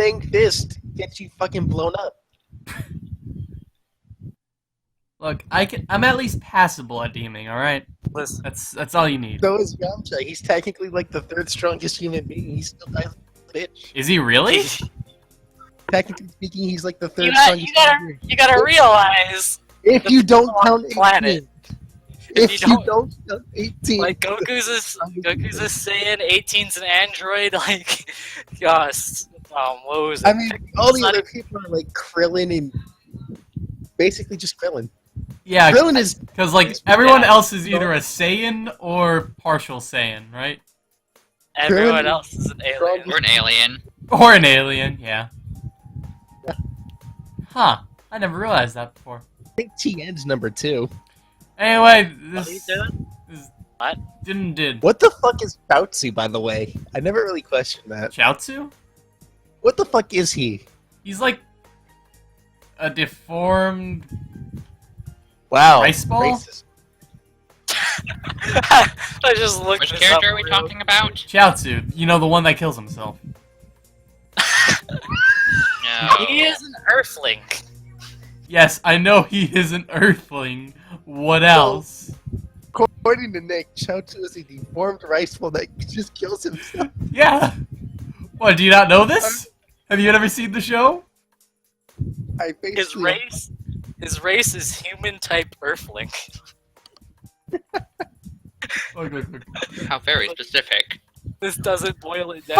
bang fist gets you fucking blown up. Look, I'm at least passable at DMing, alright? Listen, That's all you need. So is Yamcha. He's technically like the third strongest human being. He still dies like a bitch. Is he really? Technically speaking, he's like the you, third got, strongest you gotta, human being. you gotta realize, If you don't count 18. planet. If you don't count 18. like Goku's a Saiyan, 18's an android. Like, gosh, what was it? I mean, all the It's other not- people are like Krillin and basically just Krillin. Yeah, Krillin is because like everyone else is either a Saiyan or partial Saiyan, right? Everyone else is an alien. We're an alien. Or an alien, yeah. Huh. I never realized that before. I think TN's number 2. Anyway, What are you this doing? What? did What the fuck is Chaozu, by the way? I never really questioned that. Chaozu? What the fuck is he? He's like a deformed Wow. rice ball. Racist. I just looked Which this character up are we real- talking about? Chaozu, you know, the one that kills himself. No. He is an Earthling. Yes, I know he is an Earthling. What else? According to Nick, Chaozu is a deformed rice ball that just kills himself. Yeah. What? Do you not know this? Have you ever seen the show? I basically His race is human type Earthling. Look. How very specific. This doesn't boil it down.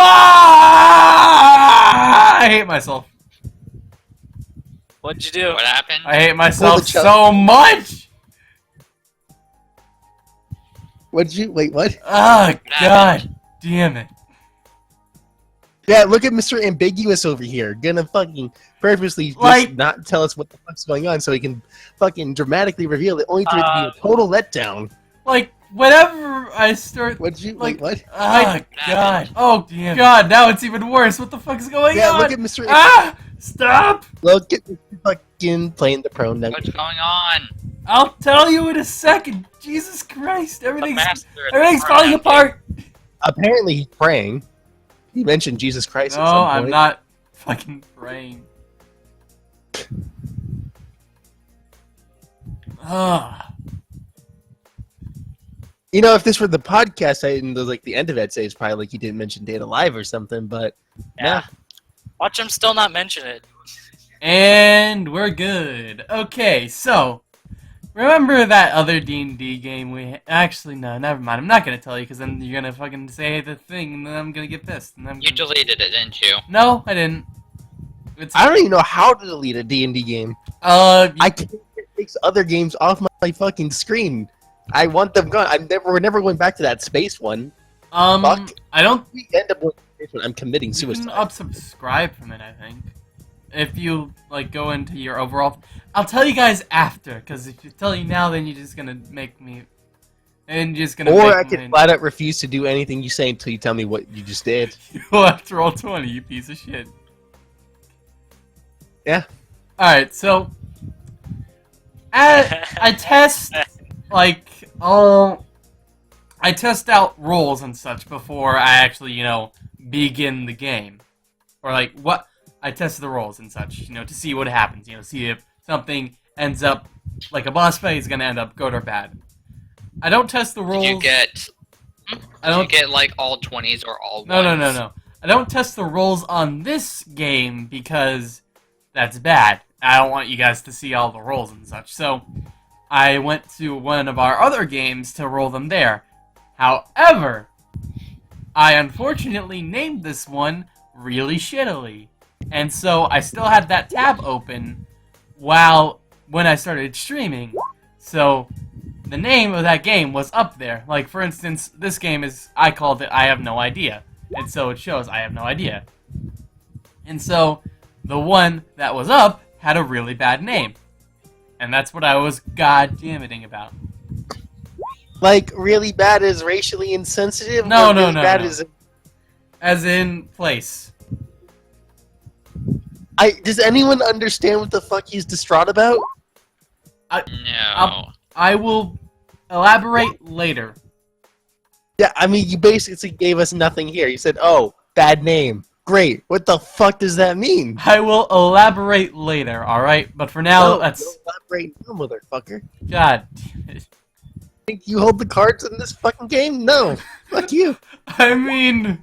I hate myself. What'd you do? What happened? I hate myself Pull the chuck. so much. What'd you wait? What? Oh god damn it. Yeah, look at Mr. Ambiguous over here, gonna fucking purposely just Like- not tell us what the fuck's going on, so he can fucking dramatically reveal it, only for it to be a total letdown. Like whenever I start What'd you like wait? What? oh god. Oh damn. God, now it's even worse. What the fuck is going Yeah, on? look at Mr. Ah! Stop! Look at Mr. fucking playing the pronoun. What's going on? I'll tell you in a second. Jesus Christ, The everything's master of the everything's falling pronoun. apart. Apparently, he's praying. He mentioned Jesus Christ. No, at some I'm point. not fucking praying. Ah. You know, if this were the podcast, like the end of it, I'd say it's probably like he didn't mention Data Live or something. But Yeah. Watch him still not mention it. And we're good. Okay, so remember that other D&D game we actually no, never mind. I'm not gonna tell you because then you're gonna fucking say the thing and then I'm gonna get pissed. And You deleted it, didn't you? No, I didn't. It's I don't even know how to delete a D&D game. you- I can't get these other games off my fucking screen. I want them gone. We're never going back to that space one. fuck. I don't. We end up with space one. I'm committing You suicide. can unsubscribe from it, I think. If you like go into your overall, I'll tell you guys after. Because if you tell you now, then you're just gonna make me, and you're just gonna. Or make I me, could flat out refuse to do anything you say until you tell me what you just did. You'll have to roll 20, you piece of shit. Yeah. Alright, so I test like I test out rolls and such before I actually, begin the game. Or like what I test the rolls and such, to see what happens, see if something ends up like a boss fight is gonna end up good or bad. I don't test the rolls. Did you get? I don't Did you get like all 20s or all No. ones? I don't test the rolls on this game because that's bad. I don't want you guys to see all the rolls and such. So I went to one of our other games to roll them there. However, I unfortunately named this one really shittily. And so I still had that tab open when I started streaming. So the name of that game was up there. Like, for instance, this game I called it I Have No Idea. And so it shows I have no idea. And so the one that was up had a really bad name. And that's what I was goddamning about. Like, really bad is racially insensitive? No, or no, really no, bad no. Is... As in place. Does anyone understand what the fuck he's distraught about? No. I will elaborate later. Yeah, I mean, you basically gave us nothing here. You said, oh, bad name. Great. What the fuck does that mean? I will elaborate later, alright? But for now, No, let's... don't elaborate now, motherfucker. God damn it. Think you hold the cards in this fucking game? No. Fuck you. I mean...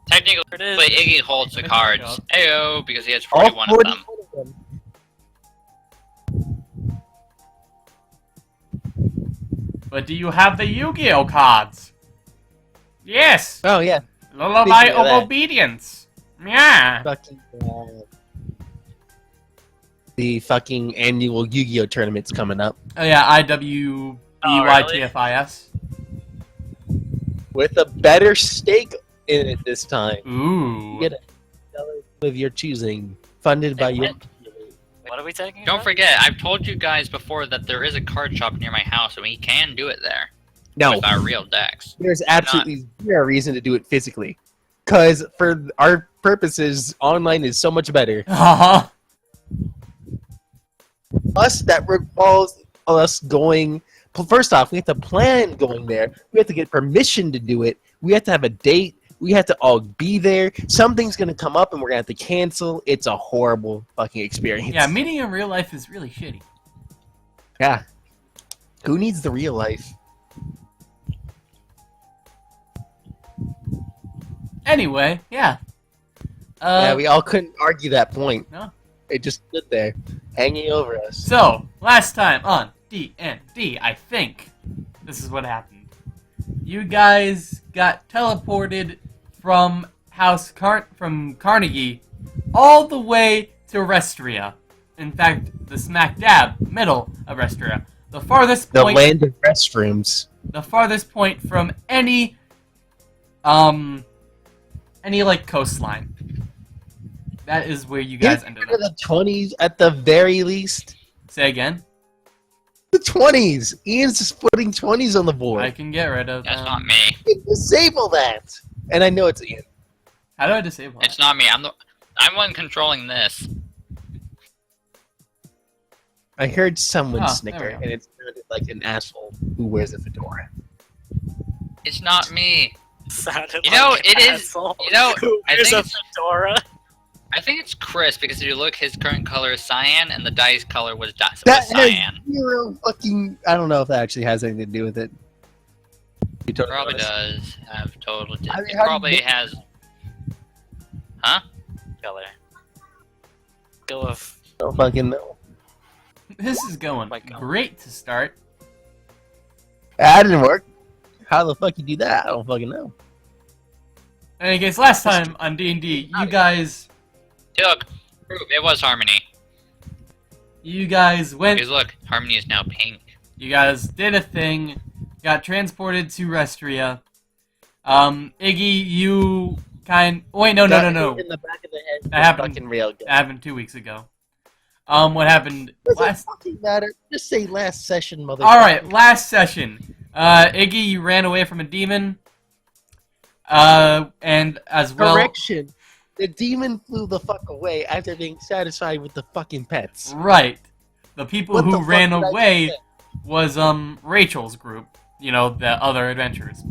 Technically, It is. Iggy holds the cards. Ayo, because he has All 41 of them. 41 of them. But do you have the Yu-Gi-Oh cards? Yes! Oh, yeah. Lullaby Speaking of of that. Obedience. Yeah. Fucking, the fucking annual Yu-Gi-Oh tournament's coming up. Oh yeah, IWBYTFIS. With a better stake in it this time. Ooh. You get $1 of your choosing. Funded by your... What are we taking? Don't forget, I've told you guys before that there is a card shop near my house, and we can do it there. No. With our real decks. There's absolutely zero reason to do it physically. Because for our purposes, online is so much better. Uh-huh. Plus, that requires us going... Well, first off, we have to plan going there. We have to get permission to do it. We have to have a date. We have to all be there. Something's going to come up and we're going to have to cancel. It's a horrible fucking experience. Yeah, meeting in real life is really shitty. Yeah. Who needs the real life? Anyway, yeah. Yeah, we all couldn't argue that point. No. It just stood there, hanging over us. So, last time on DnD, I think this is what happened. You guys got teleported from from Carnegie all the way to Restria. In fact, the smack dab middle of Restria. The farthest The point land of restrooms. the farthest point from any like coastline. That is where you guys ended Get rid up. of the 20s at the very least. Say again. The 20s. Ian's just putting 20s on the board. I can get rid of That's them. not me. Disable that. And I know it's Ian. How do I disable it? It's not me. I'm one controlling this. I heard someone Oh, there snicker, we go. and it sounded like an asshole who wears a fedora. It's not me. Sounded You know, like an it is- asshole. You know, I There's think a it's, fedora. I think it's Chris because if you look, his current color is cyan, and the dice color was That cyan. has zero fucking... I don't know if that actually has anything to do with it. You totally Probably honest. does have total. I mean, It how do probably you- has. Huh? Color. Go with. I don't fucking know. This is going My God. great to start. That didn't work. How the fuck you do that? I don't fucking know. In any case, last time on D&D, you guys Look, proof it was Harmony. went, Because look, Harmony is now pink. you guys did a thing, got transported to Restria. Iggy, you wait, no. In the back of the head. That happened. Fucking railgun. That happened 2 weeks ago. What happened Doesn't last... fucking matter. Just say last session, motherfucker. Alright, last session. Iggy, you ran away from a demon. And as well... Correction. The demon flew the fuck away after being satisfied with the fucking pets. Right. The people What the who fuck ran did I away say? was, Rachel's group. You know, the other adventurers.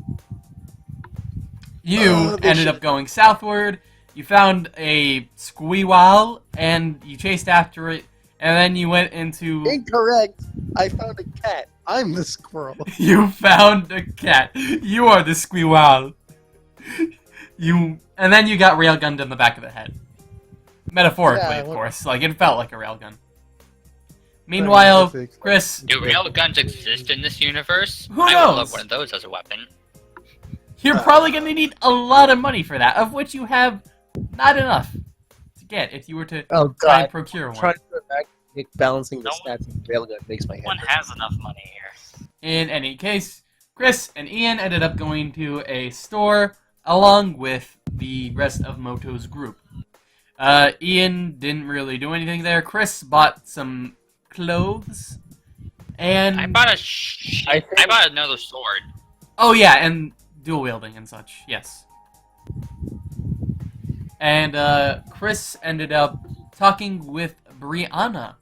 You they ended should- up going southward, you found a squeewal, and you chased after it, and then you went into... Incorrect. I found a cat. I'm the squirrel. You found a cat. You are the squeewal. And then you got railgunned in the back of the head. Metaphorically, Yeah, of what- course. Like, it felt like a railgun. Meanwhile, Perfect. Chris, Do real guns exist in this universe? Who I would knows? love one of those as a weapon. you're probably going to need a lot of money for that, of which you have not enough to get if you were to Oh try god. and procure one. Trying to go back, balancing the No stats of the railgun makes my head. One hurt. has enough money here. In any case, Chris and Ian ended up going to a store along with the rest of Moto's group. Ian didn't really do anything there. Chris bought some clothes, and I bought I think- I bought another sword. oh yeah, and dual wielding and such. Yes. And Chris ended up talking with Brianna,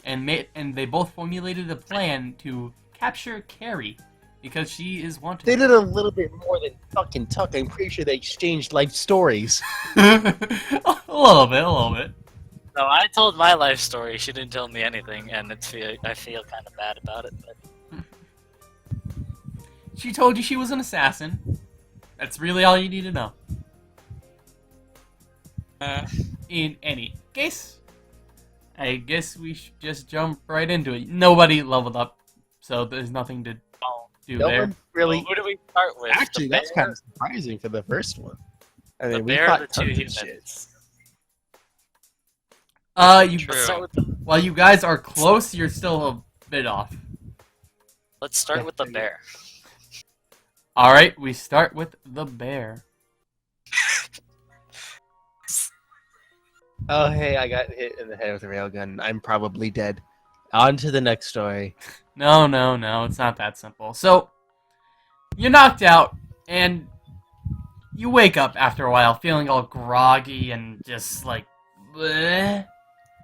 and they both formulated a plan to capture Carrie because she is wanted. They did a little bit more than fucking tuck. I'm pretty sure they exchanged life stories. A little bit. No, I told my life story. She didn't tell me anything, and I feel kind of bad about it. But She told you she was an assassin. That's really all you need to know. In any case, I guess we should just jump right into it. Nobody leveled up, so there's nothing to do No there. one really. who do we start with? Actually, The that's bear, kind of surprising for the first one. I the mean, we bear, fought the two tons of humans. shit. True. Let's start with the, While you guys are close, you're still a bit off. let's start with the bear. Alright, we start with the bear. Oh, hey, I got hit in the head with a railgun. I'm probably dead. On to the next story. No, it's not that simple. So, you're knocked out, and you wake up after a while feeling all groggy and just like, bleh.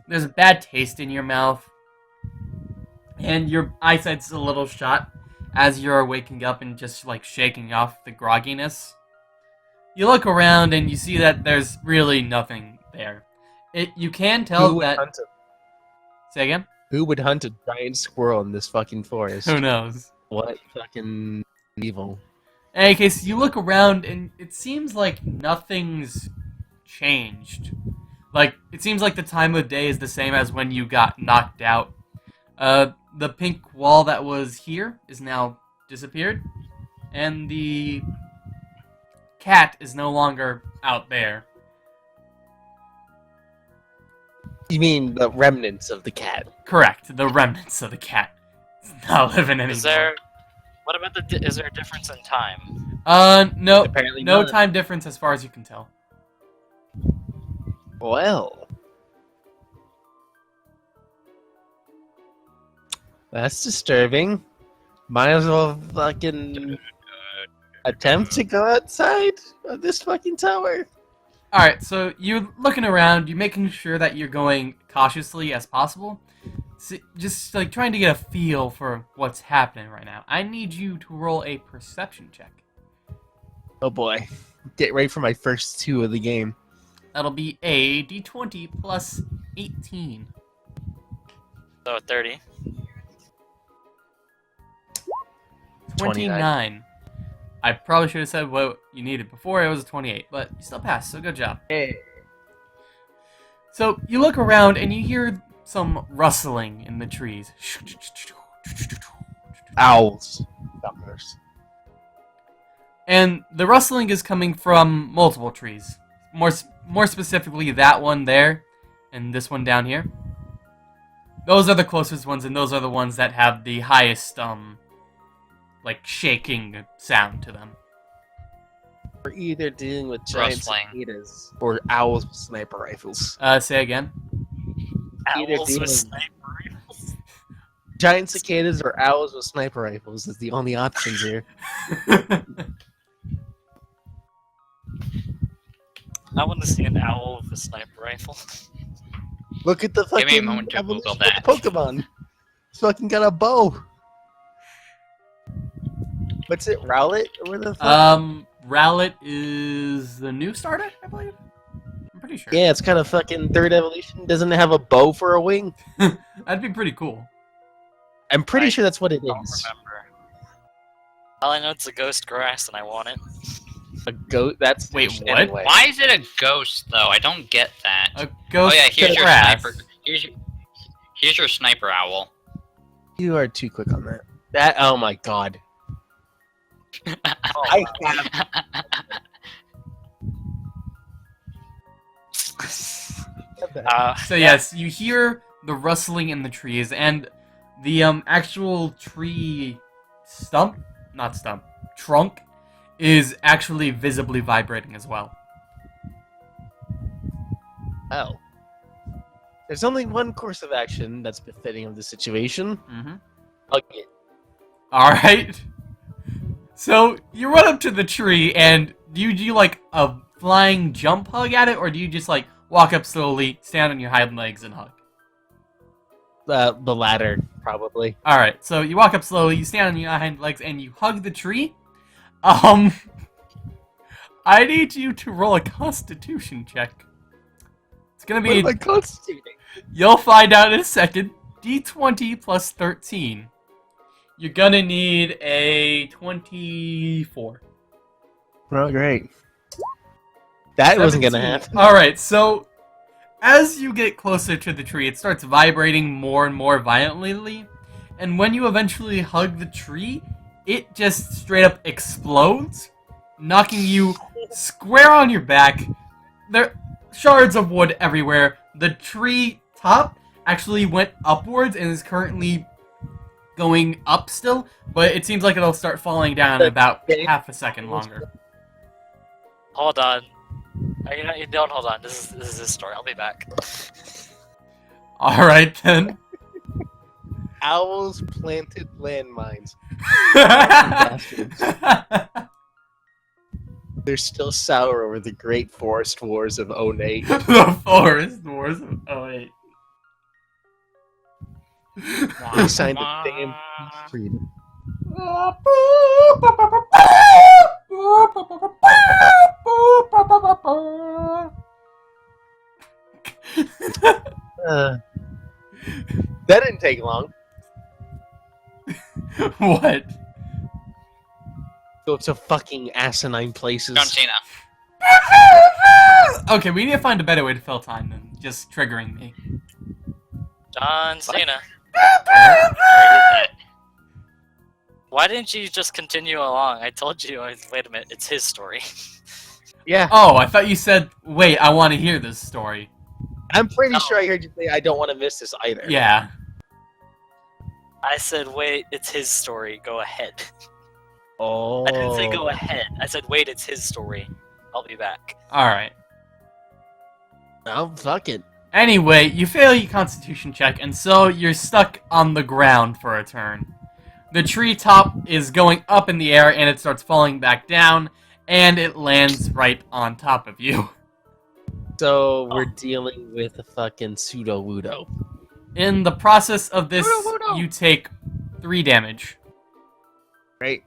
There's a bad taste in your mouth, and your eyesight's a little shot as you're waking up and just like shaking off the grogginess. You look around and you see that there's really nothing there. You can tell that. Say again? Who would hunt a giant squirrel in this fucking forest? Who knows? What fucking evil. In any case, you look around and it seems like nothing's changed. Like, it seems like the time of day is the same as when you got knocked out. The pink wall that was here is now disappeared, and the cat is no longer out there. You mean the remnants of the cat? Correct, the remnants of the cat. It's not living anymore. Is there? What about is there a difference in time? No, Apparently no not. time difference as far as you can tell. Well. That's disturbing. Might as well fucking attempt to go outside of this fucking tower. Alright, so you're looking around, you're making sure that you're going cautiously as possible. Just like trying to get a feel for what's happening right now. I need you to roll a perception check. Oh boy. Get ready for my first two of the game. That'll be a d20 plus 18. So 30. 29. I probably should have said what you needed before. It was a 28, but you still passed, so good job. Hey. So you look around and you hear some rustling in the trees. Owls. Dumbers. And the rustling is coming from multiple trees. More specifically, that one there and this one down here. Those are the closest ones, and those are the ones that have the highest, like, shaking sound to them. We're either dealing with giant Rustling. cicadas or owls with sniper rifles. Say again. Either Owls demon- with sniper rifles. Giant cicadas or owls with sniper rifles is the only options here. I want to see an owl with a sniper rifle. Look at the Give me a fucking moment to evolution Google of the Pokemon. It's fucking got a bow. What's it, Rowlet? Or where the fuck? Rowlet is the new starter, I believe? I'm pretty sure. Yeah, it's kind of fucking third evolution. Doesn't it have a bow for a wing? That'd be pretty cool. I'm pretty I sure that's what it Don't is. remember. All I know it's a ghost grass, and I want it. A goat. That's Wait, fish what? Anyway. Why is it a ghost though? I don't get that. A ghost Oh yeah, here's your grass. sniper. Here's your sniper owl. You are too quick on that. That. Oh my god. I have. So yes, you hear the rustling in the trees, and the actual tree trunk is actually visibly vibrating as well. Oh. There's only one course of action that's befitting of the situation. Mm-hmm. Hug it. Alright. So, you run up to the tree, and do you do like a flying jump hug at it, or do you just like walk up slowly, stand on your hind legs, and hug? The ladder, probably. All right, so you walk up slowly, you stand on your hind legs, and you hug the tree. I need you to roll a Constitution check. It's gonna What be. am I constituting? You'll find out in a second. D20 plus 13. You're gonna need a 24. Oh, great. That wasn't gonna 17. happen. Alright, so as you get closer to the tree, it starts vibrating more and more violently. And when you eventually hug the tree, it just straight up explodes, knocking you square on your back. There are shards of wood everywhere. The tree top actually went upwards and is currently going up still, but it seems like it'll start falling down in about half a second longer. Hold on. You don't hold on. This is his story. I'll be back. Alright then. Owls planted landmines. They're still sour over the Great Forest Wars of 08. The Forest Wars of 08. They signed the damn peace treaty. That didn't take long. What? Go to fucking asinine places. John Cena. Okay, we need to find a better way to fill time than just triggering me. John Cena. Why didn't you just continue along? I told you. Wait a minute. It's his story. Yeah, Oh, I thought you said, wait, I want to hear this story. I'm pretty No. sure I heard you say I don't want to miss this either. Yeah. I said, wait, it's his story. Go ahead. Oh. I didn't say go ahead. I said, wait, it's his story. I'll be back. Alright. Oh, fuck it. Anyway, you fail your constitution check, and so you're stuck on the ground for a turn. The tree top is going up in the air, and it starts falling back down, and it lands right on top of you. So we're dealing with a fucking pseudo-wudo. In the process of this, Wudo. you take 3 damage. Right?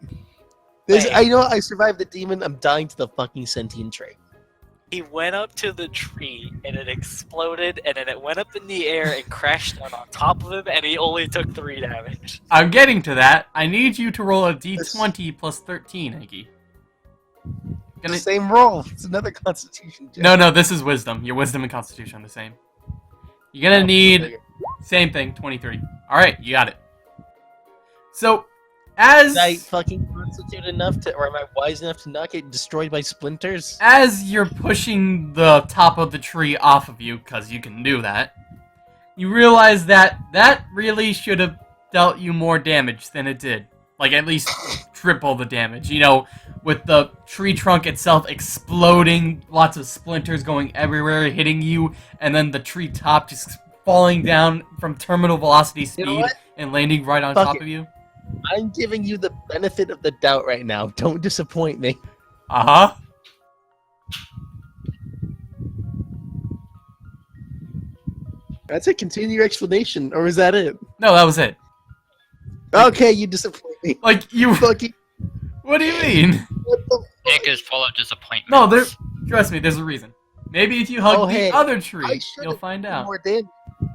Wait. I know I survived the demon, I'm dying to the fucking sentient trait. He went up to the tree, and it exploded, and then it went up in the air and crashed down on top of him, and he only took 3 damage. I'm getting to that. I need you to roll a d20 plus 13, Iggy. Gonna... Same roll. It's another constitution check. No, this is wisdom. Your wisdom and constitution are the same. You're gonna need... Same thing, 23. Alright, you got it. So, as... Is I fucking constitute enough to, or am I wise enough to not get destroyed by splinters? As you're pushing the top of the tree off of you, because you can do that, you realize that that really should have dealt you more damage than it did. Like, at least triple the damage. You know, with the tree trunk itself exploding, lots of splinters going everywhere, hitting you, and then the tree top just falling down from terminal velocity speed You know what? and landing right on Fuck top it. of you. I'm giving you the benefit of the doubt right now. Don't disappoint me. Uh-huh. That's it. Continue your explanation, or is that it? No, that was it. Okay, you disappoint me. Like, you... Fucking What do you mean? what the Nick is full of disappointment. No, there... Trust me, there's a reason. Maybe if you hug Oh, the hey, other I tree, should you'll have find taken out. more damage,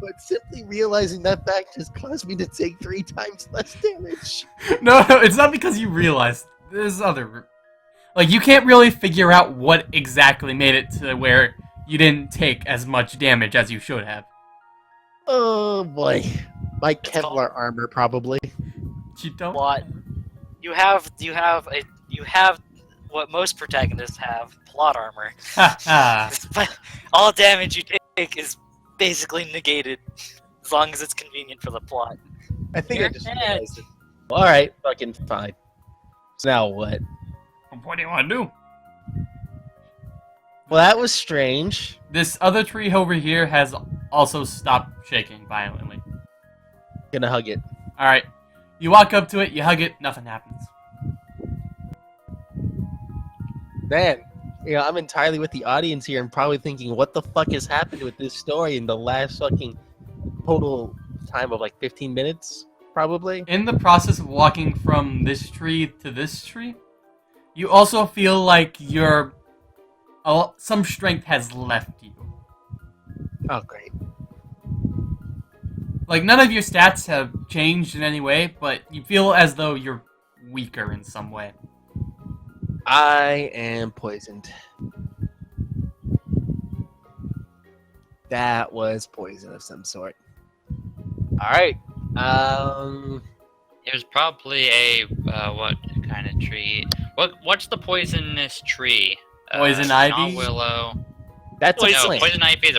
but simply realizing that fact has caused me to take 3 times less damage. No, it's not because you realized. There's other... Like, you can't really figure out what exactly made it to where you didn't take as much damage as you should have. Oh boy, my It's called- Kevlar armor probably. You don't? What? You have what most protagonists have, plot armor. Ha ha. But all damage you take is basically negated, as long as it's convenient for the plot. I think Your I just head. realized it. All right, fucking fine. So now what? What do you want to do? Well, that was strange. This other tree over here has also stopped shaking violently. Gonna hug it. Alright. You walk up to it, you hug it, nothing happens. Man, you know, I'm entirely with the audience here and probably thinking, what the fuck has happened with this story in the last fucking total time of like 15 minutes, probably. In the process of walking from this tree to this tree, you also feel like some strength has left you. Oh, great. Like, none of your stats have changed in any way, but you feel as though you're weaker in some way. I am poisoned. That was poison of some sort. All right. It was probably a what kind of tree? What's the poisonous tree? Poison ivy? Not willow. That's a No, plant. poison ivy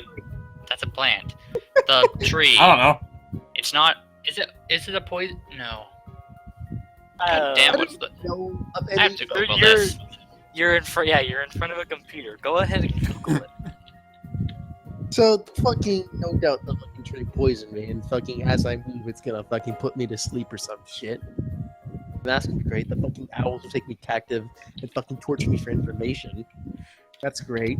that's a plant. The tree. I don't know. It's not. Is it a poison? No. God damn. What's the? No, of I have any- to Google you're- this. You're in front. Yeah, you're in front of a computer. Go ahead and Google it. So fucking no doubt the fucking tree poisoned me, and fucking as I move, it's gonna fucking put me to sleep or some shit. And that's gonna be great. The fucking owls will take me captive and fucking torture me for information. That's great.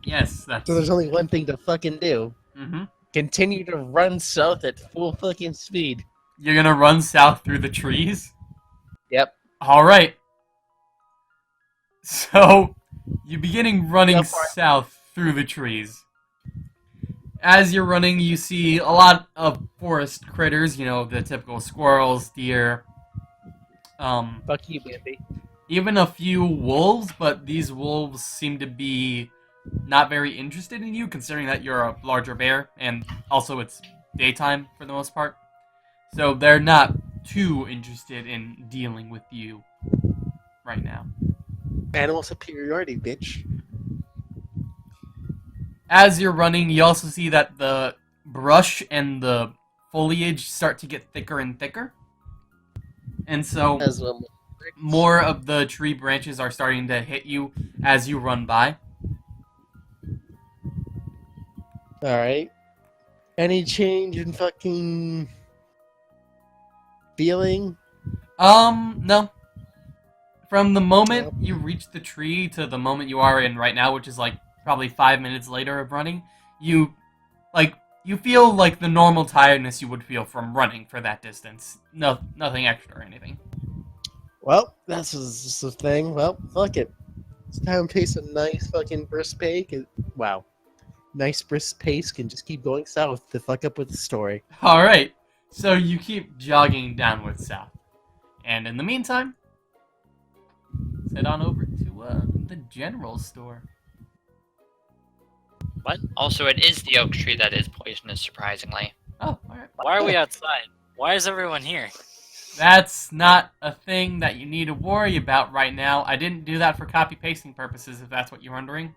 Yes, that's... So there's only one thing to fucking do. Mm-hmm. Continue to run south at full fucking speed. You're gonna run south through the trees? Yep. Alright. So, you're beginning running Go for it. south through the trees. As you're running, you see a lot of forest critters, you know, the typical squirrels, deer, Fuck you, Bambi. even a few wolves, but these wolves seem to be not very interested in you, considering that you're a larger bear, and also it's daytime for the most part. So they're not too interested in dealing with you right now. Animal superiority, bitch. As you're running, you also see that the brush and the foliage start to get thicker and thicker. And so As well. more of the tree branches are starting to hit you as you run by. Alright. Any change in fucking feeling? No. From the moment you reach the tree to the moment you are in right now, which is like probably 5 minutes later of running, you feel like the normal tiredness you would feel from running for that distance. No, nothing extra or anything. Well, that's just the thing. Well, fuck it. It's time to pace a nice fucking brisk pace. Wow. Nice brisk pace can just keep going south to fuck up with the story. Alright, so you keep jogging downward south. And in the meantime, let's head on over to the general store. What? Also, it is the oak tree that is poisonous, surprisingly. Oh, alright. Why are we outside? Why is everyone here? That's not a thing that you need to worry about right now. I didn't do that for copy-pasting purposes, if that's what you're wondering.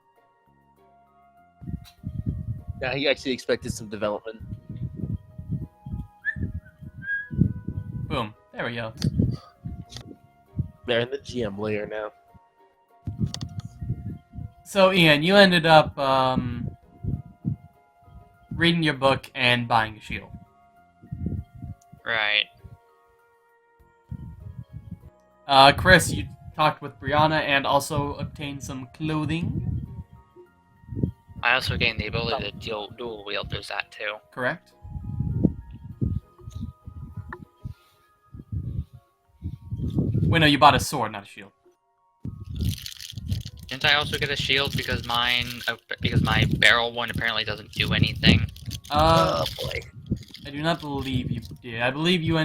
Yeah, he actually expected some development. Boom. There we go. They're in the GM layer now. So, Ian, you ended up reading your book and buying a shield. Right. Chris, you talked with Brianna and also obtained some clothing, I also gained the ability to dual wield. There's that too. correct? Wait, no, you bought a sword, not a shield. Didn't I also get a shield because my barrel one apparently doesn't do anything? Oh boy. I do not believe you did. I believe you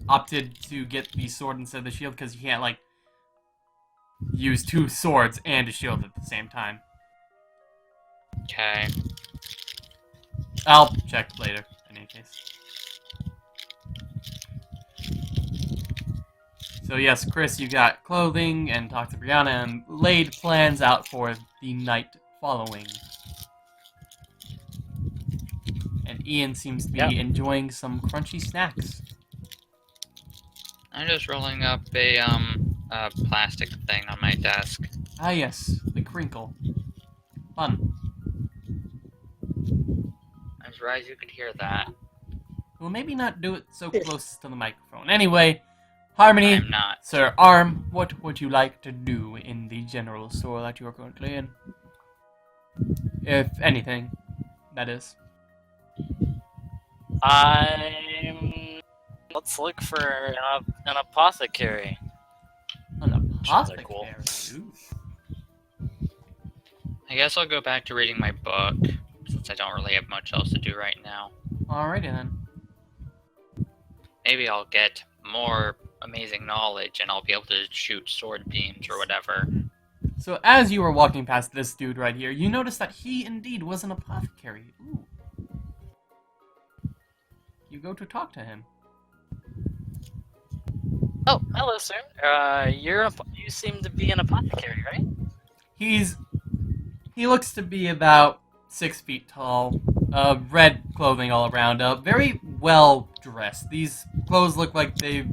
opted to get the sword instead of the shield because you can't, like, use two swords and a shield at the same time. Okay. I'll check later, in any case. So yes, Chris, you got clothing and talked to Brianna and laid plans out for the night following. And Ian seems to be enjoying some crunchy snacks. I'm just rolling up a plastic thing on my desk. Ah yes, the crinkle. Fun. I'm surprised you could hear that. Well, maybe not do it so close to the microphone. Anyway, Harmony, I'm not. Sir Arm, what would you like to do in the general store that you are currently in? If anything, that is. Let's look for an apothecary. An Options are cool. apothecary. Ooh. I guess I'll go back to reading my book, since I don't really have much else to do right now. Alrighty then. Maybe I'll get more amazing knowledge and I'll be able to shoot sword beams or whatever. So as you were walking past this dude right here, you noticed that he indeed was an apothecary. Ooh. You go to talk to him. Oh, hello, sir. You seem to be an apothecary, right? He looks to be about 6 feet tall, red clothing all around, very well dressed. These clothes look like they've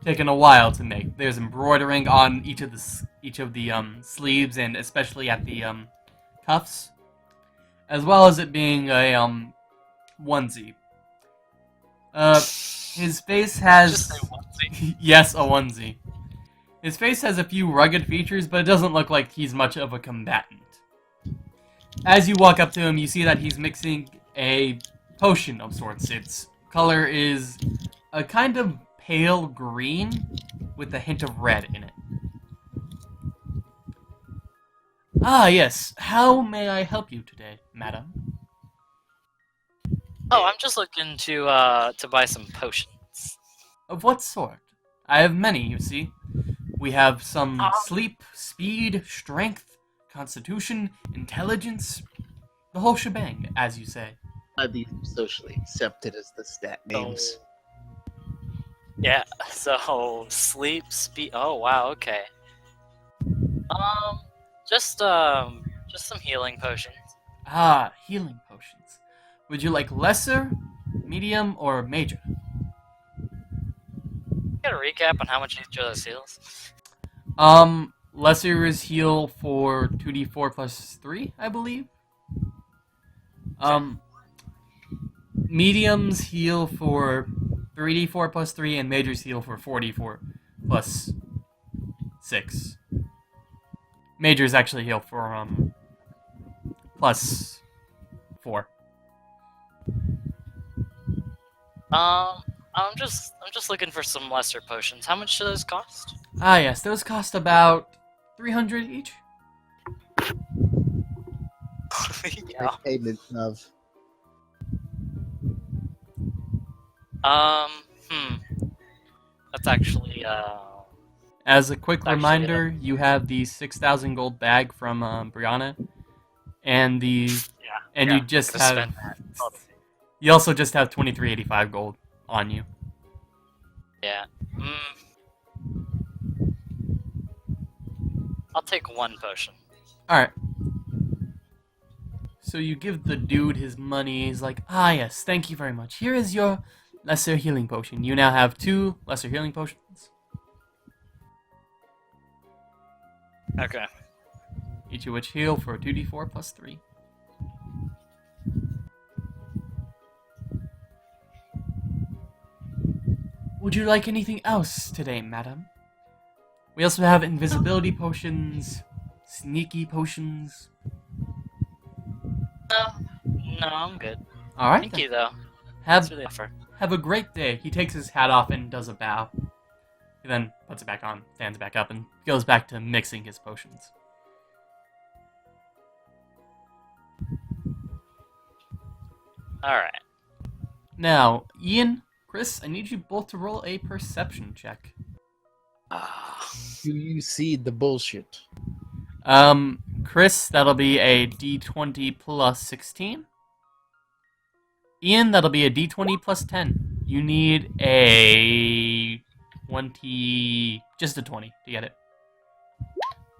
taken a while to make. There's embroidering on each of the sleeves and especially at the cuffs, as well as it being a onesie. His face has Just say onesie. yes, a onesie. His face has a few rugged features, but it doesn't look like he's much of a combatant. As you walk up to him, you see that he's mixing a potion of sorts. Its color is a kind of pale green with a hint of red in it. Ah, yes. How may I help you today, madam? Oh, I'm just looking to buy some potions. Of what sort? I have many, you see. We have some sleep, speed, strength, constitution, intelligence, the whole shebang, as you say. These are socially accepted as the stat names. Yeah. So sleep, speed. Oh wow. Okay. Just some healing potions. Ah, healing potions. Would you like lesser, medium, or major? Get a recap on how much each of those heals. Lesser is heal for 2d4 plus 3, I believe. Mediums heal for 3d4 plus 3, and majors heal for 4d4 plus 6. Majors actually heal for, plus 4. I'm just looking for some lesser potions. How much do those cost? Ah, yes, those cost about 300 each. Yeah. Payment of. That's actually As a quick Actually, reminder, you have the 6,000 gold bag from Brianna, and you just gonna have. spend that. You also just have 2385 gold on you. Yeah. I'll take one potion. All right. So you give the dude his money. He's like, ah, yes, thank you very much. Here is your lesser healing potion. You now have 2 lesser healing potions, Okay. each of which heal for 2d4 plus 3. Would you like anything else today, madam? We also have invisibility potions, sneaky potions. No, I'm good. All right. Thank you, though. Have That's really offer. Have a great day. He takes his hat off and does a bow. He then puts it back on, stands back up, and goes back to mixing his potions. All right. Now, Ian, Chris, I need you both to roll a perception check. Do you see the bullshit? Chris, that'll be a d20 plus 16. Ian, that'll be a d20 plus 10. You need a 20, just a 20 to get it.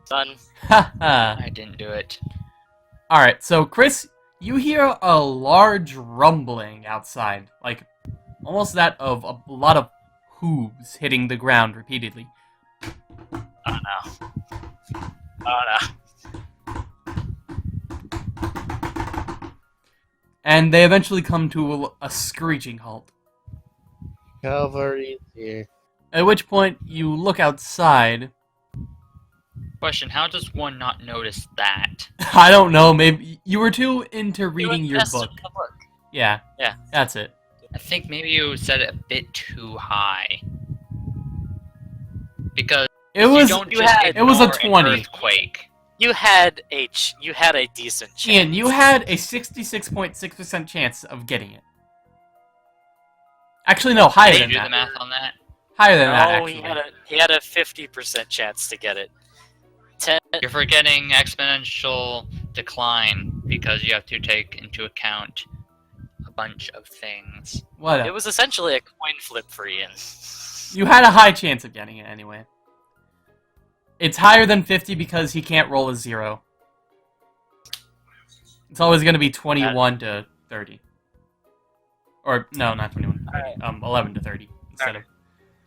Done. Haha. I didn't do it. Alright, so Chris, you hear a large rumbling outside, like almost that of a lot of hooves hitting the ground repeatedly. Oh no. Oh no. And they eventually come to a screeching halt. Cavalry here. At which point, you look outside. Question, how does one not notice that? I don't know, maybe you were too into reading your book. The book. Yeah. Yeah. That's it. I think maybe you set it a bit too high. Because It was you don't you just had- it was a ignore an 20. earthquake. You had a decent chance. Ian, you had a 66.6% chance of getting it. Actually, no, higher Did you than do that. the math on that? Higher than that, No, actually. he had a 50% chance to get it. 10. You're forgetting exponential decline because you have to take into account a bunch of things. What? It was essentially a coin flip for Ian. You had a high chance of getting it anyway. It's higher than 50 because he can't roll a 0. It's always going to be 21 to 30. Or, no, not 21 to 30. 11 to 30 instead of...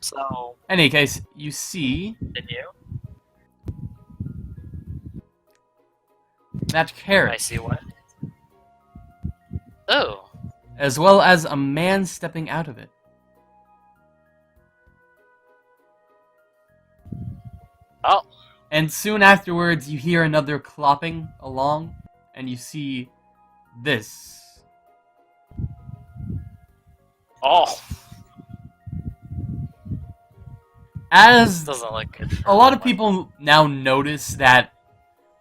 So, In any case, you see did you? that I carrot, see what? Oh. as well as a man stepping out of it. Oh. And soon afterwards, you hear another clopping along, and you see this. Oh. As Doesn't look good. a lot of people now notice that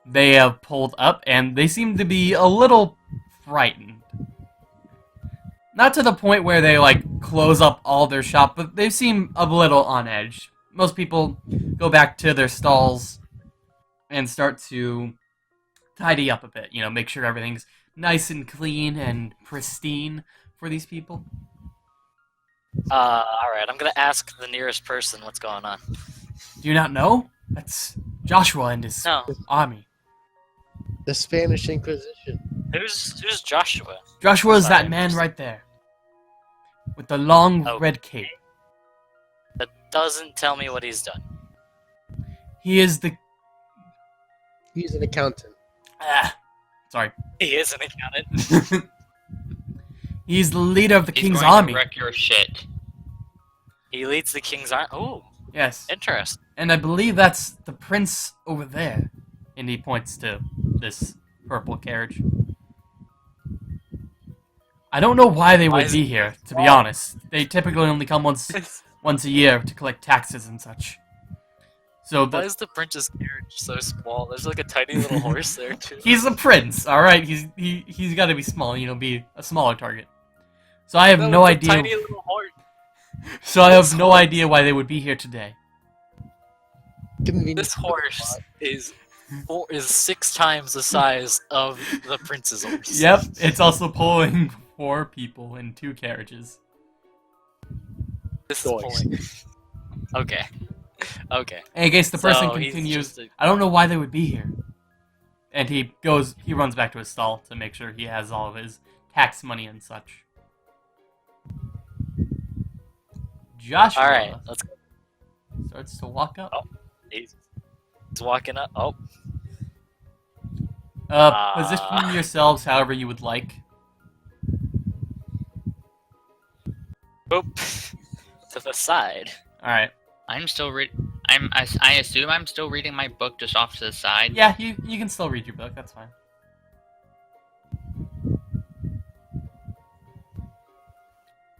they have pulled up, and they seem to be a little frightened. Not to the point where they, like, close up all their shop, but they seem a little on edge. Most people go back to their stalls and start to tidy up a bit, you know, make sure everything's nice and clean and pristine for these people. Alright, I'm gonna ask the nearest person what's going on. Do you not know? That's Joshua and his No. army. The Spanish Inquisition. Who's Joshua? Joshua is Sorry, that man right there. With the long Oh. red cape. That doesn't tell me what he's done. He is the... He's an accountant. Sorry. He is an accountant. He's the leader of the He's king's going army. to wreck your shit. He leads the king's army. Oh, Yes. interesting. And I believe that's the prince over there. And he points to this purple carriage. I don't know why they Why would is be it here, to be small? honest. They typically only come once a year to collect taxes and such. So Why the, is the prince's carriage so small? There's like a tiny little horse there too. he's a prince, all right. He's got to be small, you know, be a smaller target. So I have no it's a idea. Tiny little horse. So I have no idea why they would be here today. Convenient. This horse is 6 times the size of the prince's horse. Yep, it's also pulling 4 people in 2 carriages. This is Dogs. pulling. Okay. Okay. And I guess the person So, he's continues, just a- I don't know why they would be here. And he runs back to his stall to make sure he has all of his tax money and such. Joshua Alright, let's go. starts to walk up. Oh. He's walking up. Oh. Position yourselves however you would like. Boop. To the side. Alright. I'm still I assume I'm still reading my book just off to the side. Yeah, you can still read your book, that's fine.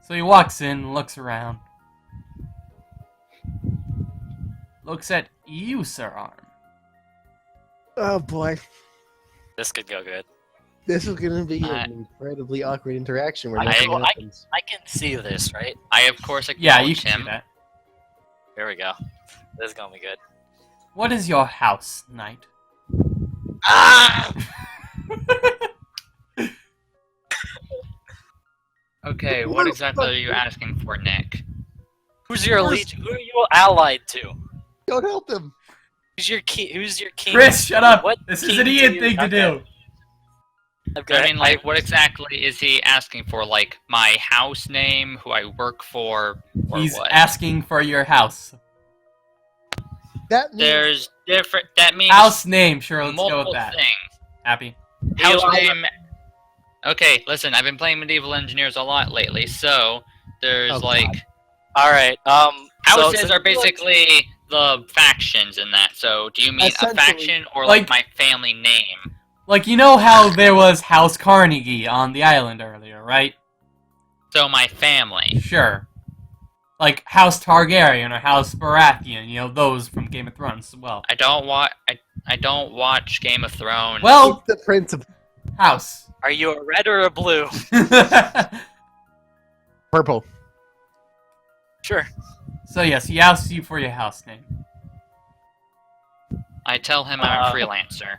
So he walks in, looks around. Looks at you, Sir Arm. Oh boy, This could go good. this is gonna be Uh, an incredibly awkward interaction where I- nothing I- happens. I can see this, right? I of course Yeah, you acknowledge can him. see that. Here we go. This is gonna be good. What is your house, knight? Ah! Okay, What what the exactly fuck? are you asking for, Nick? Who's your Where's- legion? Who are you allied to? Don't help him. Who's your king? Who's your king? Chris, shut up! What This is king an do Ian you- thing to okay. do. Okay, I mean, like, what exactly is he asking for? Like, my house name, who I work for, or He's what? asking for your house. That means There's different. That means House name, sure, let's go multiple with that. things. Happy? House Eli- name. Okay, listen, I've been playing Medieval Engineers a lot lately, so there's Oh, like All right. houses so are basically the factions in that. So, do you mean a Essentially, faction or like- like my family name? Like, you know how there was House Carnegie on the island earlier, right? So my family. Sure. Like House Targaryen or House Baratheon, you know, those from Game of Thrones as well. I don't watch Game of Thrones. Well, It's the principle. House. Are you a red or a blue? Purple. Sure. So yes, he asks you for your house name. I tell him I'm a freelancer.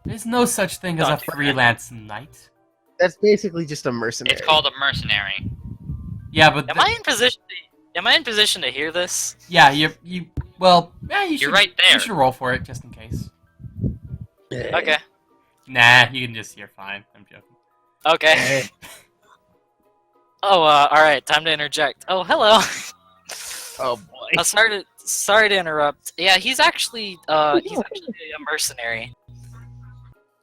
There's no such thing as a freelance knight. That's basically just a mercenary. It's called a mercenary. Yeah, but Am I in position? Am I in position to hear this? yeah, you well, yeah, you should. You're right there. You should roll for it just in case. Okay. Nah, you can just. You're fine. I'm joking. Okay. Oh, all right. Time to interject. Oh, hello. Oh boy. Sorry to interrupt. Yeah, he's actually a mercenary.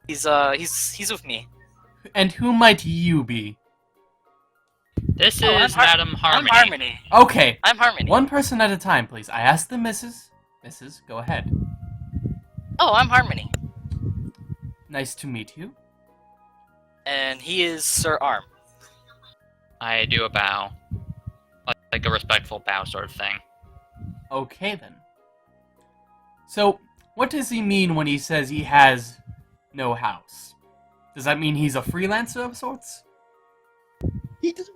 He's with me. And who might you be? This Oh, is Madam I'm Harmony. Harmony. Okay, I'm Harmony. one person at a time, please. I asked the missus. Missus, go ahead. Oh, I'm Harmony. Nice to meet you. And he is Sir Arm. I do a bow. Like a respectful bow sort of thing. Okay then. So, what does he mean when he says he has no house? Does that mean he's a freelancer of sorts? He just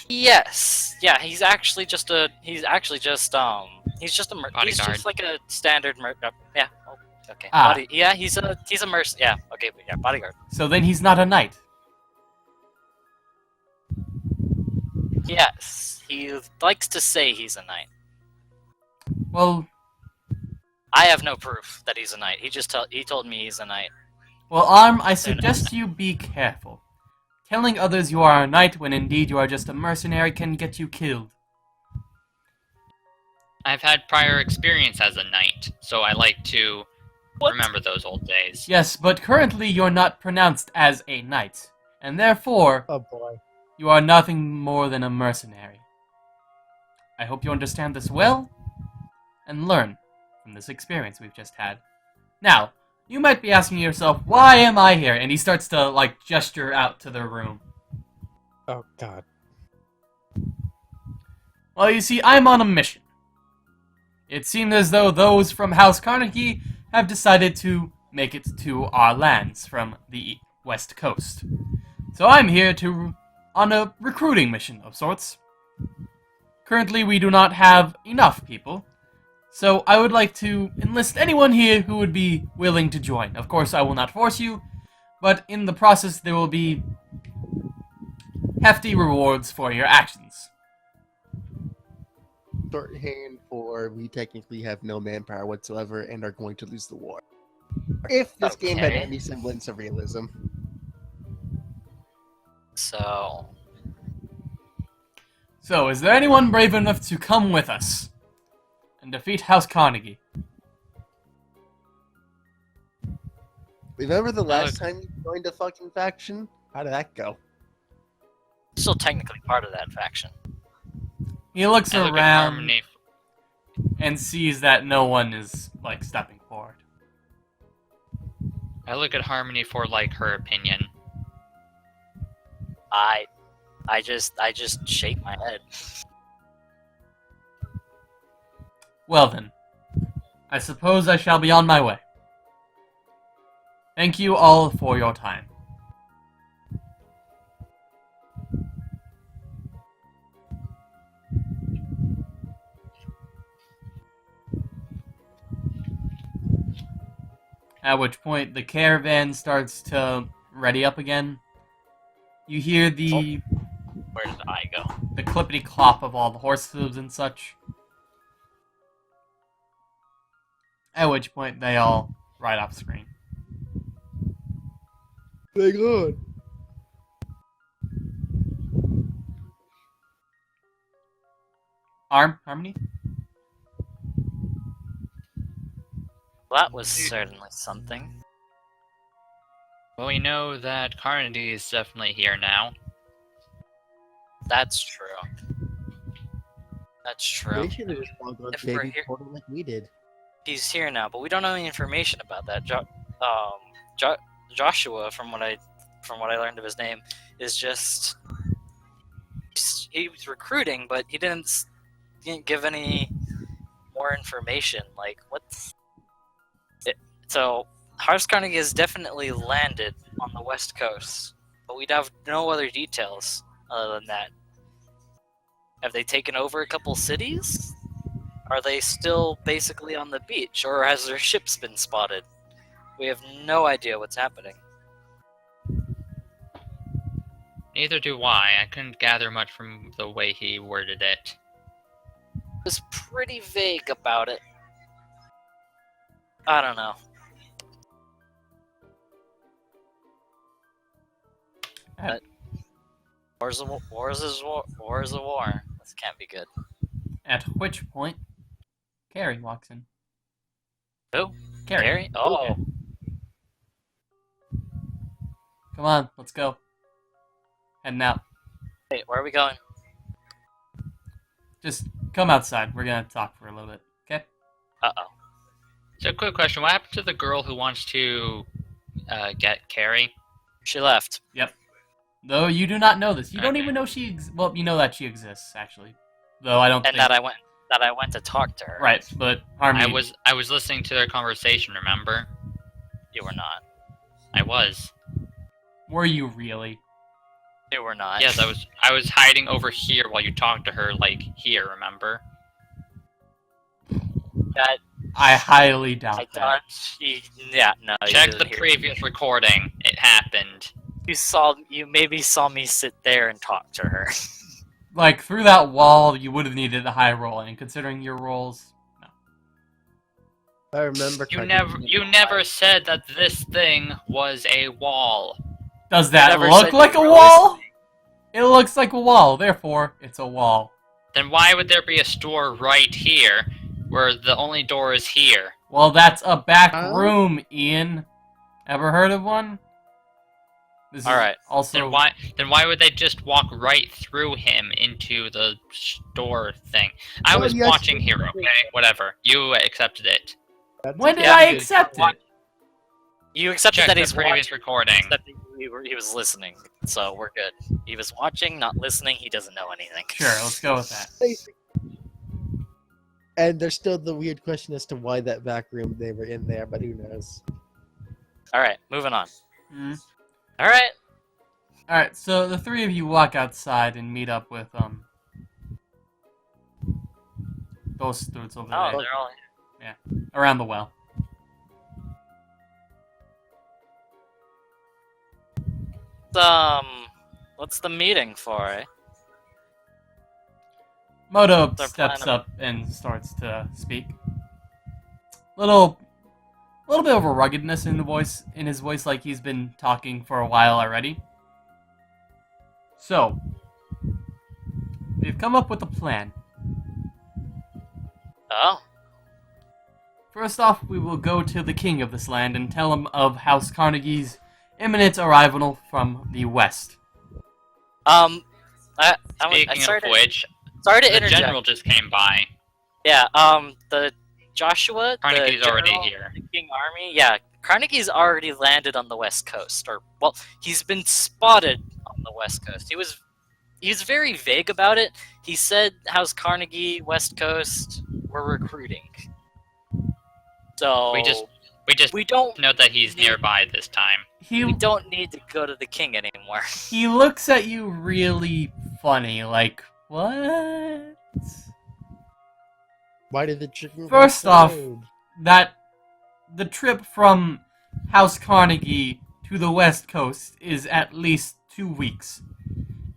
Yes. Yeah, he's just a he's just like a standard yeah. Oh, okay. Ah. Yeah, he's a yeah, okay, but yeah, bodyguard. So then he's not a knight. Yes. He likes to say he's a knight. Well, I have no proof that he's a knight. He told me he's a knight. well, Arm, I suggest you be careful. Telling others you are a knight when indeed you are just a mercenary can get you killed. I've had prior experience as a knight, so I like to What? remember those old days. Yes, but currently you're not pronounced as a knight, and therefore Oh boy. you are nothing more than a mercenary. I hope you understand this well, and learn from this experience we've just had. Now, you might be asking yourself, why am I here? And he starts to, like, gesture out to the room. Oh god. Well, you see, I'm on a mission. It seemed as though those from House Carnegie have decided to make it to our lands from the west coast. So I'm here on a recruiting mission of sorts. Currently, we do not have enough people, so I would like to enlist anyone here who would be willing to join. Of course, I will not force you, but in the process there will be hefty rewards for your actions. Shorthand for we technically have no manpower whatsoever and are going to lose the war. If this game had Okay. any semblance of realism. So So, is there anyone brave enough to come with us and defeat House Carnegie? Remember the last time you joined a fucking faction? How did that go? still technically part of that faction. He looks I look at around Harmony. and sees that no one is, like, stepping forward. I look at Harmony for like her opinion. I just shake my head. Well then, I suppose I shall be on my way. Thank you all for your time. At which point the caravan starts to ready up again. You hear the Where did I go? clippity clop of all the horse hooves and such. At which point they all ride off screen. Thank God. Harmony? That was certainly something. Well, we know that Carnegie is definitely here now. That's true. That's true. They should have just logged on If to we're Baby here- Portal like we did. He's here now, but we don't know any information about that. Joshua, from what from what I learned of his name, is just he was recruiting, but he didn't give any more information. Like what's it? So House Carnegie has definitely landed on the West Coast, but we'd have no other details other than that. Have they taken over a couple cities? Are they still basically on the beach, or has their ships been spotted? We have no idea what's happening. Neither do I. I couldn't gather much from the way he worded it. Was pretty vague about it. I don't know. But war's a war. This can't be good. At which point, Carrie walks in. Who? Carrie. Carrie? Oh. Yeah. Come on, let's go. Heading out. Wait, where are we going? Just come outside. We're gonna talk for a little bit, okay? Uh-oh. So, quick question: what happened to the girl who wants to get Carrie? She left. Yep. Though you do not know this. You don't Okay. even know well, you know that she exists, actually. Though I don't And think... that I went to talk to her. Right, but Harmony... I was listening to their conversation. Remember? You were not. I was. Were you really? You were not. Yes, I was hiding over here while you talked to her, like here. Remember? That I highly doubt I that. thought. Yeah, no. you Check didn't the hear. previous recording. It happened. You maybe saw me sit there and talk to her. Like, through that wall, you would have needed a high roll, and considering your rolls... No. I remember. You never said that this thing was a wall. Does that never look said like you a were wall? listening. It looks like a wall, therefore, it's a wall. Then why would there be a store right here, where the only door is here? Well, that's a back Huh? room, Ian. Ever heard of one? This is Alright. Also, Then why would they just walk right through him into the store thing? I Well, was yes, watching but- here, okay? Whatever. You accepted it. when did Yeah, I dude. accept it? You accepted Check that the he's previous watching. recording. Except he was listening, so we're good. He was watching, not listening. He doesn't know anything. Sure, let's go with that. And there's still the weird question as to why that back room they were in there, but who knows? All right, moving on. Hmm. All right. Alright, so the three of you walk outside and meet up with, those dudes over Oh, there, they're all. around the well. What's the meeting for? Eh? Moto They're steps planning- up and starts to speak. Little bit of a ruggedness in his voice, like he's been talking for a while already. So, we've come up with a plan. Oh, First off, we will go to the king of this land and tell him of House Carnegie's imminent arrival from the west. Speaking sorry of to, which, sorry to the interject. general just came by. Yeah, the Joshua, Carnegie's the already general, here. the King Army. Yeah, Carnegie's already landed on the West Coast, or well, he's been spotted on the West Coast. He was very vague about it. He said, "How's Carnegie, West Coast? We're recruiting." So We just we don't know that he's nearby this time. He we don't need to go to the king anymore. he looks at you really funny, like, what? Why did the chicken? First cross off- the road? That the trip from House Carnegie to the west coast is at least 2 weeks.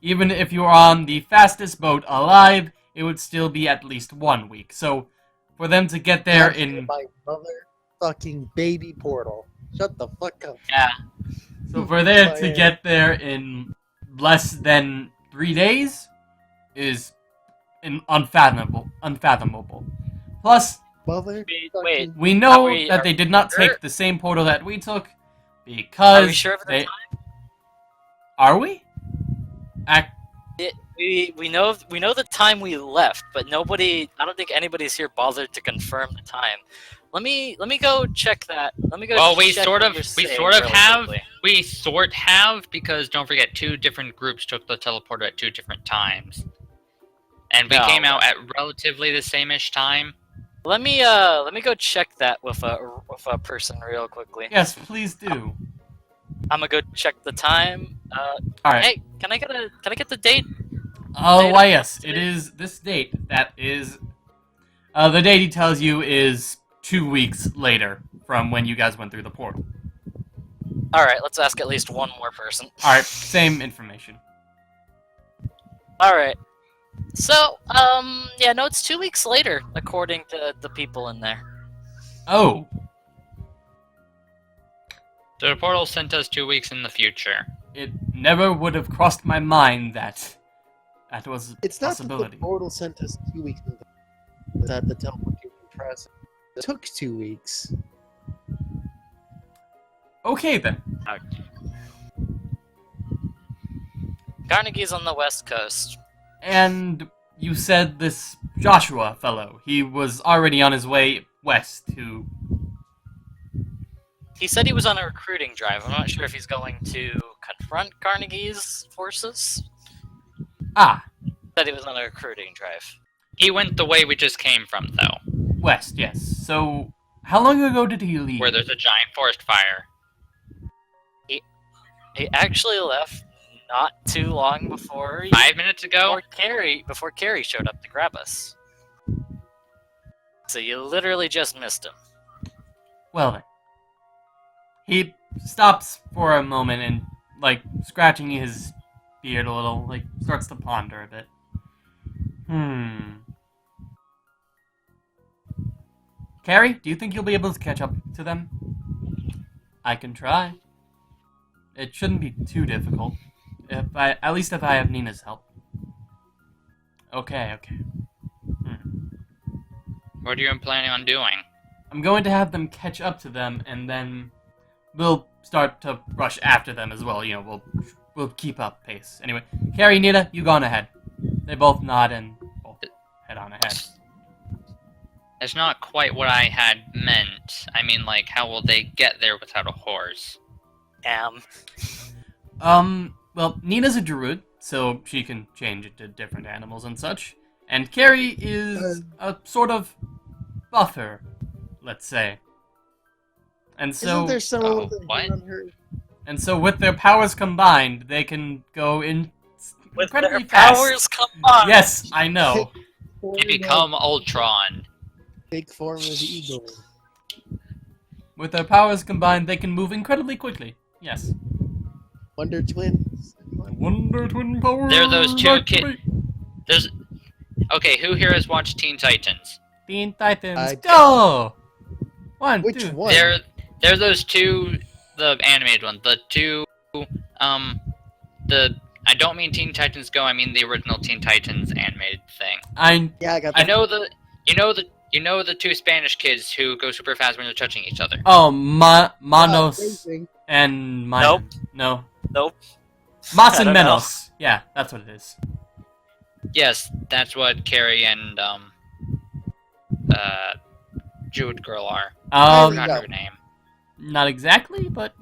Even if you're on the fastest boat alive, it would still be at least 1 week. So, for them to get there That's in... my motherfucking baby portal. Shut the fuck up. Yeah, So for there to Yeah. get there in less than 3 days is unfathomable. Plus, Mother. wait. we know Are we- that are they did not sure? take the same portal that we took because Are we sure of the they... time? Are we? We know the time we left, but nobody. I don't think anybody's here bothered to confirm the time. Let me go check that. Let me go. Well, we check sort what of you're saying have. quickly. We sort have, because don't forget, 2 different groups took the teleporter at 2 different times. And we No, came out at relatively the same-ish time. Let me go check that with a person real quickly. Yes, please do. I'm gonna go check the time. All right. Hey, can I get the date? Oh, Date why of yes, today? it is this date. That is, the date he tells you is 2 weeks later from when you guys went through the portal. All right, let's ask at least one more person. All right, same information. All right. So, yeah, no, it's 2 weeks later, according to the people in there. Oh, So the portal sent us 2 weeks in the future. it never would have crossed my mind that that was a It's not that possibility. the portal sent us 2 weeks. It's that the teleportation process took 2 weeks. Okay then. Carnegie's on the west coast. And you said this Joshua fellow, he was already on his way west to... He said he was on a recruiting drive. I'm not sure if he's going to confront Carnegie's forces. Ah, Said he was on a recruiting drive. He went the way we just came from, though, west, yes. So, how long ago did he leave? where there's a giant forest fire. He actually left not too long before 5 minutes ago? before Carrie showed up to grab us. So you literally just missed him. Well then. He stops for a moment and, like, scratching his beard a little, like, starts to ponder a bit. Carrie, do you think you'll be able to catch up to them? I can try. It shouldn't be too difficult. At least if I have Nina's help. Okay. What are you planning on doing? I'm going to have them catch up to them, and then we'll start to rush after them as well. You know, we'll keep up pace. Anyway, Carrie, Nina, you go on ahead. They both nod and both head on ahead. That's not quite what I had meant. I mean, like, how will they get there without a horse? Well, Nina's a druid, so she can change it to different animals and such. And Carrie is a sort of buffer, let's say. And so, Isn't there someone oh, with a what? hand on her? and so with their powers combined, they can go in With incredibly their fast. powers combined. Yes, I know. They become Ultron. Big form of the eagle. With their powers combined, they can move incredibly quickly. Yes. Wonder Twins. Wonder Twin powers. They're those two activate. There's... Okay, who here has watched Teen Titans? Teen Titans, I- go! One, Which two. one? They're those two, the animated one. The two, I don't mean Teen Titans Go, I mean the original Teen Titans animated thing. Yeah, I got I that. know the two Spanish kids who go super fast when they're touching each other. Oh, Oh, Manos amazing. and Minon. Nope. No. Nope. Mas I and don't know. Menos. Yeah, that's what it is. Yes, that's what Carrie and Jewett Girl are. I Um, There we forgot go. her name. not exactly, but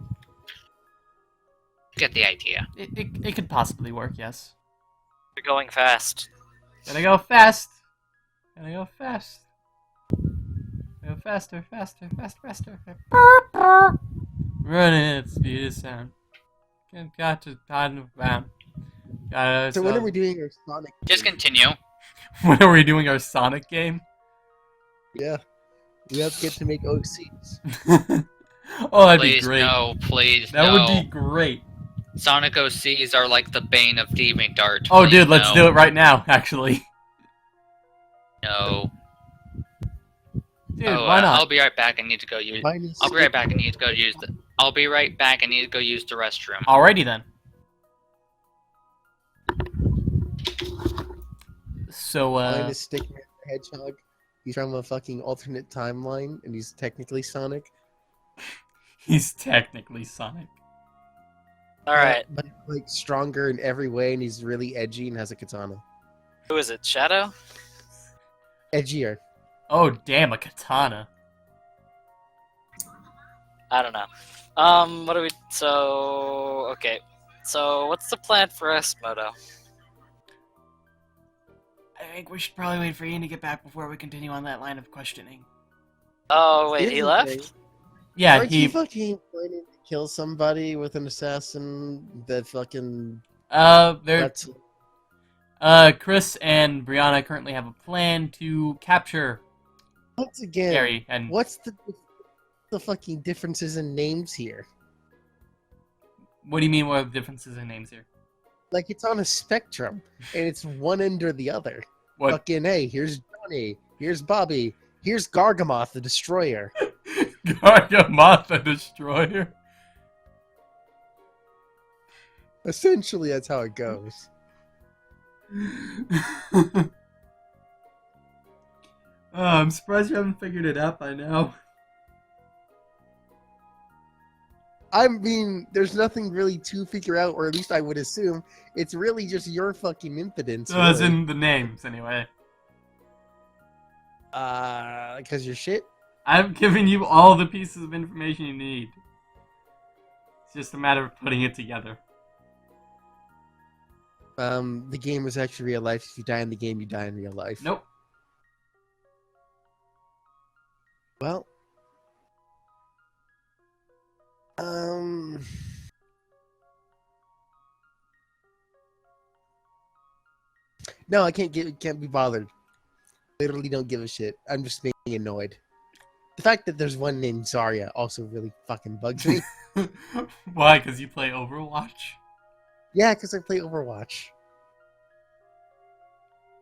Get the idea. it could possibly work, yes. You're going fast. Gotta go fast. Gotta go fast. Go faster. Running at speed of sound. Got to time of bound. So when are we doing our Sonic? Just game? continue. When are we doing our Sonic game? Yeah. We have to get to make OCs. Oh, that'd be Please, great. no, please, That no. would be great. Sonic OCs are like the bane of DeviantArt. Oh, Please, dude, let's no. do it right now, actually. No. Dude, Oh, why not? I'll be right back. I need to go use. I'll be right back. I need to go use the. I'll be right back. I need to go use the restroom. Alrighty then. So, Mine is Stickman the Hedgehog. He's from a fucking alternate timeline, and he's technically Sonic. he's technically Sonic. All right. But like stronger in every way, and he's really edgy and has a katana. Who is it? Shadow? Edgier. Oh, damn, a katana. I don't know. What do we? So okay. So what's the plan for us, Moto? I think we should probably wait for Ian to get back before we continue on that line of questioning. Oh wait, Here's he the left. thing. Yeah, Aren't you he. fucking planning to kill somebody with an assassin that fucking... They're. That's... Chris and Brianna currently have a plan to capture Once again, Gary. And what's the fucking differences in names here? what do you mean? What are the differences in names here? Like, it's on a spectrum, and it's one end or the other. What? Fucking, hey, here's Johnny, here's Bobby, here's Gargamoth the Destroyer. Gargamoth the Destroyer. Essentially, that's how it goes. I'm surprised you haven't figured it out by now. I mean, there's nothing really to figure out, or at least I would assume. It's really just your fucking impotence. So as Really. in the names, anyway. Because you're shit? I'm giving you all the pieces of information you need. It's just a matter of putting it together. The game is actually real life. If you die in the game, you die in real life. Nope. Well, no, I can't be bothered. Literally don't give a shit. I'm just being annoyed. The fact that there's one named Zarya also really fucking bugs me. Why? Because you play Overwatch? Yeah, because I play Overwatch.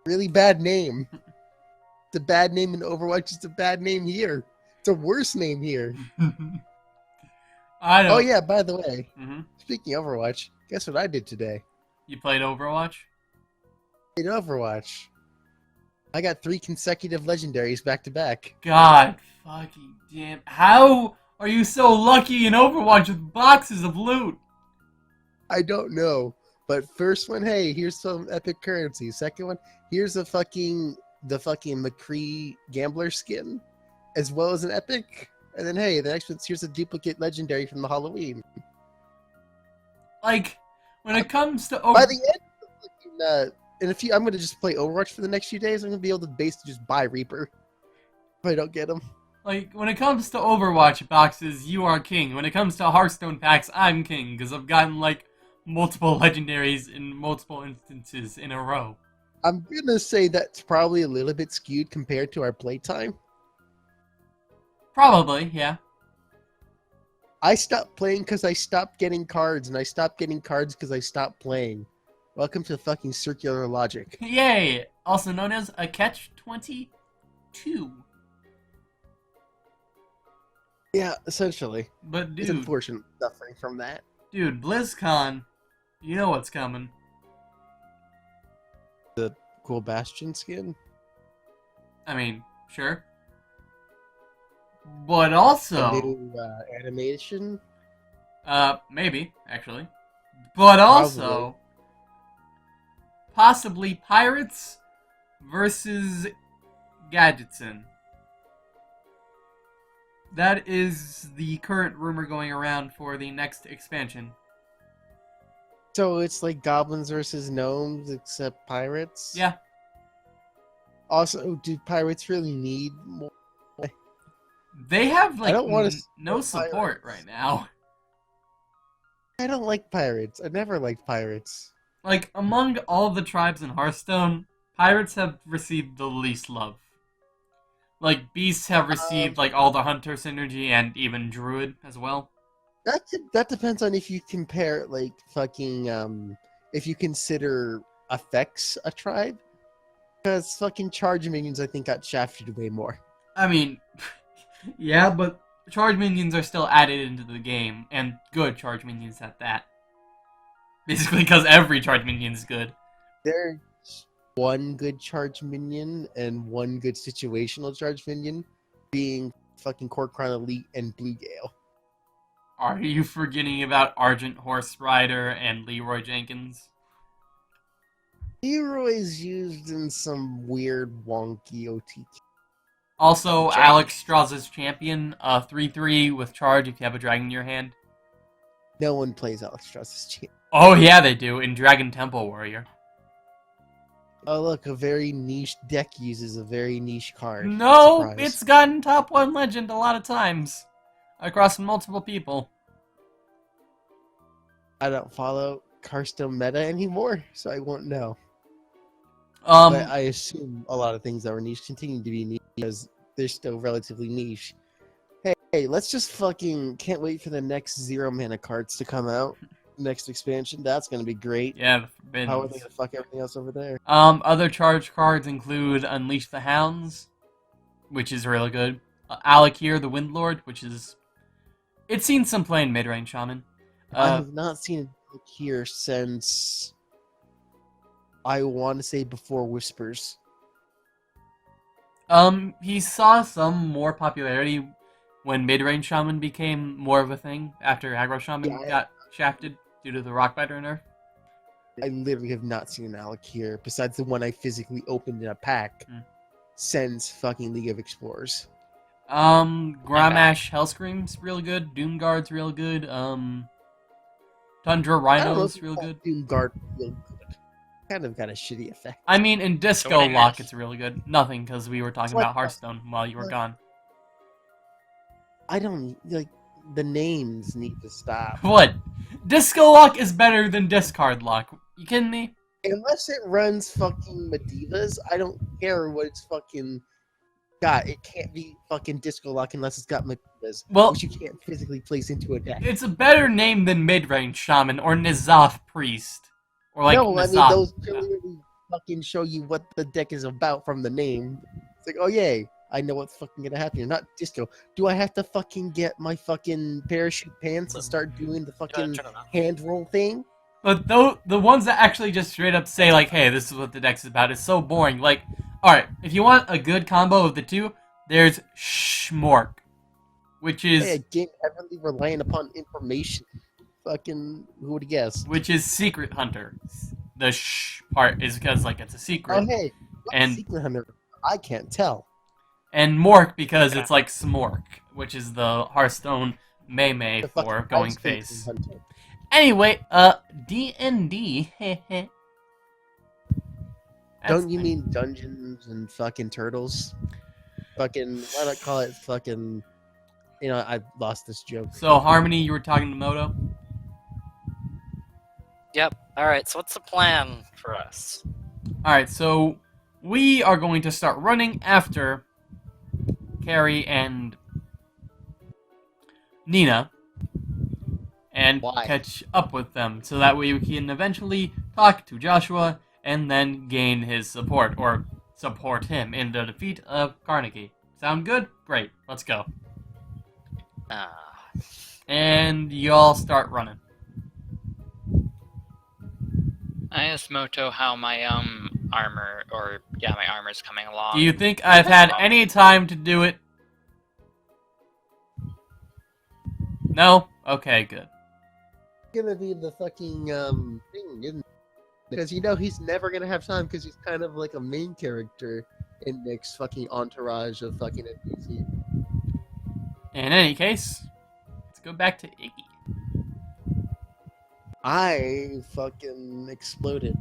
Really bad name. It's a bad name in Overwatch. It's a bad name here. It's a worse name here. I don't. Oh yeah, by the way, Mm-hmm. speaking of Overwatch, guess what I did today? You played Overwatch? In Overwatch. I got 3 consecutive legendaries back to back. God fucking damn. How are you so lucky in Overwatch with boxes of loot? I don't know. But first one, hey, here's some epic currency. Second one, here's the fucking McCree gambler skin, as well as an epic. And then hey, the next one, here's a duplicate legendary from the Halloween. Like, when it comes to By the end of the fucking, in a few, I'm gonna just play Overwatch for the next few days. I'm gonna be able to basically just buy Reaper if I don't get them. Like, when it comes to Overwatch boxes, you are king. When it comes to Hearthstone packs, I'm king, because I've gotten, like, multiple legendaries in multiple instances in a row. I'm gonna say that's probably a little bit skewed compared to our playtime. Probably, yeah. I stopped playing because I stopped getting cards, and I stopped getting cards because I stopped playing. Welcome to fucking circular logic. Yay! Also known as a catch-22. Yeah, essentially. But It's dude, unfortunate suffering from that. BlizzCon, you know what's coming. The cool Bastion skin. I mean, sure. But also, The new animation. maybe, actually. But also, possibly Pirates versus Gadgetson. That is the current rumor going around for the next expansion. So it's like goblins versus gnomes, except pirates. Yeah. Also, do pirates really need more? They have, like, I don't want to no support right now. I don't like pirates. I never liked pirates. Like, among all the tribes in Hearthstone, pirates have received the least love. Like, beasts have received, like, all the hunter synergy and even druid as well. That depends on if you compare, like, fucking, if you consider effects a tribe. Because fucking charge minions, I think, got shafted way more. I mean, yeah, but charge minions are still added into the game, and good charge minions at that. Basically, because every charge minion is good. There's one good charge minion and one good situational charge minion, being fucking Corkron Elite and Blue Gale. Are you forgetting about Argent Horse Rider and Leroy Jenkins? Leroy's used in some weird wonky OTK. Also, Jake. Alex draws his champion 3/3 with charge if you have a dragon in your hand. No one plays Alex Strauss's champ. Oh yeah, they do in Dragon Temple Warrior. Oh look, a very niche deck uses a very niche card. No, Surprise. it's gotten top 1 legend a lot of times across multiple people. I don't follow Hearthstone meta anymore, so I won't know. But I assume a lot of things that were niche continue to be niche because they're still relatively niche. Hey, let's just fucking can't wait for the next 0 mana cards to come out. Next expansion, that's gonna be great. yeah, the Forbiddens. How are they gonna fuck everything else over there? Other charge cards include Unleash the Hounds, which is really good. Alakir the Windlord, which is... It's seen some play in mid-range Shaman. I have not seen it here since I want to say before Whispers. He saw some more popularity when mid-range Shaman became more of a thing after Aggro Shaman Yeah, got shafted due to the Rockbiter nerf. I literally have not seen an Alec here besides the one I physically opened in a pack since fucking League of Explorers. Gramash Hellscream's real good. Doomguard's real good. Tundra Rhino's real good. Doomguard real good. Kind of got a shitty effect. I mean, in Disco So many Lock, nerfs. it's really good. Nothing, because we were talking What about the- Hearthstone while you were what? gone. I don't like the names need to stop. What? Disco Lock is better than Discard Lock. You kidding me? Unless it runs fucking Medivas, I don't care what it's fucking got. It can't be fucking Disco Lock unless it's got Medivas, Well, which you can't physically place into a deck. it's a better name than Midrange Shaman or Nizaf Priest. Or like no, I mean Nizaf. those clearly fucking show you what the deck is about from the name. It's like, oh yay, I know what's fucking gonna happen here. Not Disco. Do I have to fucking get my fucking parachute pants and start doing the fucking Turn it on. hand roll thing? But the ones that actually just straight up say, like, hey, this is what the deck's about, is so boring. Like, alright, if you want a good combo of the two, there's Shmork, which is Hey, a game heavily relying upon information. Fucking, who would have guessed? Secret Hunter. The part is because, like, it's a secret. Oh hey, what's And- Secret Hunter? I can't tell. And Mork because it's like Smork, which is the Hearthstone Mei The for fucking going Ice Cream face. Hunter. Anyway, DnD. Don't you mean Dungeons and fucking Turtles? Fucking, why not call it fucking... You know, I lost this joke. So, Harmony, you were talking to Moto? Yep. All right. So what's the plan for us? Alright, so we are going to start running after Carrie and Nina and Why? catch up with them so that way we can eventually talk to Joshua and then gain his support or support him in the defeat of Carnegie. Sound good? Great. Let's go. And y'all start running. I asked Moto how my armor, or yeah, my armor's coming along. Do you think I've had any time to do it? No? Okay, good. Gonna be the fucking thing, isn't it? Because you know he's never gonna have time because he's kind of like a main character in Nick's fucking entourage of fucking NPC. In any case, let's go back to Iggy. I fucking exploded.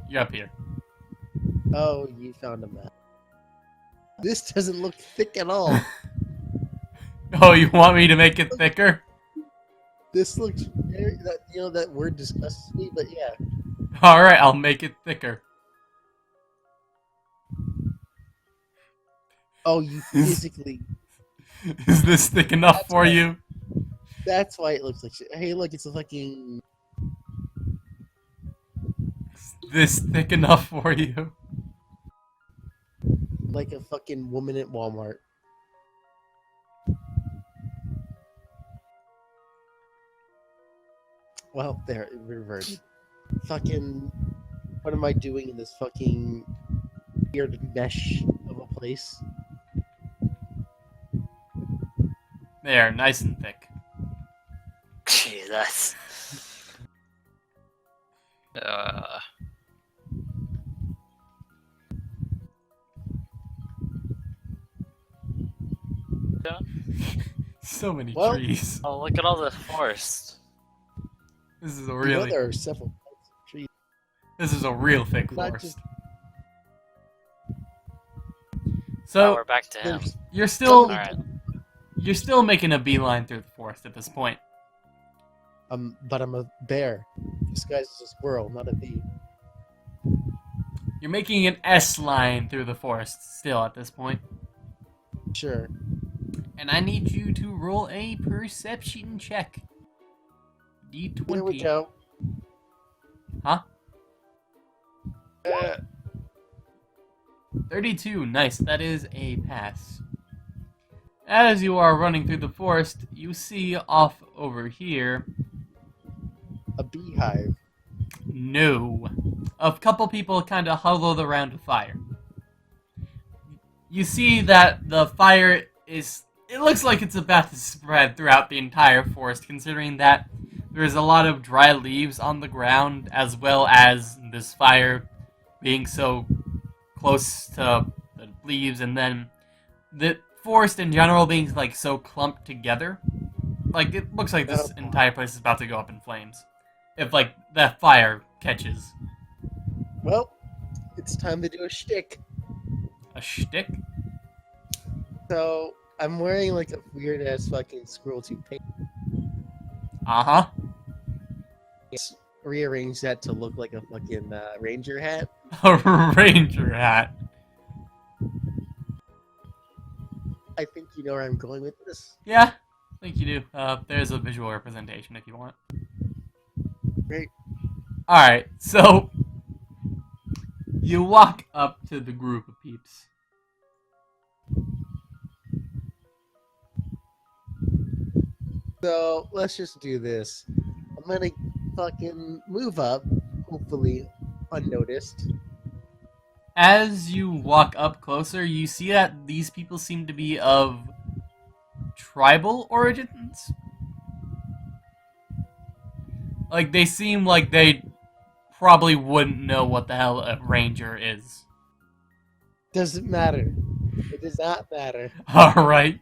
You're up here. Oh, you found a map. This doesn't look thick at all. Oh, you want me to make it thicker? This looks very, that, you know, that word disgusts me, but yeah. Alright, I'll make it thicker. Oh, you physically. Is this thick enough That's for right. you? That's why it looks like shit. Hey, look, it's a fucking. Is this thick enough for you? Like a fucking woman at Walmart. Well, there, it reverted. Fucking. What am I doing in this fucking weird mesh of a place? There, nice and thick. Jesus. So many Well- trees. Oh, look at all the forest. This is a You know really, there are several types of trees. this is a real thick Not forest. just- Oh, So we're back to him. There's you're still, Alright. you're still making a beeline through the forest at this point. but I'm a bear disguised as a squirrel, not a bee. You're making an S line through the forest still at this point. Sure. And I need you to roll a perception check. D20. Here we go. Huh? Uh, 32. Nice. That is a pass. As you are running through the forest, you see off over here. a beehive. No. A couple people kind of huddled around a fire. You see that the fire is... It looks like it's about to spread throughout the entire forest, considering that there's a lot of dry leaves on the ground, as well as this fire being so close to the leaves, and then the forest in general being like so clumped together. Like, it looks like this entire place is about to go up in flames. If, like, that fire catches. Well, it's time to do a shtick. A shtick? So I'm wearing like a weird ass fucking squirrel tooth paint. Uh-huh. Rearrange that to look like a fucking ranger hat. A ranger hat. I think you know where I'm going with this. Yeah, I think you do. There's a visual representation if you want. Great. Alright, so you walk up to the group of peeps. So let's just do this. I'm gonna fucking move up, hopefully unnoticed. As you walk up closer, you see that these people seem to be of tribal origins. Like, they seem like they probably wouldn't know what the hell a ranger is. Doesn't matter. It does not matter. Alright.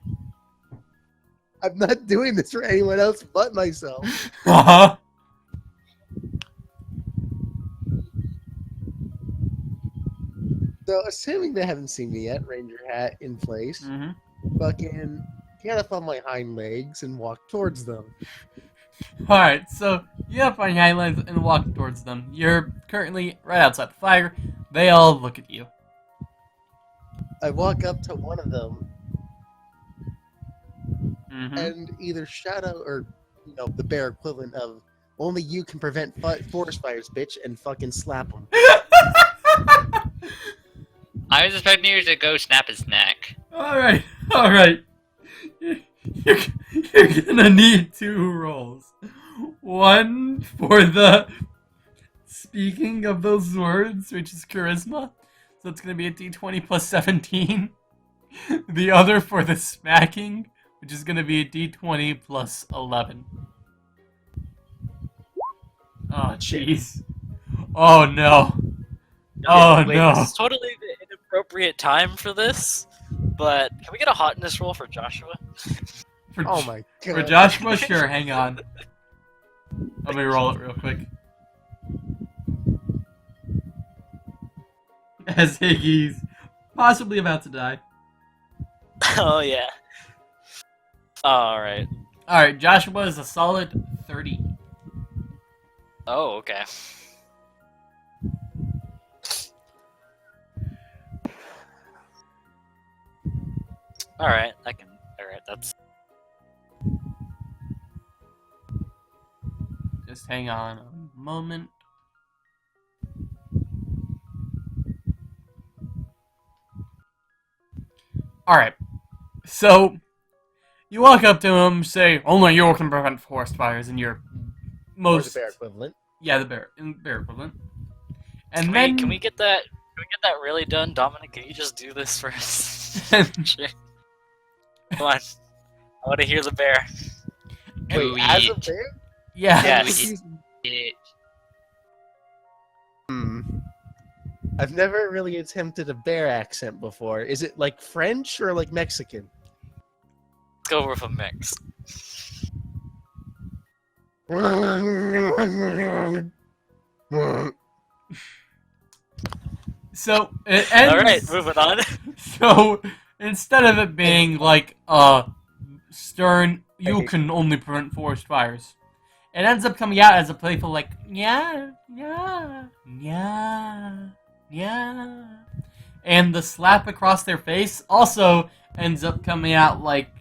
I'm not doing this for anyone else but myself. Uh-huh. So assuming they haven't seen me yet, ranger hat in place, fucking get up on my hind legs and walk towards them. Alright, so you up on your hind legs and walk towards them. You're currently right outside the fire. They all look at you. I walk up to one of them Mhm. and either shadow or, you know, the bear equivalent of only you can prevent forest fires, bitch, and fucking slap them. I was expecting you to go snap his neck. Alright, alright. You're gonna need 2 rolls. One for the speaking of those words, which is charisma. So it's gonna be a d20 plus 17. The other for the smacking, which is gonna be a d20 plus 11. Oh, jeez. Oh, no. Oh, Wait, no. This is totally the inappropriate time for this, but can we get a hotness roll for Joshua? For, Oh my god. for Joshua, sure, hang on. Let me roll it real quick. As Higgy's possibly about to die. Oh, yeah. Alright. Alright, Joshua is a solid 30. Oh, okay. Alright, I can. Alright, that's. Just hang on a moment. Alright, so you walk up to him, say, only you can prevent forest fires in your Or most... the bear equivalent. Yeah, the bear equivalent. And Can then... we, can we get that? Can we get that really done, Dominic? Can you just do this for us? Sure. Come on. I want to hear the bear. Who Wait, as a eat bear? Yeah. Yes. it? Hmm. I've never really attempted a bear accent before. Is it like French or like Mexican? go with a mix. So it ends. All right, moving on. So instead of it being like stern, you can only prevent forest fires. It ends up coming out as a playful like yeah, yeah, yeah, yeah. And the slap across their face also ends up coming out like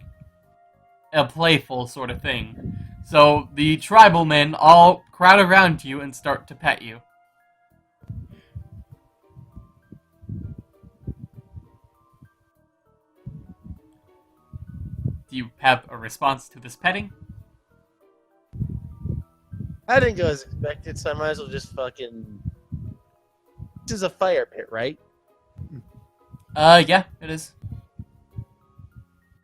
a playful sort of thing. So the tribal men all crowd around you and start to pet you. Do you have a response to this petting? I didn't go as expected, so I might as well just fucking. This is a fire pit, right? Yeah, it is.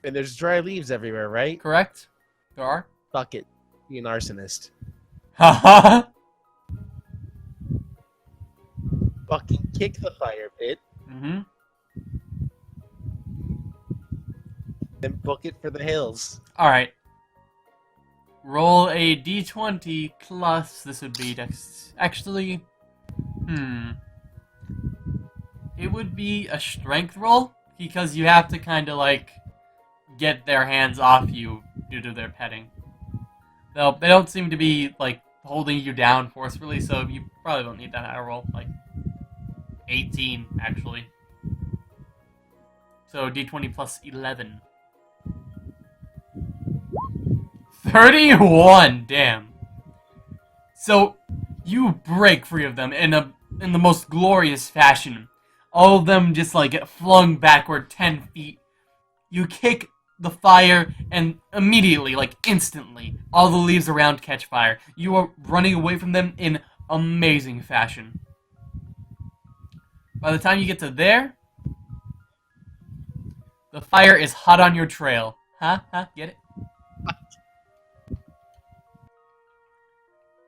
And there's dry leaves everywhere, right? Correct? There are. Fuck it. Be an arsonist. Haha! Fucking kick the fire pit, Mm-hmm. then book it for the hills. Alright. Roll a d20 plus, this would be dex. Actually, it would be a strength roll, because you have to kind of, like, get their hands off you due to their petting. Though, they don't seem to be, like, holding you down forcefully, so you probably don't need that high roll. Like, 18, actually. So, d20 plus 11. 31, damn. So, you break free of them in the most glorious fashion. All of them just like get flung backward 10 feet. You kick the fire and immediately, like instantly, all the leaves around catch fire. You are running away from them in amazing fashion. By the time you get to there, the fire is hot on your trail. Huh? Get it?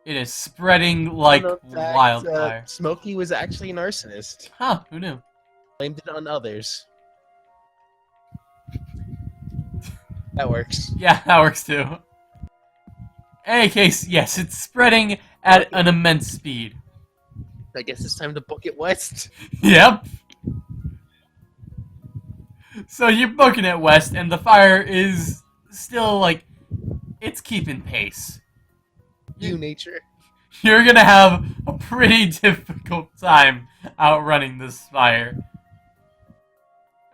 It is spreading like wildfire. Smokey was actually an arsonist. Huh, who knew? Blamed it on others. That works. Yeah, that works too. In any case, yes, it's spreading at an immense speed. I guess it's time to book it west. Yep. So you're booking it west, and the fire is still, like, it's keeping pace. You, nature. You're gonna have a pretty difficult time outrunning this fire.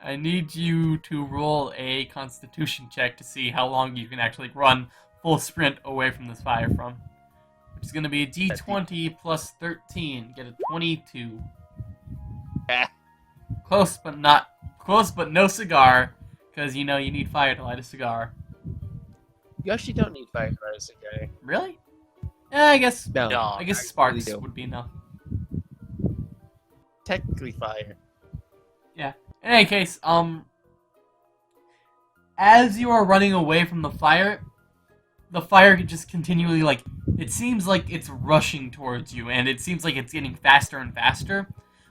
I need you to roll a constitution check to see how long you can actually run full sprint away from this fire from. Which is gonna be a d20 plus 13. Get a 22. Close but no cigar, because you know you need fire to light a cigar. You actually don't need fire to light a cigar. Really? Yeah, I guess. No. I guess I sparks really do. would be enough. Technically fire. Yeah. In any case, as you are running away from the fire just continually, like, it seems like it's rushing towards you, and it seems like it's getting faster and faster,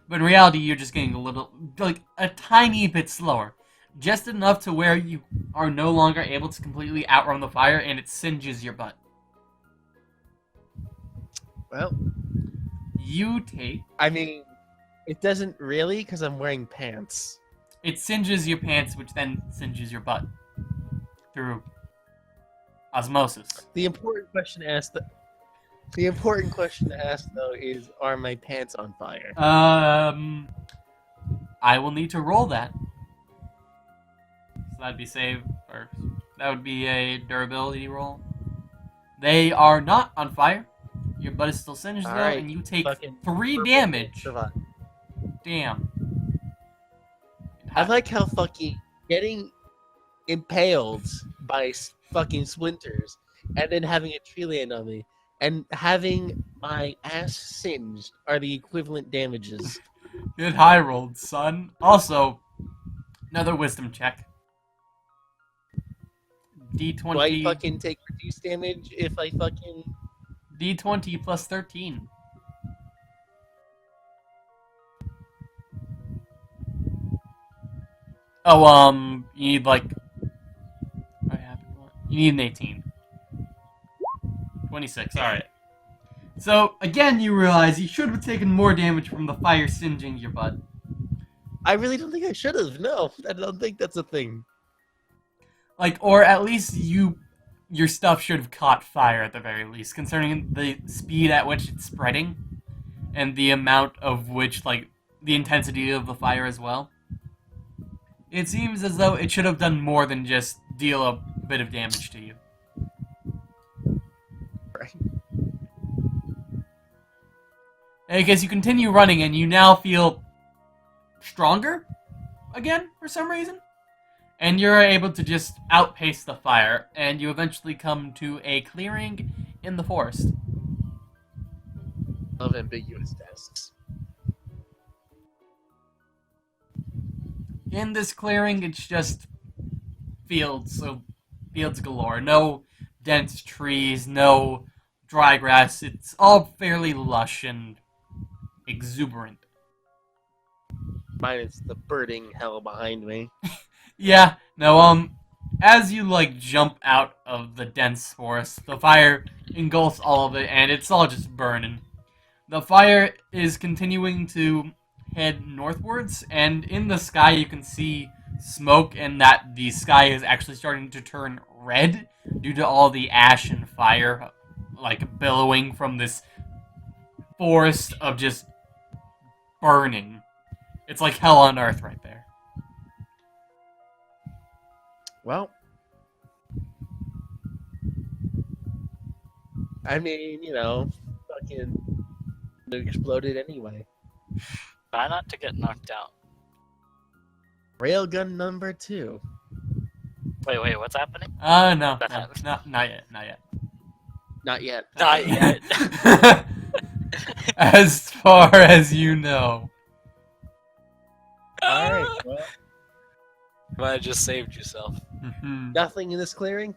but in reality, you're just getting a little, like, a tiny bit slower. Just enough to where you are no longer able to completely outrun the fire, and it singes your butt. Well, You take... I mean, it doesn't really, because I'm wearing pants. It singes your pants, which then singes your butt. Through osmosis. The important question to ask, though, is: are my pants on fire? I will need to roll that. So that'd be save first. That would be a durability roll. They are not on fire. Your butt is still singed though, Alright, and you take fucking 3 damage. Survive. Damn. I like how fucking getting impaled by fucking splinters and then having a tree land on me and having my ass singed are the equivalent damages. Good high rolled, son. Also, another wisdom check. D20. Do I fucking take reduced damage if I fucking... D20 plus 13. Oh, you need, like... Oh, yeah. You need an 18. 26, alright. So, again, you realize you should have taken more damage from the fire singeing your butt. I really don't think I should have. No, I don't think that's a thing. Like, or at least your stuff should have caught fire at the very least, concerning the speed at which it's spreading, and the amount of which, like, the intensity of the fire as well. It seems as though it should have done more than just deal a bit of damage to you. Right. Because you continue running and you now feel stronger again for some reason. And you're able to just outpace the fire, and you eventually come to a clearing in the forest. Love ambiguous tasks. In this clearing, it's just fields, so fields galore. No dense trees, no dry grass. It's all fairly lush and exuberant. Minus the burning hell behind me. Yeah, no, as you, like, jump out of the dense forest, the fire engulfs all of it, and it's all just burning. The fire is continuing to head northwards, and in the sky you can see smoke, and that the sky is actually starting to turn red due to all the ash and fire, like, billowing from this forest of just burning. It's like hell on earth right there. Well, I mean, you know, fucking it exploded anyway. Try not to get knocked out. Railgun number 2. Wait, what's happening? No, That no, happened. not yet, not yet. Not yet. Not yet. As far as you know. Alright, well, Might have just saved yourself. Mhm. nothing in this clearing?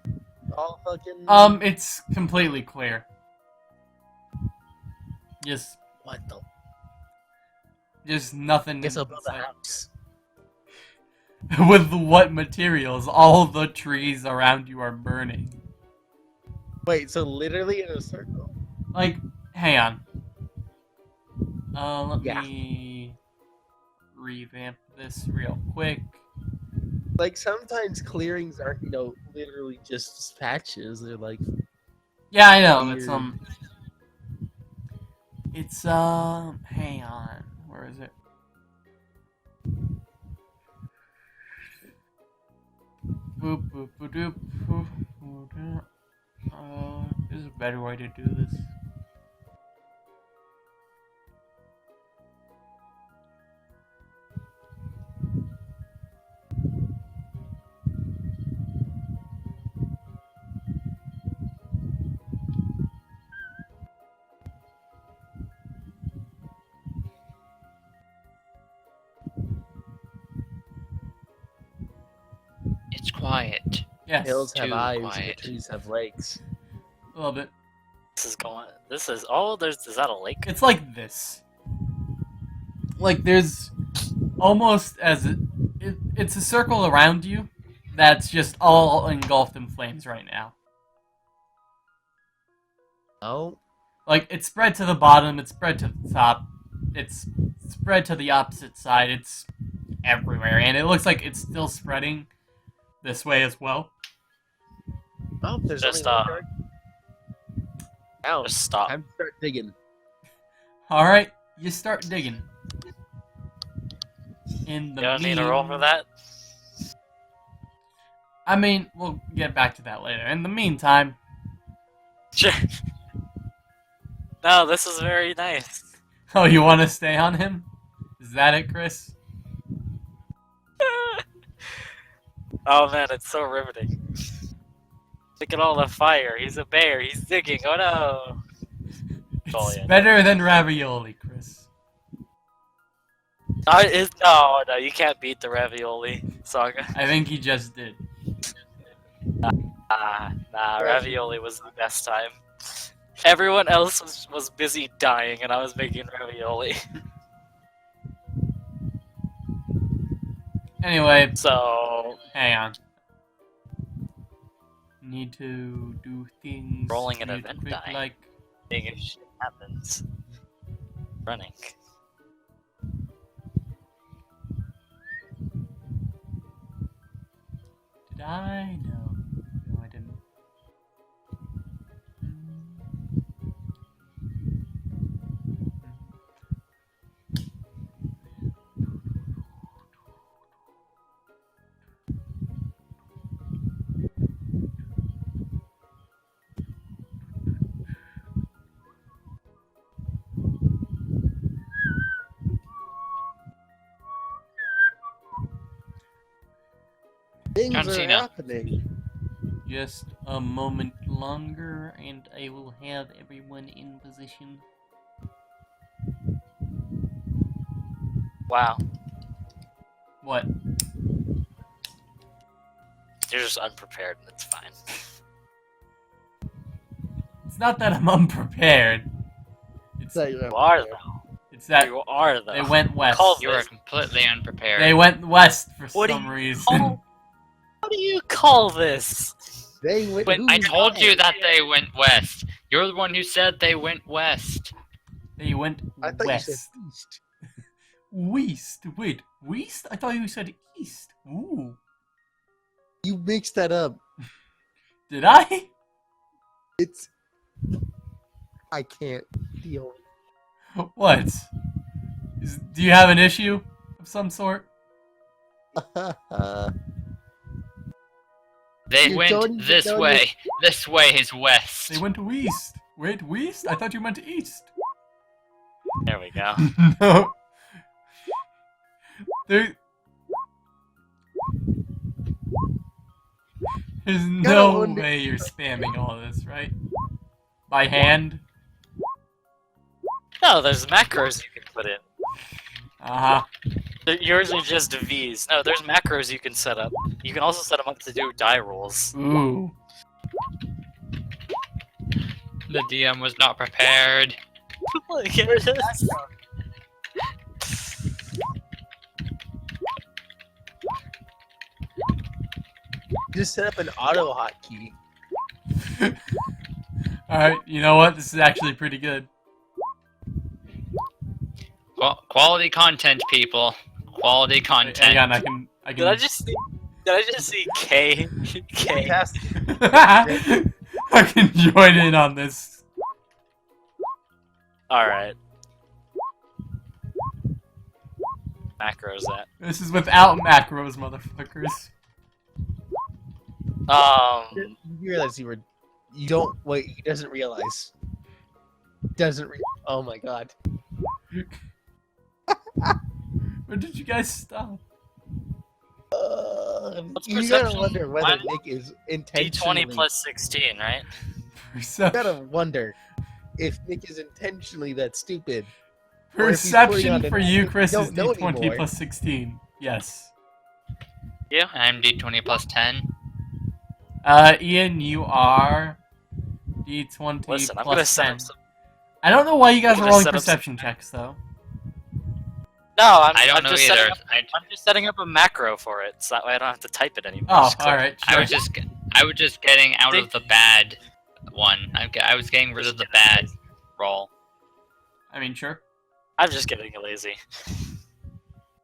All fucking... It's completely clear. Just What the... nothing. Guess I'll build a inside. house. With what materials? All the trees around you are burning. Wait, so literally in a circle? Like, hang on. Let Yeah. me revamp this real quick. Like, sometimes clearings aren't, you know, literally just patches. They're like... Yeah, I know. It's hang on. Where is it? Boop, boop, boop, doop, boop, boop, doop. There's a better way to do this. It's quiet. Yes, Hills have too eyes and the quiet. trees have lakes. a little bit. Is that a lake? It's like this. Like there's almost it's a circle around you that's just all engulfed in flames right now. Oh? Like it's spread to the bottom, it's spread to the top, it's spread to the opposite side, it's everywhere, and it looks like it's still spreading this way as well. Oh, there's Just, only one direction. Now, Just stop. time to start digging. Alright, you start digging. In the You don't need to roll for that? I mean, we'll get back to that later. In the meantime, Sure. No, this is very nice. oh, you want to stay on him? Is that it, Chris? Oh man, it's so riveting. Look at all the fire. He's a bear. He's digging. Oh no. It's Oh, yeah. better than ravioli, Chris. No, you can't beat the ravioli saga. I think he just did. Nah, ravioli was the best time. Everyone else was busy dying, and I was making ravioli. Anyway, So, hang on. Need to do things. Rolling an real event quick, die. like Seeing if shit happens. Running. did I? No, I didn't. Things John are Cena. happening. Just a moment longer, and I will have everyone in position. Wow. What? You're just unprepared and it's fine. It's not that I'm unprepared. It's So You are though. it's that You are though. they went west. Call You are this. completely unprepared. They went west for What do some you reason. call- What do you call this? They went. Wait, I who's told you right? that they went west. You're the one who said they went west. They went I thought west. you said east. West. Wait, west? I thought you said east. Ooh. You mixed that up. Did I? It's. I can't deal. What? Do you have an issue of some sort? They You went don't even this know way. This way is west. They went west. Wait, west? I thought you meant east. There we go. No. There... There's no wonder- way you're spamming all this, right? By hand? No, there's macros you can put in. Uh-huh. Yours are just V's. No, there's macros you can set up. You can also set them up to do die rolls. Ooh. The DM was not prepared. Look, here it is. Just set up an auto hotkey. Alright, you know what? This is actually pretty good. Quality content, people. Quality Wait, content. hang on, I Did I can... just see K? K. Fantastic. I can join in on this. Alright. Macros that. This is without macros, motherfuckers. You realize you were. You don't. Wait, he doesn't realize. Oh my god. Where did you guys stop? What's You gotta perception? wonder whether Mine- Nick is intentionally. D20 plus 16, right? You Perception. gotta wonder if Nick is intentionally that stupid. or if he's putting Perception on an for you, act Chris, we is don't know D20 anymore. plus 16. Yes. I'm D20 plus 10. Ian, you are D20 Listen, I'm gonna plus set 10. up some. I don't know why you guys I'm are gonna rolling set up some- perception checks, though. No, I don't I'm know just either. setting up. I'm just setting up a macro for it, so that way I don't have to type it anymore. Oh, Just click. alright, I sure. was just getting out of the bad one. I was getting rid of the bad roll. I mean, sure. I'm just getting lazy.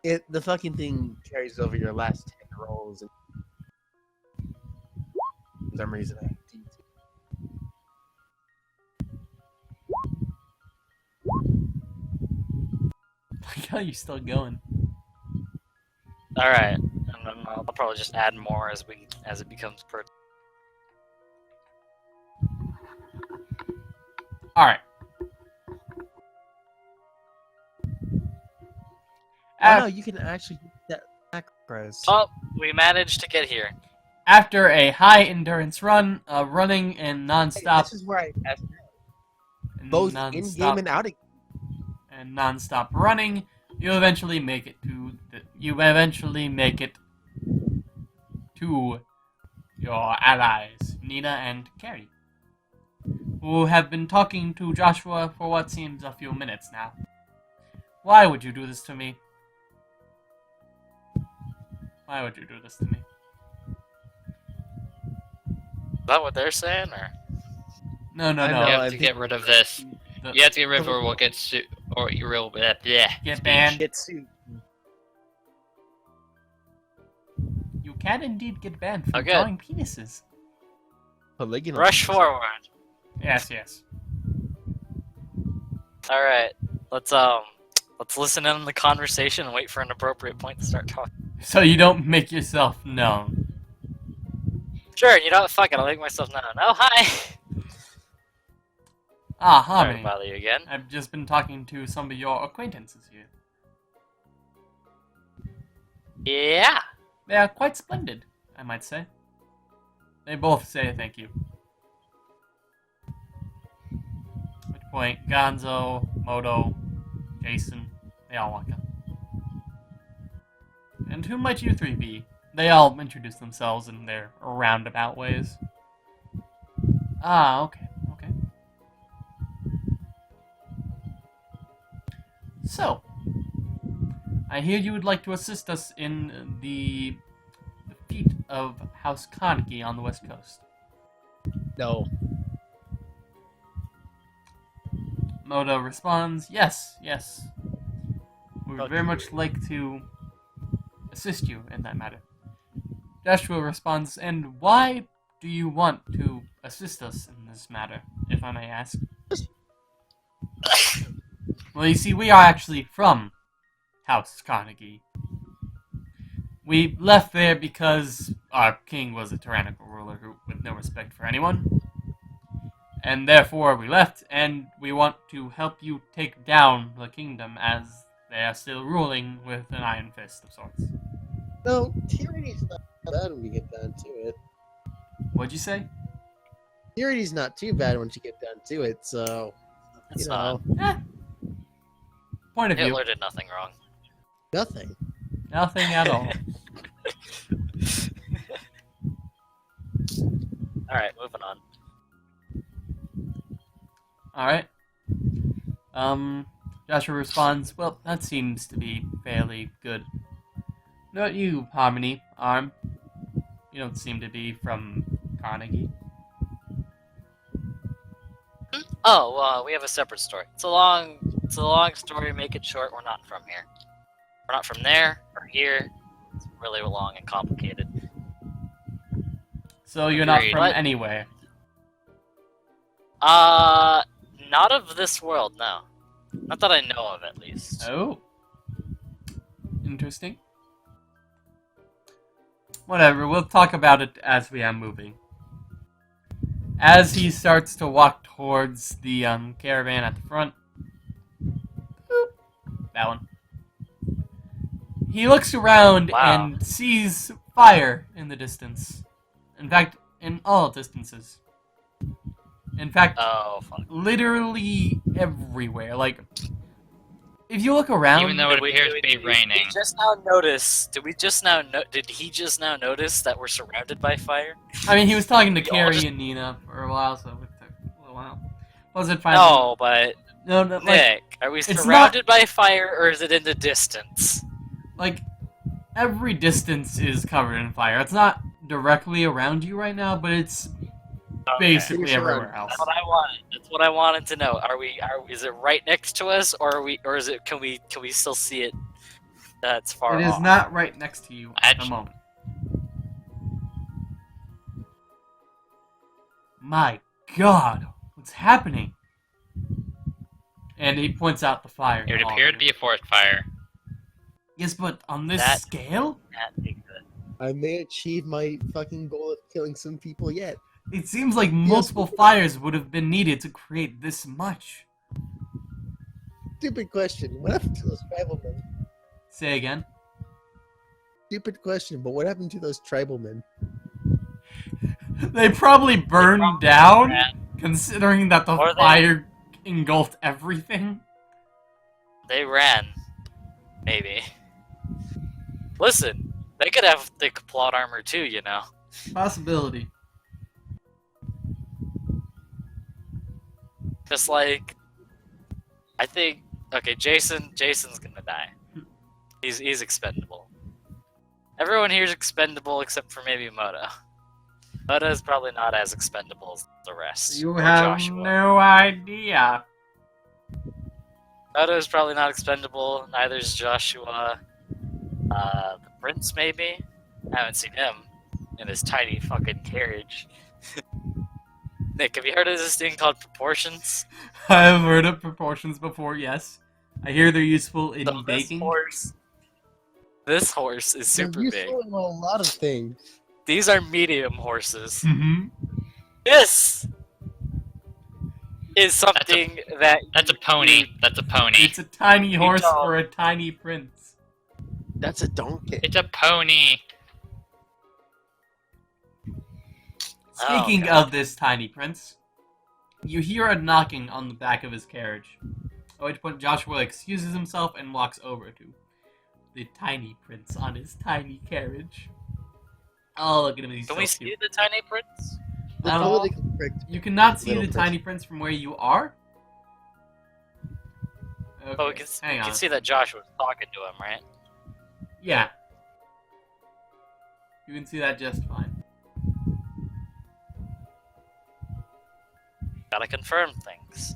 The fucking thing carries over your last 10 rolls. And for some reason, I do. Like how you're still going. All right, and then I'll probably just add more as it becomes per. Alright. Oh no, you can actually use that macros. Oh, we managed to get here. After a high endurance run, running and Hey, non-stop, this is where I test both in-game and out. and non-stop running, you eventually make it to your allies, Nina and Carrie, who have been talking to Joshua for what seems a few minutes now. Why would you do this to me? Why would you do this to me? that what they're saying, or? No. I know, You I have to think- get rid of this. The- You have to get rid of it or we'll get or you will Get speech. banned. Get sued. You can indeed get banned for Okay. drawing penises. Polygonal. Rush forward. Yes. All right, let's listen in on the conversation and wait for an appropriate point to start talking. So you don't make yourself known. Sure, you know what? Fuck it, I'll make myself known. Oh, hi. Ah, Sorry Harmony. to bother you again. I've just been talking to some of your acquaintances here. Yeah. They are quite splendid, I might say. They both say thank you. At which point, Gonzo, Moto, Jason, they all walk up. And who might you three be? They all introduce themselves in their roundabout ways. Ah, okay. So, I hear you would like to assist us in the defeat of House Carnegie on the West Coast. No. Moto responds, yes. We would Fuck very you. much like to assist you in that matter. Joshua responds, and why do you want to assist us in this matter, if I may ask? Well, you see, we are actually from House Carnegie. We left there because our king was a tyrannical ruler who with no respect for anyone. And therefore we left, and we want to help you take down the kingdom as they are still ruling with an iron fist of sorts. No, tyranny's not bad when you get down to it. What'd you say? Tyranny's not too bad once you get down to it, so... It's you know, not. Point of view. Hitler did nothing wrong. nothing. Nothing at all. Alright, moving on. Alright. Joshua responds, well, that seems to be fairly good. What about you, Harmony, Arm? You don't seem to be from Carnegie. Oh, well, we have a separate story. It's a long story. Make it short. We're not from here. We're not from there or here. It's really long and complicated. So you're not Agreed. from What? anywhere. Not of this world, no. Not that I know of, at least. Oh. Interesting. Whatever, we'll talk about it as we are moving. As he starts to walk towards the caravan at the front. Boop. That one. He looks around Wow. and sees fire in the distance. In fact, in all distances. In fact, Oh, fuck. literally everywhere. Like, if you look around, Even though it appears to be raining. Did he just now notice that we're surrounded by fire? I mean, he was talking to We all Carrie just- and Nina for a while, so it took a little while. Was it fine? No, but No, like, Nick, are we it's surrounded by fire or is it in the distance? like, every distance is covered in fire. It's not directly around you right now, but it's basically You're surrounded. everywhere else. That's what I wanted. That's what I wanted to know. Is it right next to us, or is it? Can we still see it? That's far It is off. not right next to you at the Actu- moment. My God, what's happening? And he points out the fire. It would appear to be a forest fire. Yes, but on this That- scale, That big good. I may achieve my fucking goal of killing some people yet. it seems like multiple fires would have been needed to create this much. Stupid question. What happened to those tribal men? Say again. Stupid question, but what happened to those tribal men? They probably burned down, ran. considering that the Or they- fire engulfed everything. They ran. Maybe. Listen, they could have thick plot armor too, you know. Possibility. Just like, I think. Okay, Jason's gonna die. He's expendable. Everyone here is expendable except for maybe Moto. Oda is probably not as expendable as the rest. You or have Joshua. no idea. Oda is probably not expendable. Neither is Joshua. The prince, maybe? I haven't seen him in his tiny fucking carriage. Nick, have you heard of this thing called proportions? I've heard of proportions before, yes. I hear they're useful in So baking. This horse is They're super big. useful in a lot of things. These are medium horses. Mm-hmm. This is something That's a pony. That's a pony. It's a tiny horse don't. for a tiny prince. That's a donkey. It's a pony. Speaking God. of this tiny prince, you hear a knocking on the back of his carriage. At which point Joshua excuses himself and walks over to the tiny prince on his tiny carriage. Oh, look at him, he's Can so we cute. see the tiny prince? The I don't know. politically correct. You cannot see Little the prince. tiny prince from where you are? Okay, Oh, we can see that Joshua's talking to him, right? Yeah. You can see that just fine. Gotta confirm things.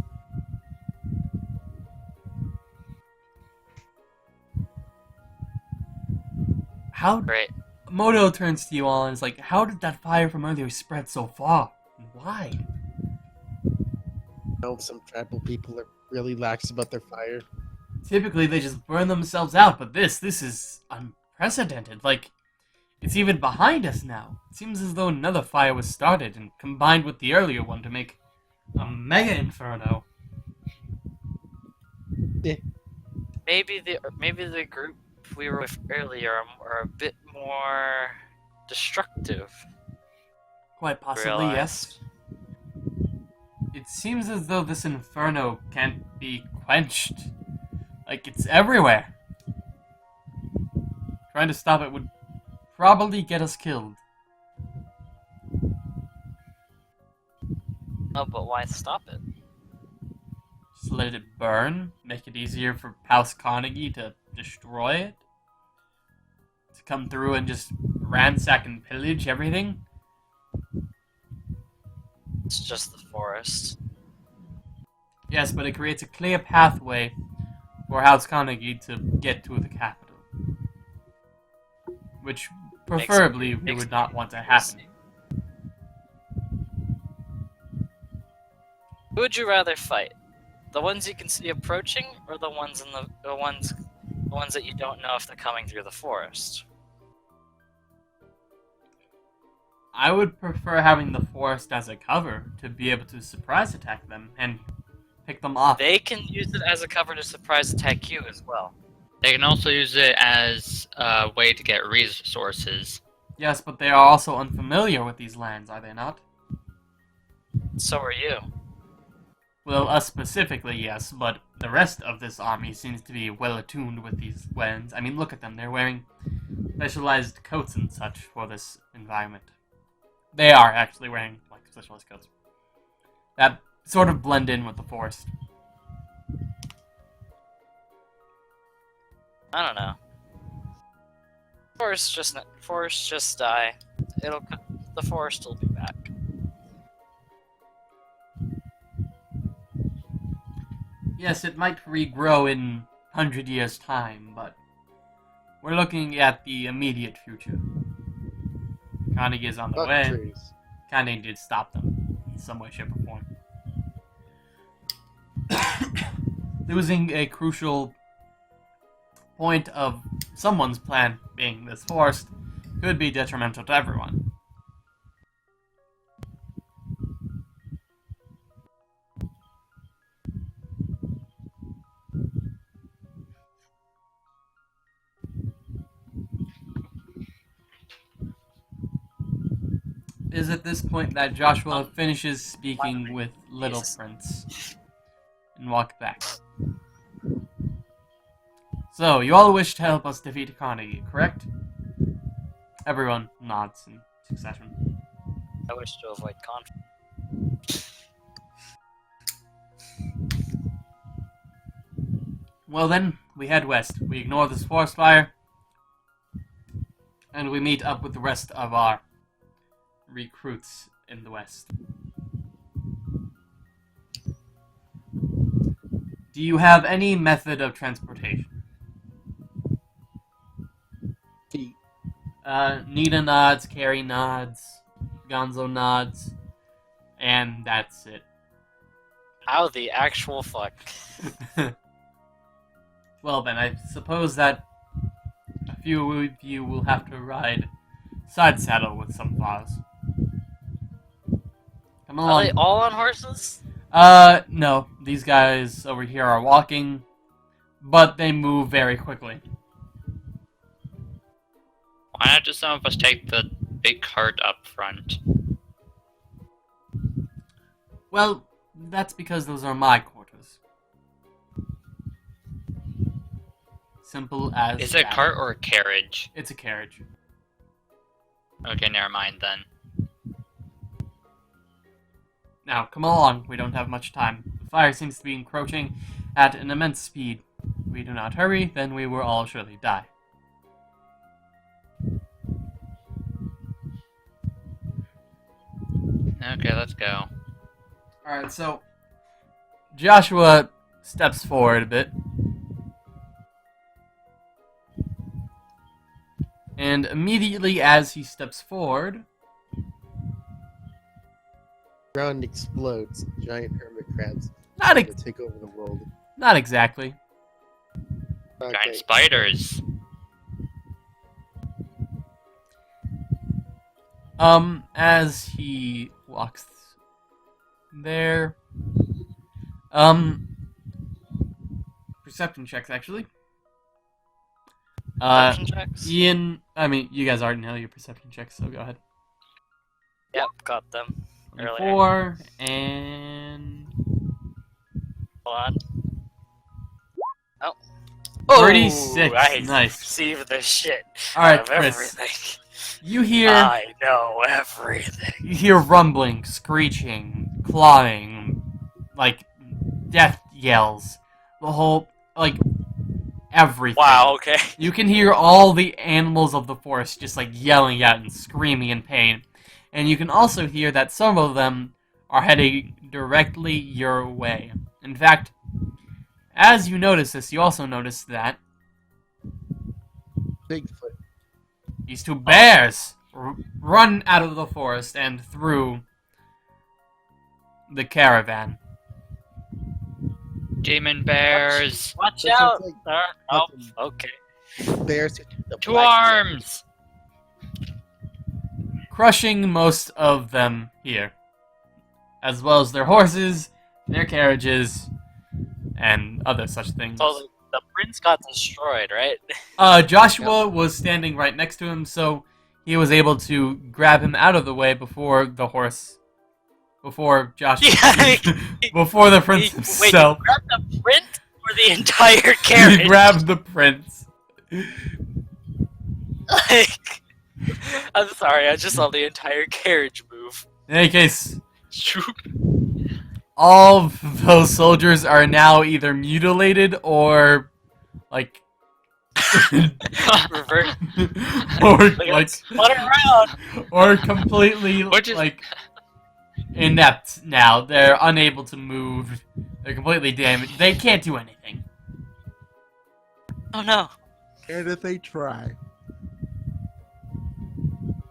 How Great. Moto turns to you all and is like, how did that fire from earlier spread so far? And why? know some tribal people are really lax about their fire. Typically they just burn themselves out, but this is unprecedented. Like, it's even behind us now. It seems as though another fire was started and combined with the earlier one to make a mega inferno. Maybe the group we were with earlier are a bit more destructive. Quite possibly, yes. It seems as though this inferno can't be quenched. Like, it's everywhere. Trying to stop it would probably get us killed. Oh, but why stop it? Just let it burn, make it easier for House Carnegie to destroy it. To come through and just ransack and pillage everything. It's just the forest. Yes, but it creates a clear pathway for House Carnegie to get to the capital. Which, preferably, we would not want to happen. Who would you rather fight? The ones you can see approaching, or the ones in the ones that you don't know if they're coming through the forest? I would prefer having the forest as a cover to be able to surprise attack them and pick them off. They can use it as a cover to surprise attack you as well. They can also use it as a way to get resources. Yes, but they are also unfamiliar with these lands, are they not? So are you. Well, us specifically, yes, but the rest of this army seems to be well attuned with these lands. I mean, look at them. They're wearing specialized coats and such for this environment. They are actually wearing, like, specialized coats. That sort of blend in with the forest. I don't know. Forest just die. The forest will be back. Yes, it might regrow in 100 years' time, but we're looking at the immediate future. Carnegie is on the Fuck way. trees. Carnegie did stop them in some way, shape, or form. Losing a crucial point of someone's plan, being this forest, could be detrimental to everyone. It is at this point that Joshua finishes speaking with Little Prince and walks back. So, you all wish to help us defeat Carnegie, correct? Everyone nods in succession. I wish to avoid conflict. Well then, we head west. We ignore this forest fire, and we meet up with the rest of our recruits in the West. Do you have any method of transportation? Feet. Nita nods, Carrie nods, Gonzo nods, and that's it. How the actual fuck? Well then, I suppose that a few of you will have to ride side saddle with some Foz. Come Are they along. all on horses? No. These guys over here are walking, but they move very quickly. Why not just some of us take the big cart up front? Well, that's because those are my quarters. Simple as Is it a that. cart or a carriage? It's a carriage. Okay, never mind then. Now, come along. We don't have much time. The fire seems to be encroaching at an immense speed. If we do not hurry, then we will all surely die. Okay, let's go. Alright, so Joshua steps forward a bit. And immediately as he steps forward, Ground explodes. Giant hermit crabs not to ex- take over the world. not exactly. Okay. Giant spiders. As he walks there, perception checks actually. Perception checks? Ian, I mean, you guys already know your perception checks, so go ahead. Yep, got them. Earlier. 4 and Hold on. Oh. 36. I Nice. perceive the shit All right, of Chris. everything. You hear I know everything. you hear rumbling, screeching, clawing, like death yells. The whole everything. Wow, okay. You can hear all the animals of the forest just yelling out and screaming in pain. And you can also hear that some of them are heading directly your way. In fact, as you notice this, you also notice that Bigfoot. these two bears run out of the forest and through the caravan. Demon bears. Watch That out! sounds Oh, fucking okay. bears. The Two black arms. Crushing most of them here, as well as their horses, their carriages, and other such things. So the prince got destroyed, right? Joshua was standing right next to him, so he was able to grab him out of the way before the horse, before Joshua, Yeah, before the prince Wait, himself. you grabbed the prince or the entire carriage? He grabbed the prince. Like, I'm sorry, I just saw the entire carriage move. In any case, Shoop. all of those soldiers are now either mutilated or Reverse. or Like, spun around. or completely Which is- inept now. They're unable to move. They're completely damaged. They can't do anything. Oh no. And if they try.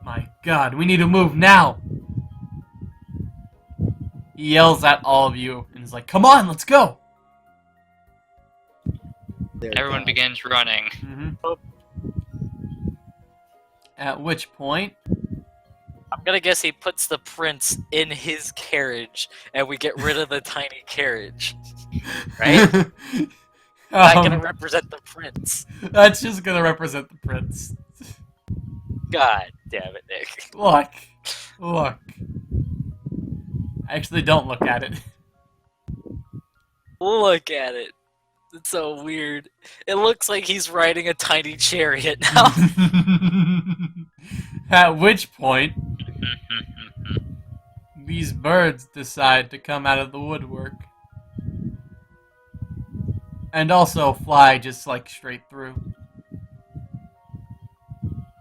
My God, we need to move now. He yells at all of you and is like, "Come on, let's go!" Everyone gone. begins running. At which point, I'm gonna guess he puts the prince in his carriage and we get rid of the tiny carriage. Right? Not gonna represent the prince. that's just gonna represent the prince. God damn it, Nick. Look. Actually, don't look at it. Look at it. It's so weird. It looks like he's riding a tiny chariot now. At which point, these birds decide to come out of the woodwork. And also fly just straight through.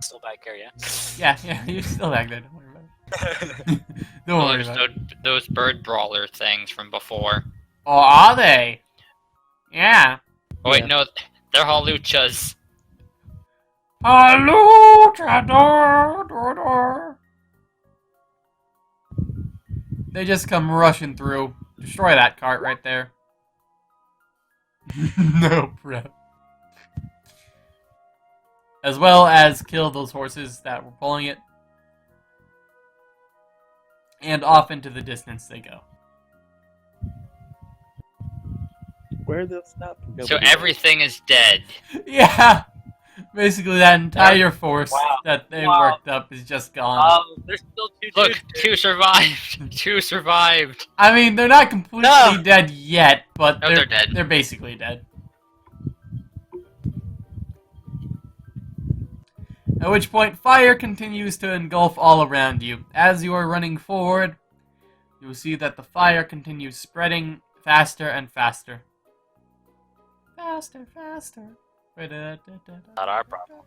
Still back here, yeah? Yeah, you're still back there, don't worry about it. Don't worry about it. Those bird brawler things from before. Oh, are they? Yeah. Oh wait, Yeah. no, they're haluchas. Hello, Chador. They just come rushing through. Destroy that cart right there. No prep. As well as kill those horses that were pulling it. And off into the distance they go. Where they'll stop? So everything is dead. Yeah! Basically that entire force Wow. that they Wow. worked up is just gone. There's still two Look, dudes. two survived. Two survived. I mean, they're not completely No. dead yet, but No, they're dead. They're basically dead. At which point, fire continues to engulf all around you. As you are running forward, you will see that the fire continues spreading faster and faster. Faster, faster. Not our problem.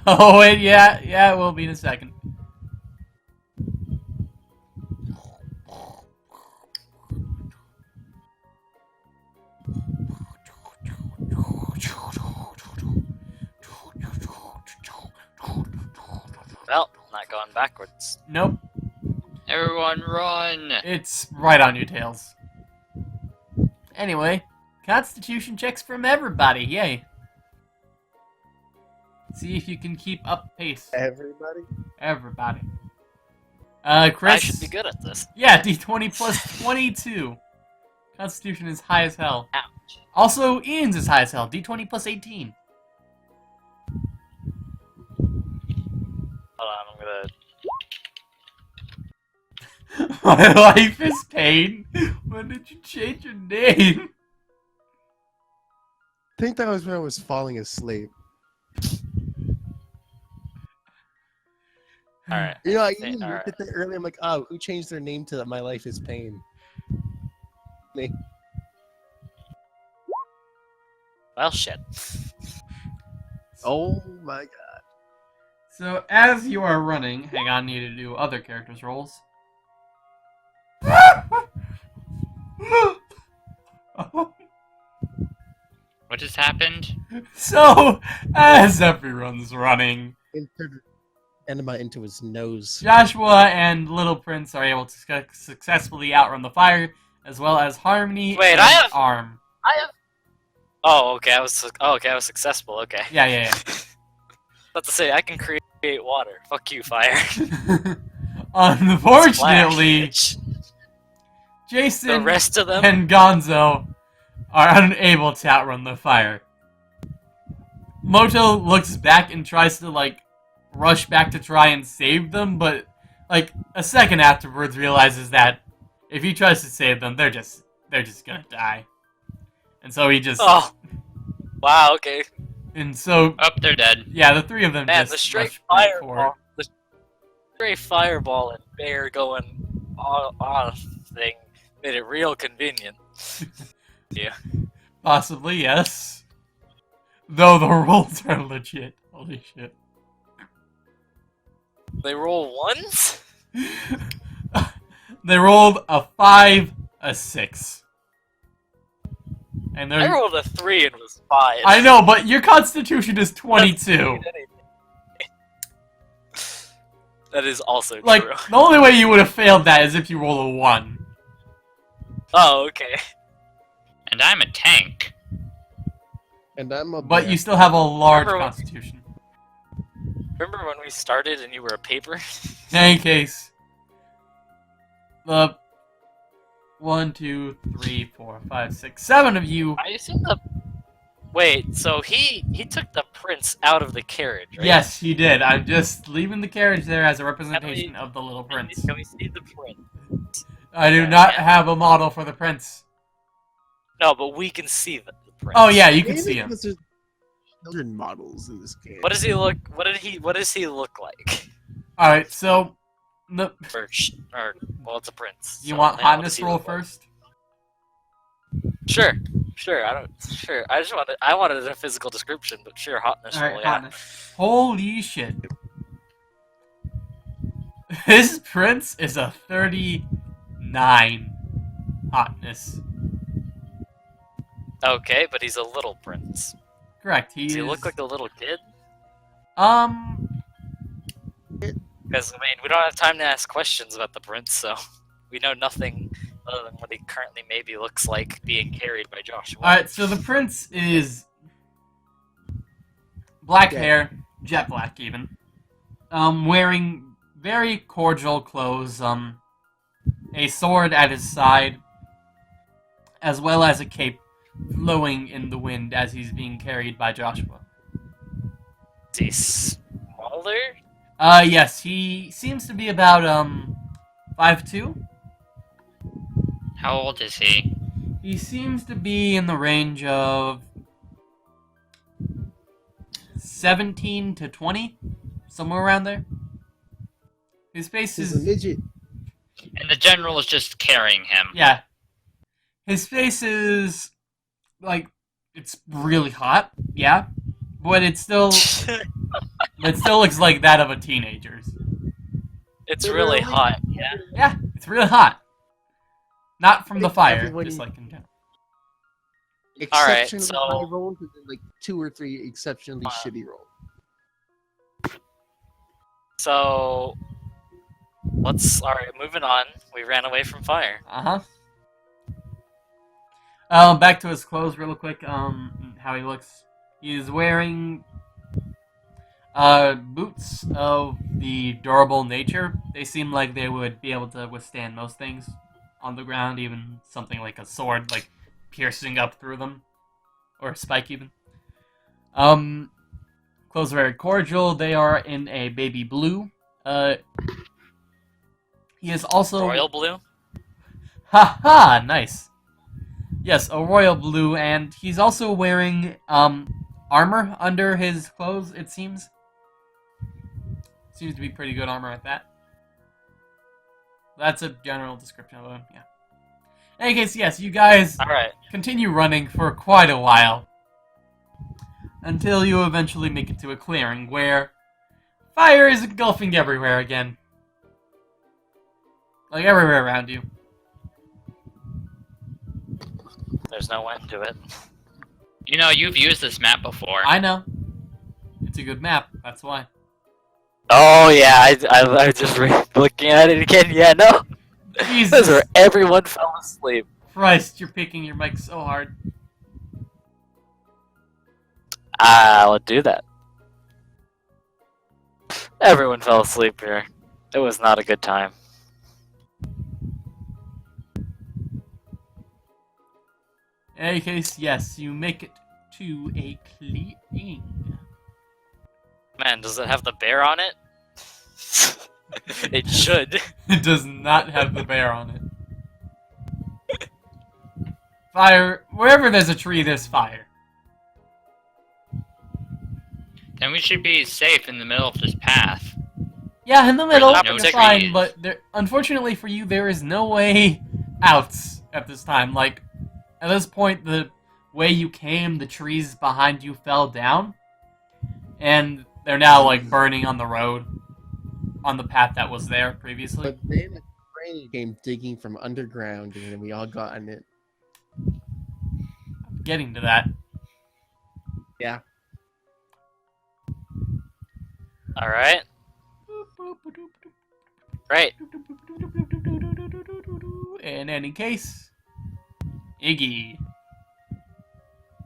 Oh, wait, yeah, it will be in a second. Well, not going backwards. Nope, Everyone run. it's right on your tails. Anyway, constitution checks from everybody, yay. See if you can keep up pace. Everybody? Everybody. I Chris? should be good at this. Yeah, D20 plus 22. Constitution is high as hell. Ouch. Also, Ian's is high as hell. D20 plus 18. Hold on, I'm gonna. My life is pain. When did you change your name? I think that was when I was falling asleep. Alright. You know, I Hey, even all looked at that earlier. I'm like, oh, who changed their name to My Life is Pain? Me. Well, shit. Oh my god. So, as you are running, hang on, I need to do other characters' roles. What just happened? So, as everyone's running, Enema into his nose. Joshua and Little Prince are able to successfully outrun the fire, as well as Harmony Wait, and I have- Arm. I have. Oh, okay. I was successful. Okay. Yeah. About to say I can create water. Fuck you, fire. Unfortunately, Splash, bitch. The Jason rest of them. and Gonzo are unable to outrun the fire. Moto looks back and tries to, like, rush back to try and save them, but, like, a second afterwards realizes that if he tries to save them, they're just gonna die. And so he just... Oh. Wow. Okay. And so, Oh, they're dead. yeah, the three of them Man, just the straight rush back forward. fireball. The straight fireball and bear going on thing made it real convenient. Yeah. Possibly, yes. Though the rolls are legit. Holy shit. They roll ones. They rolled a 5, a 6. And I they're... rolled a 3 and was 5. I know, but your constitution is 22. That is also Like, true. the only way you would have failed that is if you roll a 1. Oh, okay. And I'm a tank. And I'm a But bear. you still have a large Remember when- constitution. Remember when we started and you were a paper? In any case, the 1, 2, 3, 4, 5, 6, 7 of you. I assume the. Wait, so he took the prince out of the carriage, right? Yes, he did. I'm just leaving the carriage there as a representation of the little prince. Can we see the prince? I do not have a model for the prince. No, but we can see the prince. Oh yeah, you can Maybe see him. because there's children models in this game. What does he look? What does he look like? All right, so the Well, it's a prince. you so, want yeah, what hotness does he roll look like? first? Sure. I wanted a physical description, but sure, hotness All roll. right, Yeah. hotness. Holy shit! This prince is a 39 hotness. Okay, but he's a little prince. Correct. Does he look like a little kid? Because, I mean, we don't have time to ask questions about the prince, so we know nothing other than what he currently maybe looks like being carried by Joshua. Alright, so the prince is black Yeah. hair, jet black even. Wearing very cordial clothes, a sword at his side, as well as a cape flowing in the wind as he's being carried by Joshua. Is he smaller? Yes, he seems to be about, 5'2". How old is he? He seems to be in the range of 17 to 20, somewhere around there. His face He's a is... midget. And the general is just carrying him. Yeah. His face is, like, it's really hot, yeah. But it still looks like that of a teenager's. It's really hot, yeah. Yeah, it's really hot. Not from the Think fire, everyone- just like in general. Alright, Exceptionally so- high rolls, and then like 2 or 3 exceptionally shitty rolls. So, alright, moving on. We ran away from fire. Uh-huh. Back to his clothes real quick, how he looks. He's wearing boots of the durable nature. They seem like they would be able to withstand most things on the ground, even something like a sword, like piercing up through them. Or a spike even. Clothes are very cordial. They are in a baby blue. He is also... Royal blue? Ha! Nice. Yes, a royal blue, and he's also wearing armor under his clothes, it seems. Seems to be pretty good armor at that. That's a general description of him, yeah. In any case, yes, you guys Alright. continue running for quite a while. Until you eventually make it to a clearing where fire is engulfing everywhere again. Like everywhere around you. There's no end to it. You know, you've used this map before. I know. It's a good map, that's why. Oh yeah, I just looking at it again. Yeah, no. This is Jesus where everyone fell asleep. Christ, you're picking your mic so hard. I'll do that. Everyone fell asleep here. It was not a good time. In any case, yes, you make it to a clearing. Man, does it have the bear on it? It should. It does not have the bear on it. Fire. Wherever there's a tree, there's fire. Then we should be safe in the middle of this path. Yeah, in the middle, no you're trees. fine, but unfortunately for you, there is no way out at this time. Like, at this point, the way you came, the trees behind you fell down, and they're now, like, burning on the road, on the path that was there previously. But then a train came digging from underground, and then we all got on it. Getting to that. Yeah. Alright. Great. In any case, Iggy,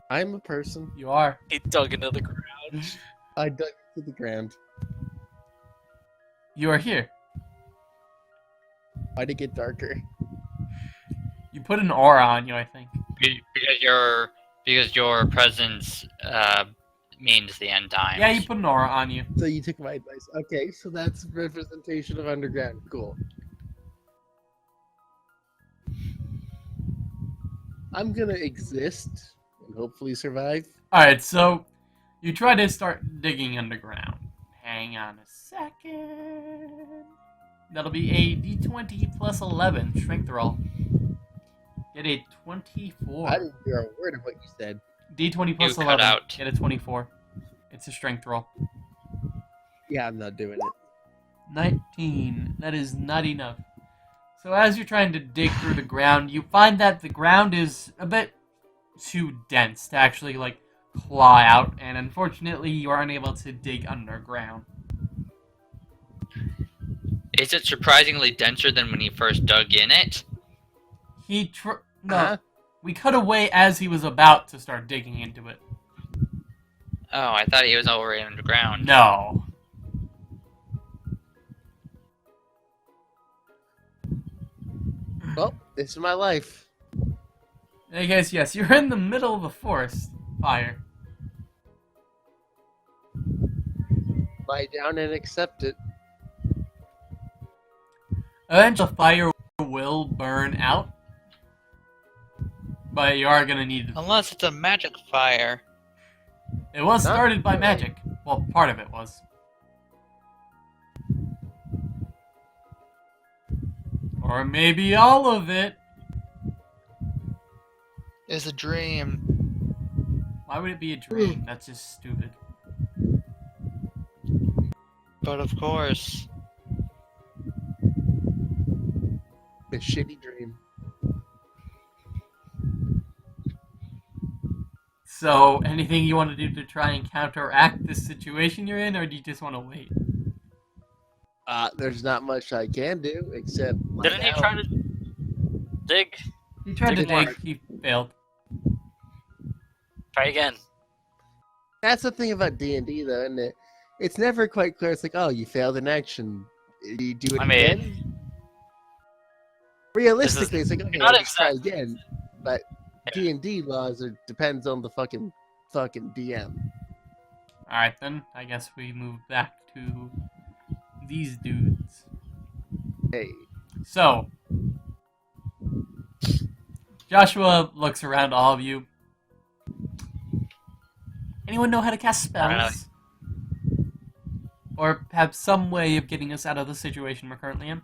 I'm a person. you are. He dug into the ground. I dug to the ground. You are here. Why'd it get darker? You put an aura on you, I think. Because your presence means the end times. Yeah, you put an aura on you. So you took my advice. Okay, so that's representation of underground. Cool. I'm gonna exist and hopefully survive. Alright, so you try to start digging underground. Hang on a second. That'll be a d20 plus 11 strength roll. Get a 24. I didn't hear a word of what you said. D20 plus You 11. cut out. Get a 24. It's a strength roll. Yeah, I'm not doing it. 19. That is not enough. So as you're trying to dig through the ground, you find that the ground is a bit too dense to actually, like, claw out, and unfortunately you are unable to dig underground. Is it surprisingly denser than when he first dug in it? No. Huh? We cut away as he was about to start digging into it. Oh, I thought he was already underground. No. Well, this is my life. I guess, yes, you're in the middle of a forest fire. Lie down and accept it. Eventually, the fire will burn out, but you are gonna need. Unless it's a magic fire. It was Not started by really. magic. Well, part of it was. Or maybe all of it. It's a dream. Why would it be a dream? That's just stupid. But of course. A shitty dream. So, anything you want to do to try and counteract this situation you're in, or do you just want to wait? There's not much I can do except. lie Didn't he down. try to dig? He tried to Dig more. dig, he failed. Try again. That's the thing about D&D, though, isn't it? It's never quite clear. It's like, oh, you failed in action. You do it I mean, again? Realistically, it's like, okay, not let's try exactly- again. But Yeah. D&D laws depends on the fucking DM. Alright then, I guess we move back to these dudes. Hey, So, Joshua looks around all of you. Anyone know how to cast spells? Or have some way of getting us out of the situation we're currently in?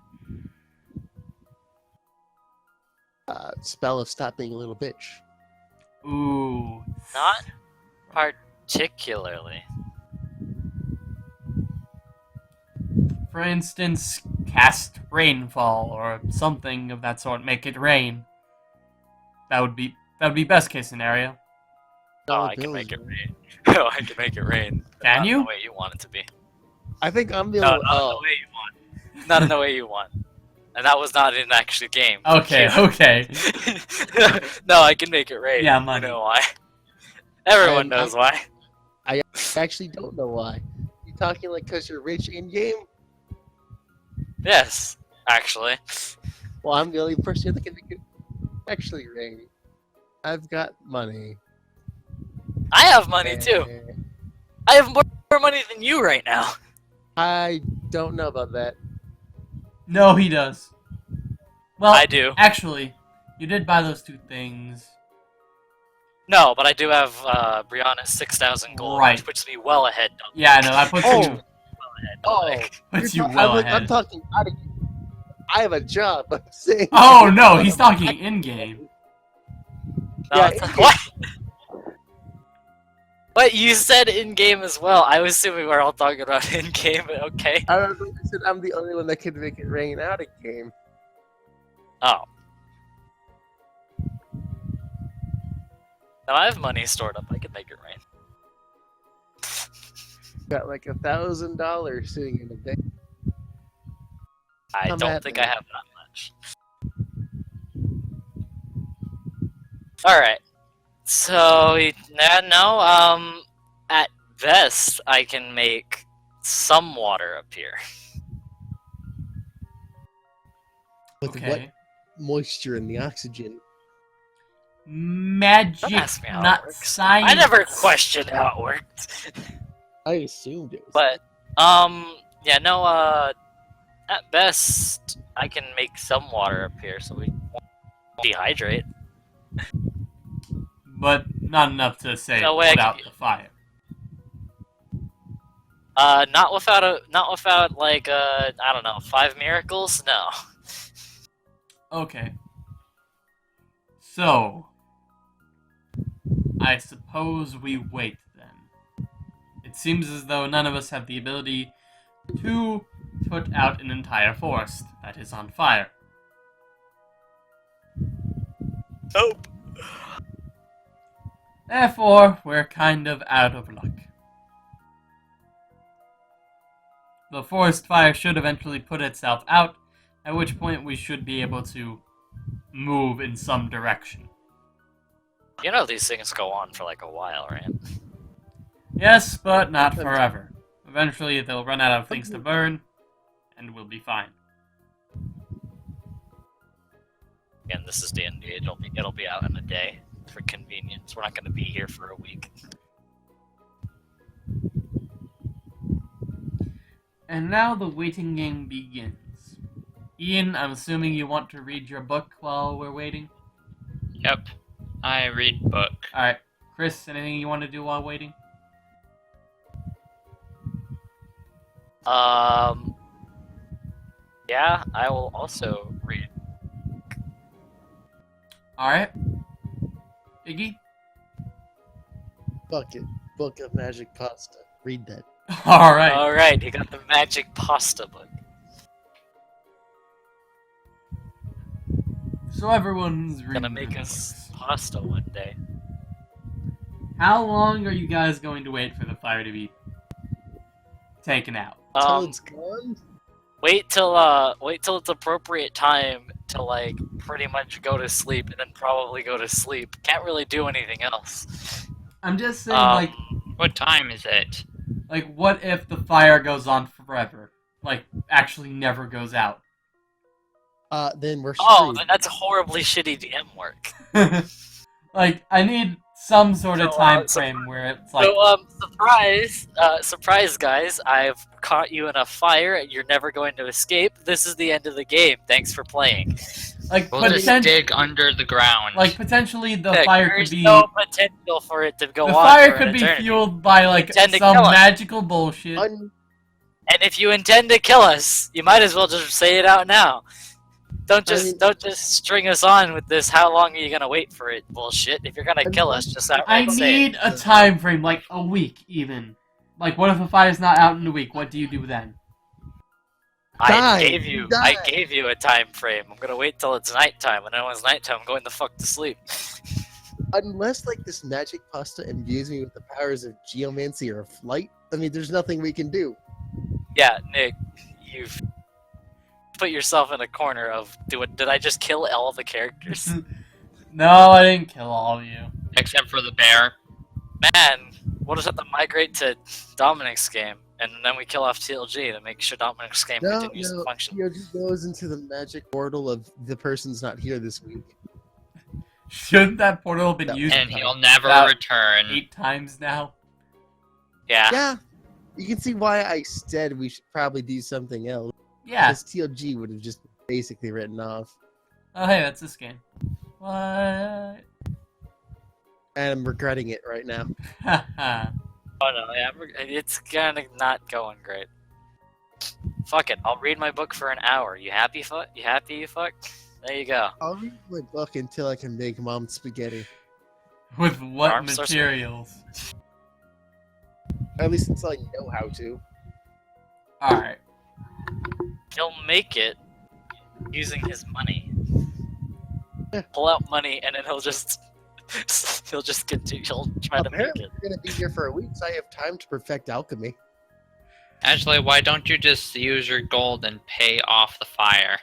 spell of stop being a little bitch. Ooh. Not particularly. For instance, cast rainfall or something of that sort. Make it rain. That would be best case scenario. Oh, I can make it rain. Oh, I can make it rain. Can Not you? the way you want it to be. I think I'm the No, only. not in the way you want. Not in the way you want. And that was not in actual game. Okay, Thank okay. you. No, I can make it rain. Yeah, You money. know why. Everyone I'm- knows why. I actually don't know why. You talking like because you're rich in game? Yes, actually. Well, I'm the only person that can make it actually rain. I've got money. I have money too. Eh, I have more money than you right now. I don't know about that. No, he does. Well, I do. actually, you did buy those two things. No, but I do have Brianna's 6,000 gold, Right. which puts me well ahead. Yeah, I know. I put Oh. you Well ahead. Oh. Like, puts you I'm, well like, ahead. I'm talking out of. I have a job. I'm saying. Oh no, he's talking in game. no, Yeah, it's- what? What you said in game as well. I was assuming we're all talking about in game, but okay. I don't know. I said I'm the only one that can make it rain out of game. Oh. No, I have money stored up. I can make it rain. Got like $1,000 sitting in the bank. I Come don't at think me. I have that much. Alright. So, at best, I can make some water appear. With what Okay. moisture in the oxygen? Magic, Don't ask me how it not works. science. I never questioned how it worked. I assumed it was. But, yeah, no, at best, I can make some water appear so we won't dehydrate. But not enough to say No way I put can- out the fire. Not without like, I don't know, 5 miracles? No. Okay. So, I suppose we wait then. It seems as though none of us have the ability to put out an entire forest that is on fire. Nope. Therefore, we're kind of out of luck. The forest fire should eventually put itself out, at which point we should be able to move in some direction. You know these things go on for like a while, right? Yes, but not forever. Eventually, they'll run out of things to burn, and we'll be fine. Again, this is D&D. It'll be out in a day for convenience. We're not going to be here for a week. And now the waiting game begins. Ian, I'm assuming you want to read your book while we're waiting? Yep. I read book. Alright. Chris, anything you want to do while waiting? Yeah, I will also read. Alright. Iggy? Fuck it. Book of Magic Pasta. Read that. Alright. Alright, he got the magic pasta book. So everyone's reading Gonna make their us books. pasta one day. How long are you guys going to wait for the fire to be taken out? Till it's gone? Wait till it's appropriate time to like pretty much go to sleep and then probably go to sleep. Can't really do anything else. I'm just saying, What time is it? what if the fire goes on forever? Like, actually never goes out? Then we're screwed. Oh, then that's horribly shitty DM work. Like, I need some sort of So, time so- frame where it's like, So, surprise, guys! I've caught you in a fire. And you're never going to escape. This is the end of the game. Thanks for playing. We'll just dig under the ground. like potentially the Nick, fire there's could be no potential for it to go the on. fire for could an be eternity. fueled by like Intend to some kill us. magical bullshit. Un- And if you intend to kill us, you might as well just say it out now. Don't mean- just string us on with this. How long are you gonna wait for it? Bullshit. If you're gonna kill us, just I outright say it. need a time frame, like a week even. Like, what if the fire's not out in a week? What do you do then? I Die, gave you a time frame. I'm gonna wait till it's nighttime, and then when it's nighttime, I'm going the fuck to sleep. Unless, like, this magic pasta imbues me with the powers of geomancy or flight, I mean, there's nothing we can do. Yeah, Nick, you've put yourself in a corner of did I just kill all the characters? No, I didn't kill all of you. Except for the bear. Man, we'll just have to migrate to Dominic's game, and then we kill off TLG to make sure Dominic's game continues to function. He goes into the magic portal of the person's not here this week. Shouldn't that portal have been No. used And he'll never about return. 8 times now? Yeah. Yeah, you can see why I said we should probably do something else. Yeah. Because TLG would have just basically written off. Oh, hey, that's this game. What? And I'm regretting it right now. Haha. Oh no, yeah, it's kinda not going great. Fuck it, I'll read my book for an hour. You happy, fuck? You happy, you fuck? There you go. I'll read my book until I can make mom spaghetti. With what Arms are materials? At least until I know how to. Alright. He'll make it using his money. Yeah. Pull out money, and then he'll just continue. He'll try to make Apparently, it. we're going to be here for a week, so I have time to perfect alchemy. Actually, why don't you just use your gold and pay off the fire?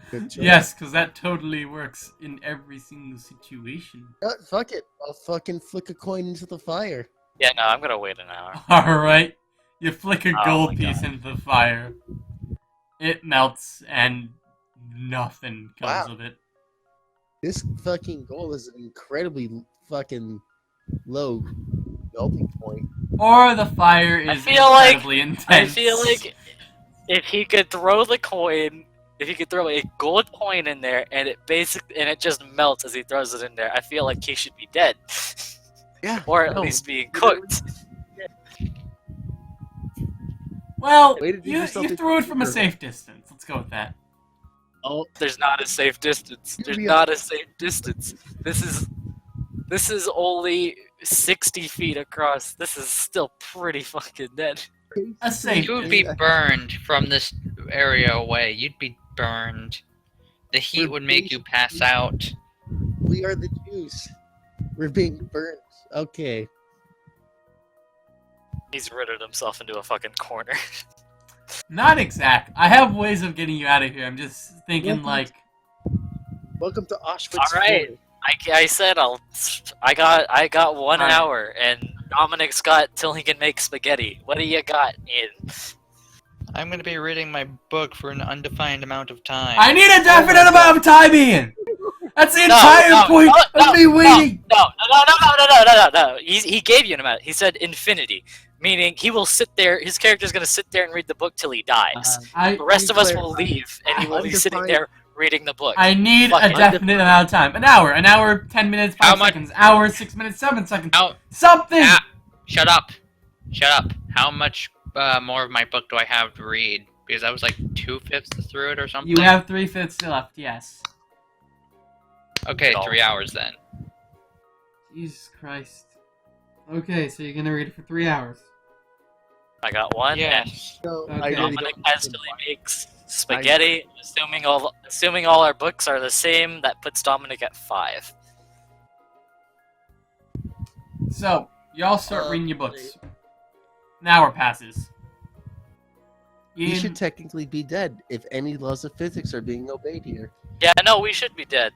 Good choice. Yes, because that totally works in every single situation. Fuck it. I'll fucking flick a coin into the fire. Yeah, no, I'm gonna wait an hour. Alright. You flick a Oh gold my piece God. into the fire. It melts, and nothing comes Wow. of it. This fucking goal is an incredibly fucking low melting point. Or the fire I is feel like- incredibly intense. I feel like if he could throw the coin, if he could throw a gold coin in there, and it just melts as he throws it in there, I feel like he should be dead, Yeah. or at no. least being cooked. Well, Way to do you yourself a threw it from a favor. safe distance. Let's go with that. Oh, There's not a safe distance. There's Yeah. not a safe distance. This is only 60 feet across. This is still pretty fucking dead. A safe You would be burned from this area away. You'd be burned. The heat would make you pass out. We are the Jews. We're being burnt. Okay. He's rooted himself into a fucking corner. Not exact. I have ways of getting you out of here. I'm just thinking Welcome Welcome to Auschwitz. All right. 4. I said I got 1 All right. hour, and Dominic's got till he can make spaghetti. What do you got, Ian? I'm gonna be reading my book for an undefined amount of time. I need a definite amount of time, Ian. That's the No, entire no, point no, of me waiting. No. He gave you an amount. He said infinity, meaning he will sit there. His character's gonna sit there and read the book till he dies. The rest of us will leave, and he will be sitting there reading the book. I need a Fucking definite amount of time. An hour, 10 minutes, 5 How much- seconds. Hour, 6 minutes, 7 seconds. How- Something. Ah, shut up. Shut up. How much more of my book do I have to read? Because I was like 2/5 through it or something. You have 3/5 left. Yes. Okay, No. 3 hours then. Jesus Christ. Okay, so you're gonna read it for 3 hours. I got one. Yes. So, Okay. I And really Dominic don't has till he makes spaghetti. Assuming all our books are the same, that puts Dominic at 5. So, y'all start reading your books. An hour passes. You Ian, should technically be dead if any laws of physics are being obeyed here. Yeah, no, we should be dead.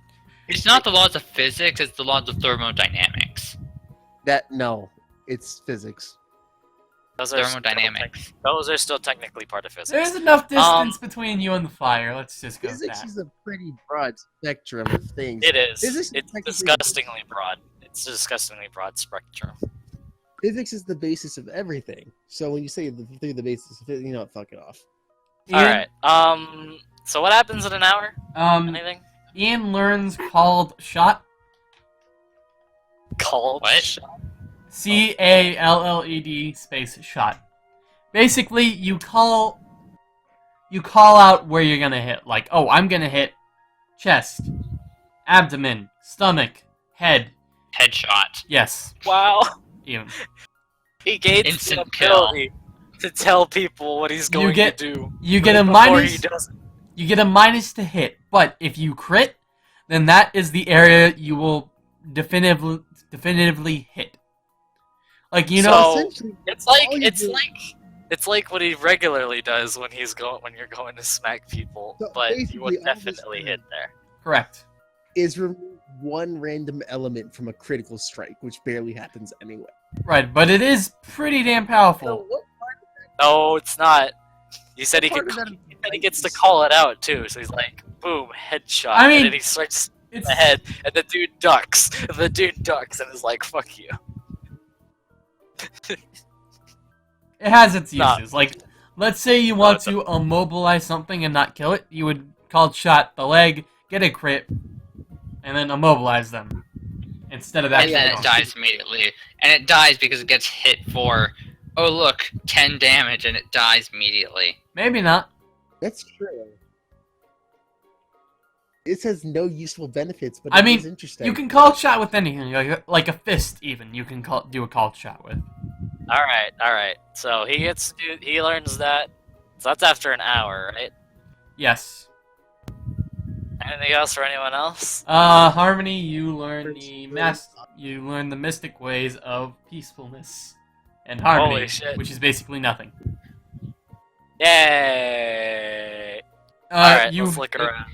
It's not the laws of physics, it's the laws of thermodynamics. No, it's physics. Those are Thermodynamics. Those are still technically part of physics. there's enough distance between you and the fire. Let's just go with Physics that. is a pretty broad spectrum of things. It is. Physics is It's technically- disgustingly broad. It's a disgustingly broad spectrum. Physics is the basis of everything. So when you say through the basis of it, you know what, fuck it off. Ian, All right. So what happens in an hour? Anything? Ian learns called shot. Called. What? CALLED space shot. Basically, you call out where you're gonna hit. Like, oh, I'm gonna hit chest, abdomen, stomach, head. Headshot. Yes, Wow. Ian. He gains the Instant kill. ability to tell people what he's going get- to do. You get a before he minus. does it. You get a minus to hit, but if you crit, then that is the area you will definitively hit. Like you know, So- essentially, It's like all you do- it's like what he regularly does when you're going to smack people, So but you basically, would all this definitely time- hit there. correct. is remove one random element from a critical strike, which barely happens anyway. Right, but it is pretty damn So powerful. what No, it's not. He said he part could. of that He said he gets to call it out too. So he's like, boom, headshot. I mean, and then he strikes It's the head, and the dude ducks. The dude ducks and is like, "Fuck you." it has its Nah. uses. Like, let's say you want it's a- to immobilize something and not kill it, you would call shot the leg, get a crit, and then immobilize them. Instead of that, And then it dies immediately. And it dies because it gets hit for, oh look, 10 damage and it dies immediately. Maybe not. That's true. It says no useful benefits, but I it mean, is interesting. You can call shot with anything, like a fist. Even you can do a called shot with. All right. So he learns that. So that's after an hour, right? Yes. Anything else for anyone else? Harmony. You learn the mystic ways of peacefulness and harmony, Holy shit. which is basically nothing. Yay! Alright, let's look around.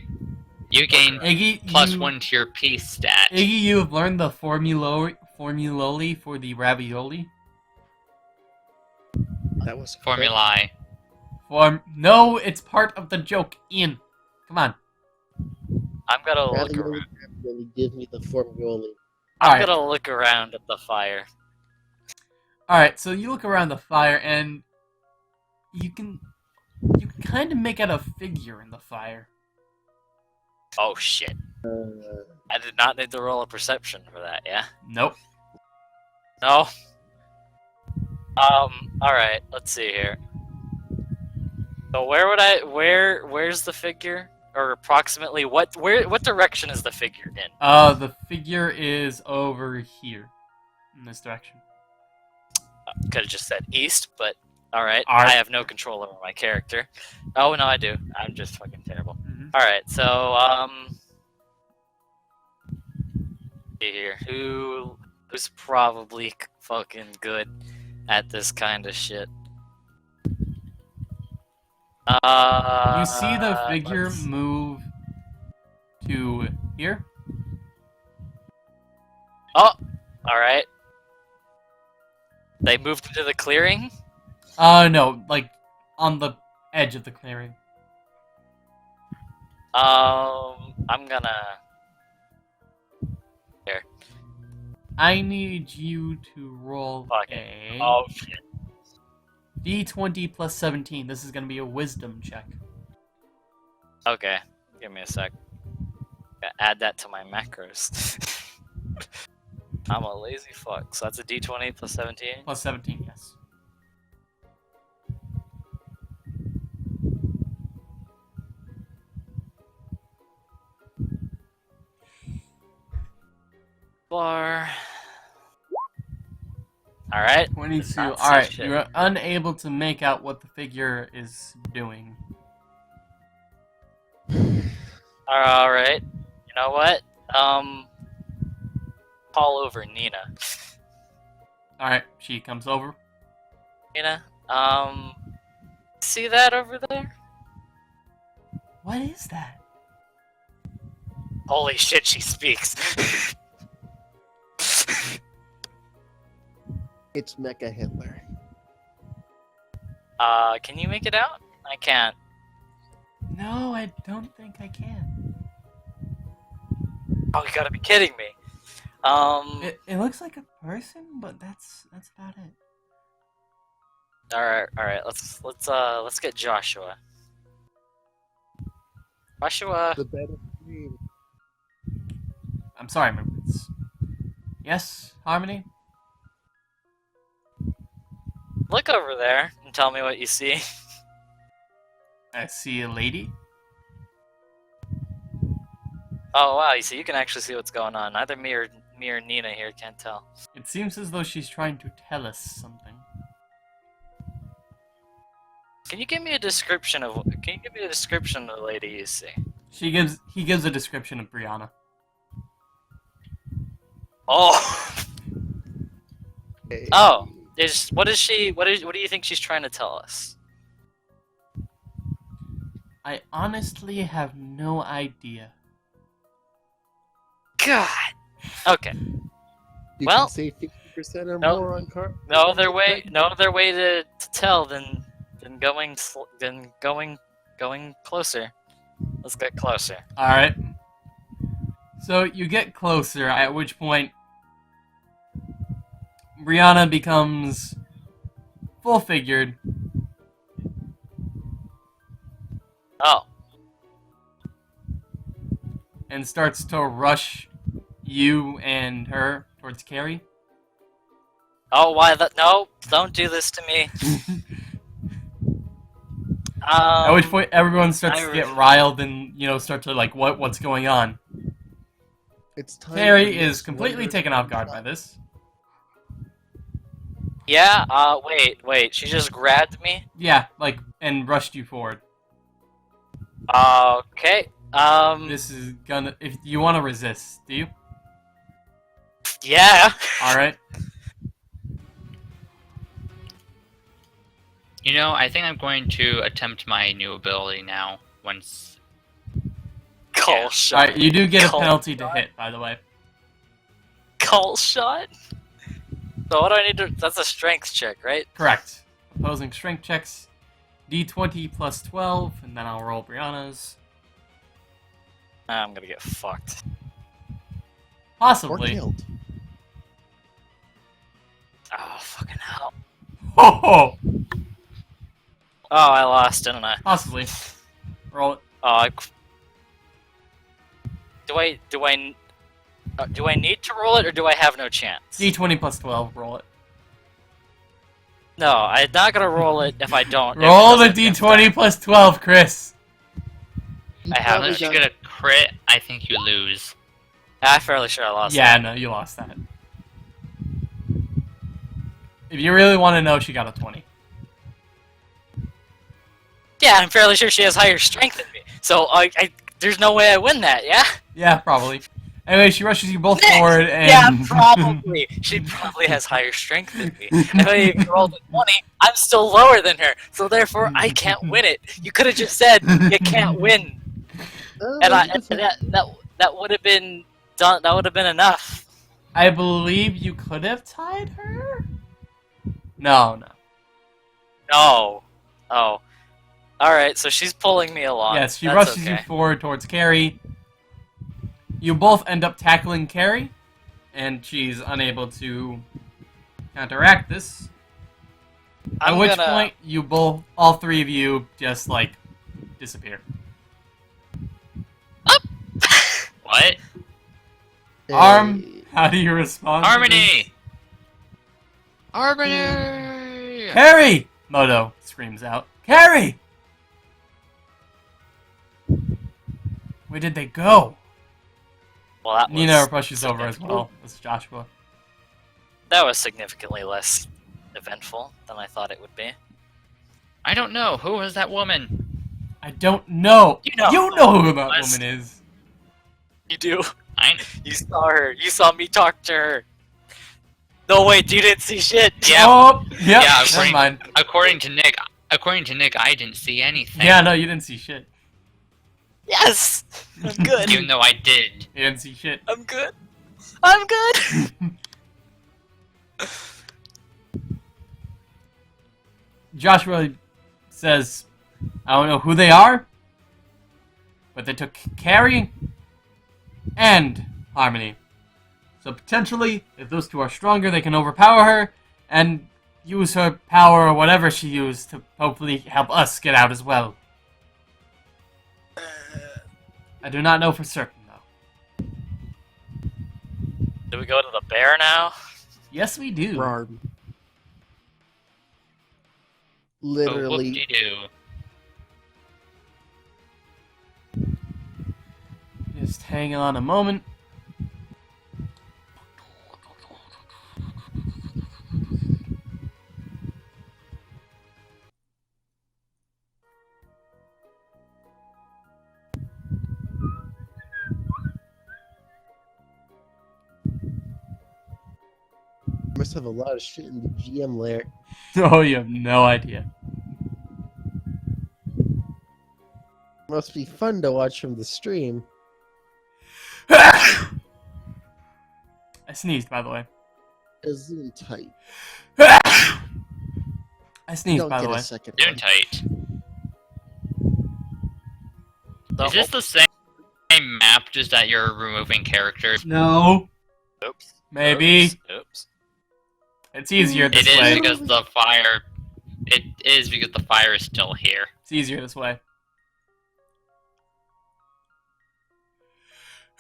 You gain Iggy, +1 to your peace stat. Iggy, you have learned the formuloli for the ravioli. That was Formulae. No, it's part of the joke. Ian, come on. I'm gonna look Ravioli, around. ravioli, give me the formula. I'm Alright. gonna look around at the fire. Alright, so you look around the fire and you can kind of make out a figure in the fire. Oh shit! I did not need to roll a perception for that. Yeah. Nope. No. All right. Let's see here. So where's the figure? Or approximately what direction is the figure in? The figure is over here, in this direction. Could have just said east, but All right. All right. I have no control over my character. Oh no, I do. I'm just fucking terrible. Mhm. All right. So see here. Who's probably fucking good at this kind of shit? You see the figure let's- move to here? Oh, all right. They moved into the clearing. No, like on the edge of the clearing. I'm gonna. Here. I need you to roll Fuck a Oh shit. D20 plus 17. This is going to be a wisdom check. Okay. Give me a sec. Gotta add that to my macros. I'm a lazy fuck. So that's a D20 plus 17. Plus 17, yes. Bar. All right. 22. Not see Alright, shit. you're unable to make out what the figure is doing. All right. You know what? Call over Nina. Alright, she comes over. Nina. See that over there? What is that? Holy shit, she speaks. It's Mecha Hitler. Can you make it out? I can't. No, I don't think I can. Oh, you gotta be kidding me. It looks like a person, but that's about it. All right. Let's get Joshua. Joshua. The better name. I'm sorry, movements. Yes, Harmony? Look over there and tell me what you see. I see a lady. Oh wow, you see, you can actually see what's going on. Neither me or Nina here can't tell. It seems as though she's trying to tell us something. Can you give me a description of the lady you see? He gives a description of Brianna. Oh. Hey. Oh. What do you think she's trying to tell us? I honestly have no idea. God. Okay. You well- can say 50% or No. more on car. No other way to tell than going closer. Let's get closer. Alright. So you get closer, at which point Brianna becomes full-figured. Oh. And starts to rush you and her towards Carrie. Oh, why that? No, don't do this to me. At which point everyone starts I to get riled and, start to like, what's going on? It's time Carrie for is this completely wonder- taken off guard by this. Yeah. Wait. She just grabbed me. Yeah, and rushed you forward. Okay. This is gonna... If you want to resist, do you? Yeah. Alright. You know, I think I'm going to attempt my new ability now. Once. Call shot. Alright, you do get a Cold penalty to shot. hit, by the way. Call shot. So what do I need to? That's a strength check, right? Correct. Opposing strength checks. D20 plus 12, and then I'll roll Brianna's. I'm gonna get fucked. Or Possibly. killed. Oh fucking hell. Ho ho! Oh, I lost, didn't I? Possibly. Roll it. Oh, do I need to roll it or do I have no chance? D20 plus 12, roll it. No, I'm not gonna roll it if I don't. if it Roll the doesn't get D20 done. plus 12, Chris. You I have probably Unless you got- get a crit, I think you lose. I'm fairly sure I lost. Yeah, that. no, you lost that. If you really want to know, she got a 20. Yeah, I'm fairly sure she has higher strength than me. So there's no way I win that, yeah? Yeah, probably. Anyway, she rushes you both Nick! forward, and Yeah, probably. She probably has higher strength than me. If I even rolled a 20, I'm still lower than her. So therefore, I can't win it. You could have just said, you can't win. And that would have been done. That would have been enough. I believe you could have tied her. No. No. Oh. Alright, so she's pulling me along. Yes, she That's rushes okay. you forward towards Carrie. You both end up tackling Carrie, and she's unable to counteract this. At which point, you both, all three of you, just like disappear. What? Arm, how do you respond? Harmony! Harmony! Carrie! Moto screams out. Carrie! Where did they go? Well, that was Nina rushes over as well. That's Joshua. That was significantly less eventful than I thought it would be. I don't know. Who was that woman? I don't know. You know who that was. woman is. You do. I You saw her. You saw me talk to her. No, wait, you didn't see shit. Yeah. Oh, yep. Yeah, Never according- mind. according to Nick, I didn't see anything. Yeah, no, you didn't see shit. Yes! I'm good. Even though I did. You didn't see shit. I'm good. I'm good. Joshua says, I don't know who they are, but they took Carrie and Harmony. So potentially, if those two are stronger, they can overpower her and use her power or whatever she used to hopefully help us get out as well. I do not know for certain, though. Do we go to the bear now? Yes, we do. Rarm. Oh, Literally. whoop-de-doo. Just hang on a moment. Must have a lot of shit in the GM layer. Oh, you have no idea. Must be fun to watch from the stream. I sneezed, by the way. Zoom tight. I sneezed, by the way. A second Doing one. tight. The Is this the same map, just that you're removing characters? No. Oops. Maybe. Oops. It's easier this It is way. because the fire. It is because the fire is still here. It's easier this way.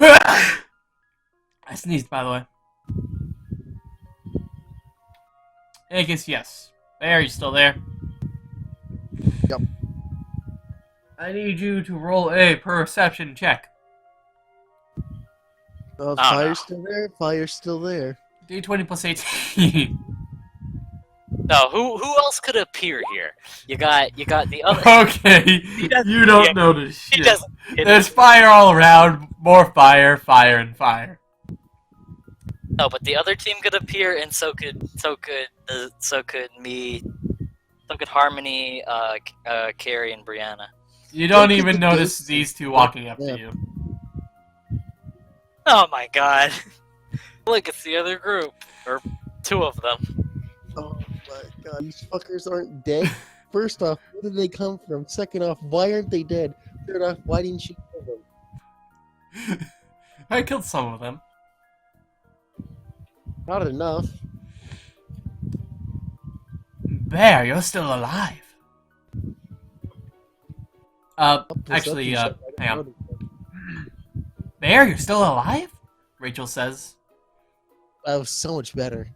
I sneezed, by the way. I guess yes. There, you still there? Yep. I need you to roll a perception check. Oh, no. fire's still there. Fire's still there. D20 plus 18. No, who else could appear here? You got the other. Okay, doesn't- you don't yeah, notice He shit. doesn't. There's fire all around. More fire, fire, and fire. No, but the other team could appear, and so could me, so could Harmony, Carrie, and Brianna. You don't Look at even the notice ghosts. these two walking up Yeah. to you. Oh my god! Look, it's the other group, or two of them. Oh my god, these fuckers aren't dead. First off, where did they come from? Second off, why aren't they dead? Third off, why didn't you kill them? I killed some of them. Not enough. Bear, you're still alive. Actually, hang on. Bear, you're still alive? Rachel says. That was so much better.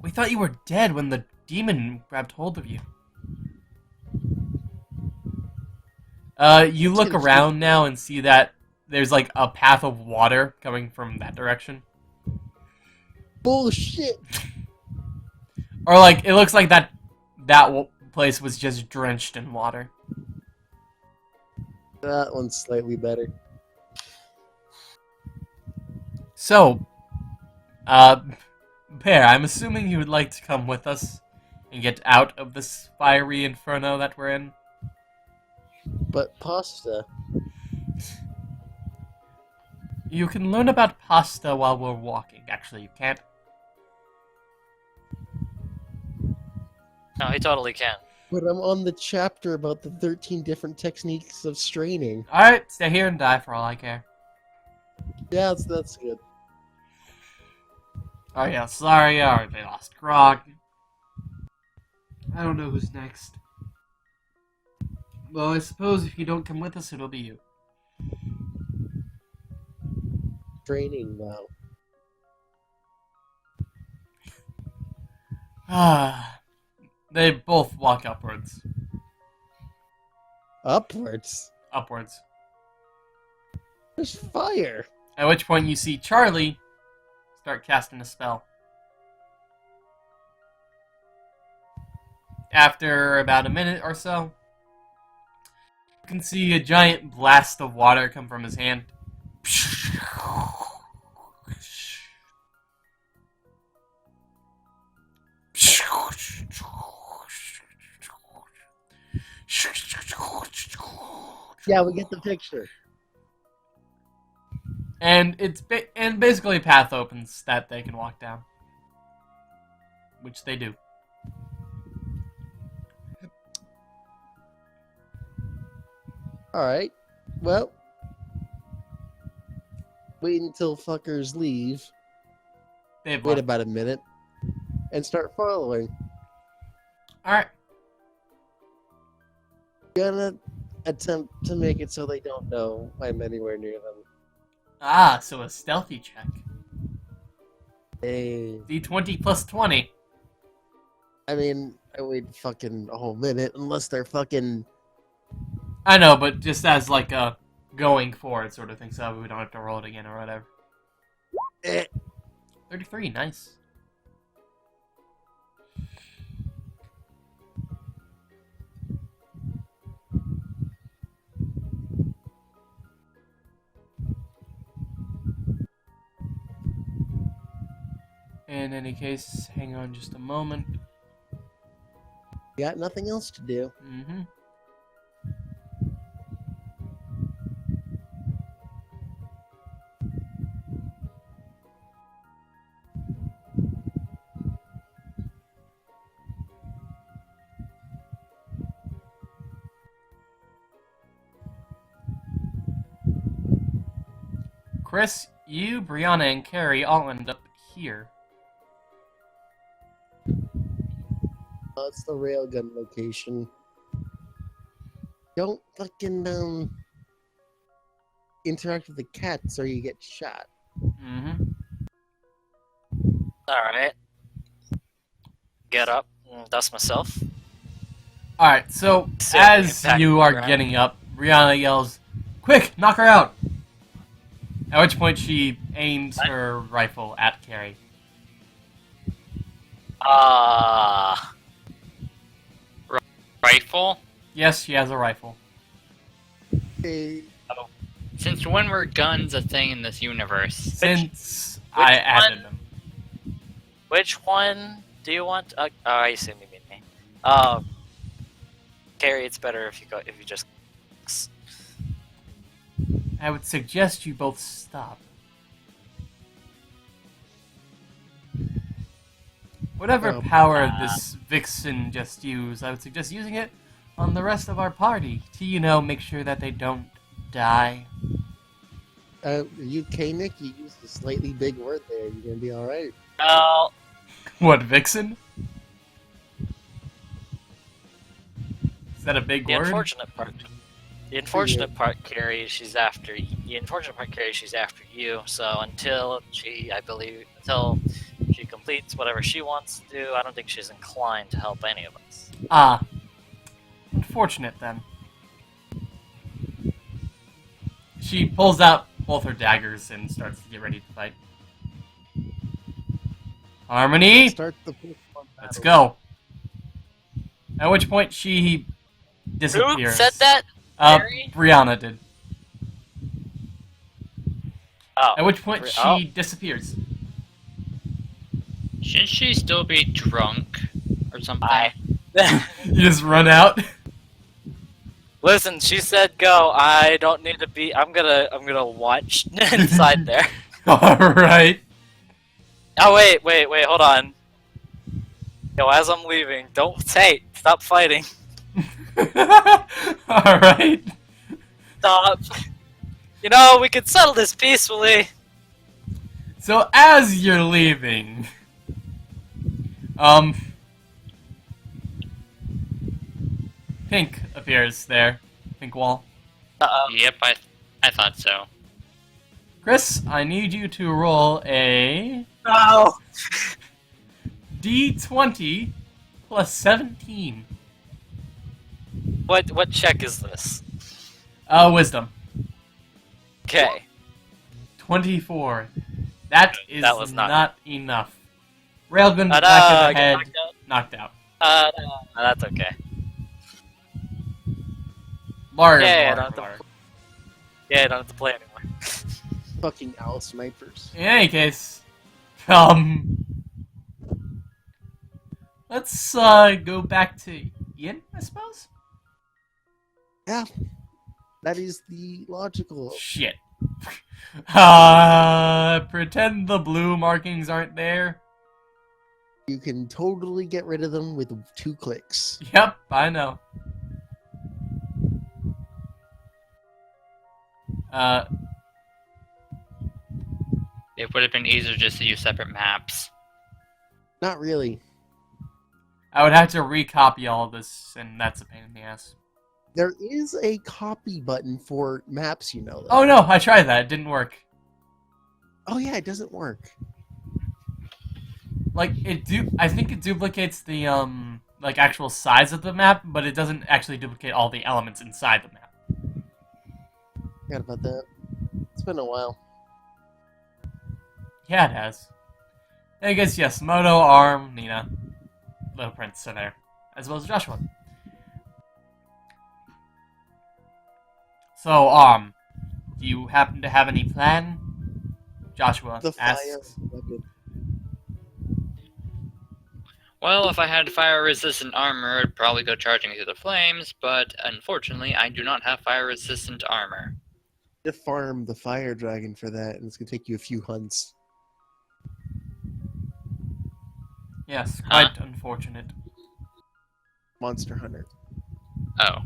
We thought you were dead when the demon grabbed hold of you. You look around now and see that there's like a path of water coming from that direction. Bullshit! Or like, it looks like that place was just drenched in water. That one's slightly better. So, Pear, I'm assuming you would like to come with us and get out of this fiery inferno that we're in. But pasta. You can learn about pasta while we're walking. Actually, you can't. No, he totally can. But I'm on the chapter about the 13 different techniques of straining. Alright, stay here and die for all I care. Yeah, that's good. Oh yeah, sorry, they lost Grog. I don't know who's next. Well, I suppose if you don't come with us, it'll be you. Training now. They both walk upwards. Upwards? Upwards. There's fire. At which point you see Charlie start casting a spell. After about a minute or so, you can see a giant blast of water come from his hand. Yeah, we get the picture. And and basically a path opens that they can walk down, which they do. Alright. Well. Wait until fuckers leave. They've Wait left. about a minute. And start following. Alright. Gonna attempt to make it so they don't know I'm anywhere near them. Ah, so a stealthy check. Hey. D20 plus 20. I mean, I wait fucking a whole minute unless they're fucking... I know, but just as like a going forward sort of thing, so we don't have to roll it again or whatever. 33, nice. In any case, hang on just a moment. Got nothing else to do. Mm-hmm. Chris, you, Brianna, and Carrie all end up here. It's the railgun location. Don't fucking, interact with the cats or you get shot. Mm-hmm. Alright. Get up, dust myself. Alright, so Sit as back you are around. getting up, Brianna yells, "Quick, knock her out!" At which point she aims her rifle at Carrie. Rifle? Yes, she has a rifle. Hey, Since when were guns a thing in this universe? Since I added them. Which one do you want? Oh, I assume you mean me. Carrie, it's better if you just. I would suggest you both stop. Whatever Oh, power this vixen just used, I would suggest using it on the rest of our party to, you know, make sure that they don't die. are you okay, Nick? You used a slightly big word there. You're gonna be alright. Well, What, vixen? Is that a big the word? unfortunate part. The unfortunate part, Carrie, she's after. The unfortunate part, Carrie, she's after you. So until she completes whatever she wants to do, I don't think she's inclined to help any of us. Ah. Unfortunate, then. She pulls out both her daggers and starts to get ready to fight. Harmony! Start the Pokemon Let's battle. go. At which point she disappears. Who said that? Mary? Brianna did. Oh. At which point Oh. she disappears. Shouldn't she still be drunk or something? Bye. You just run out. Listen, she said go. I don't need to be. I'm gonna watch inside there. Alright. Oh wait, hold on. Yo, as I'm leaving, stop fighting. Alright. Stop. You know, we could settle this peacefully. So as you're leaving, Pink appears there. Pink wall. Yep, I thought so. Chris, I need you to roll a No. D20 plus 17. What check is this? Wisdom. Okay. 24. That is That was not- not enough. Railgun No, back I of the got head, knocked knocked out. out. No, that's okay. Large, Yeah, large, I don't large. Yeah, I don't have to play anymore. Fucking owl snipers. In any case, let's go back to Ian, I suppose. Yeah. That is the logical. Shit. Pretend the blue markings aren't there. You can totally get rid of them with 2 clicks. Yep, I know. It would have been easier just to use separate maps. Not really. I would have to recopy all of this, and that's a pain in the ass. There is a copy button for maps, you know. Though. Oh no, I tried that. It didn't work. Oh yeah, it doesn't work. Like I think it duplicates the like actual size of the map, but it doesn't actually duplicate all the elements inside the map. Forgot about that. It's been a while. Yeah, it has. I guess yes, Moto, Arm, Nina, Little Prince are there, as well as Joshua. So, do you happen to have any plan? Joshua The fire asks. weapon. Well, if I had fire-resistant armor, I'd probably go charging through the flames, but unfortunately, I do not have fire-resistant armor. To farm the fire dragon for that, and it's gonna take you a few hunts. Yes, Huh? quite unfortunate. Monster Hunter. Oh.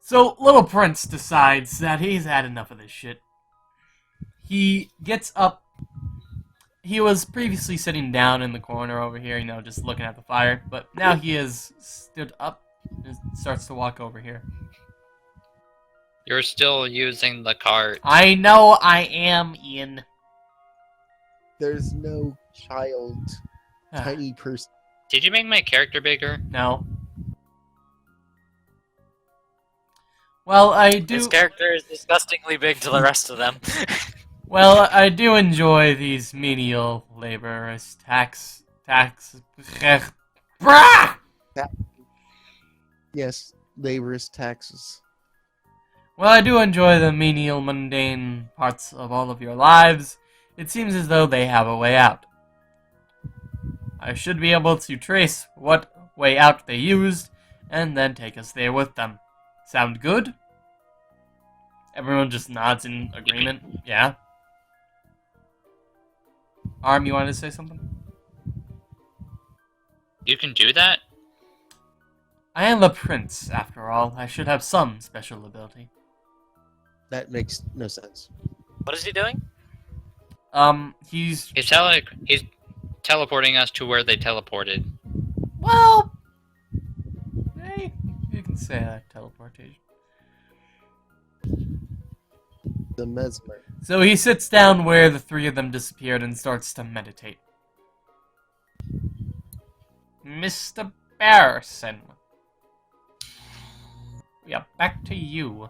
So, Little Prince decides that he's had enough of this shit. He gets up. He was previously sitting down in the corner over here, you know, just looking at the fire, but now he has stood up and starts to walk over here. You're still using the cart. I know I am, Ian. There's no child, tiny person. Did you make my character bigger? No. Well, I do. His character is disgustingly big to the rest of them. Well, I do enjoy these menial laborers tax. Brah! Yes, laborious taxes. Well, I do enjoy the menial, mundane parts of all of your lives. It seems as though they have a way out. I should be able to trace what way out they used, and then take us there with them. Sound good? Everyone just nods in agreement. Yeah? Arm, you wanted to say something? You can do that? I am a prince, after all. I should have some special ability. That makes no sense. What is he doing? He's... He's teleporting us to where they teleported. Well... Hey, you can say that, teleportation. The mesmer. So he sits down where the three of them disappeared and starts to meditate. Mr. Barrison. We are back to you.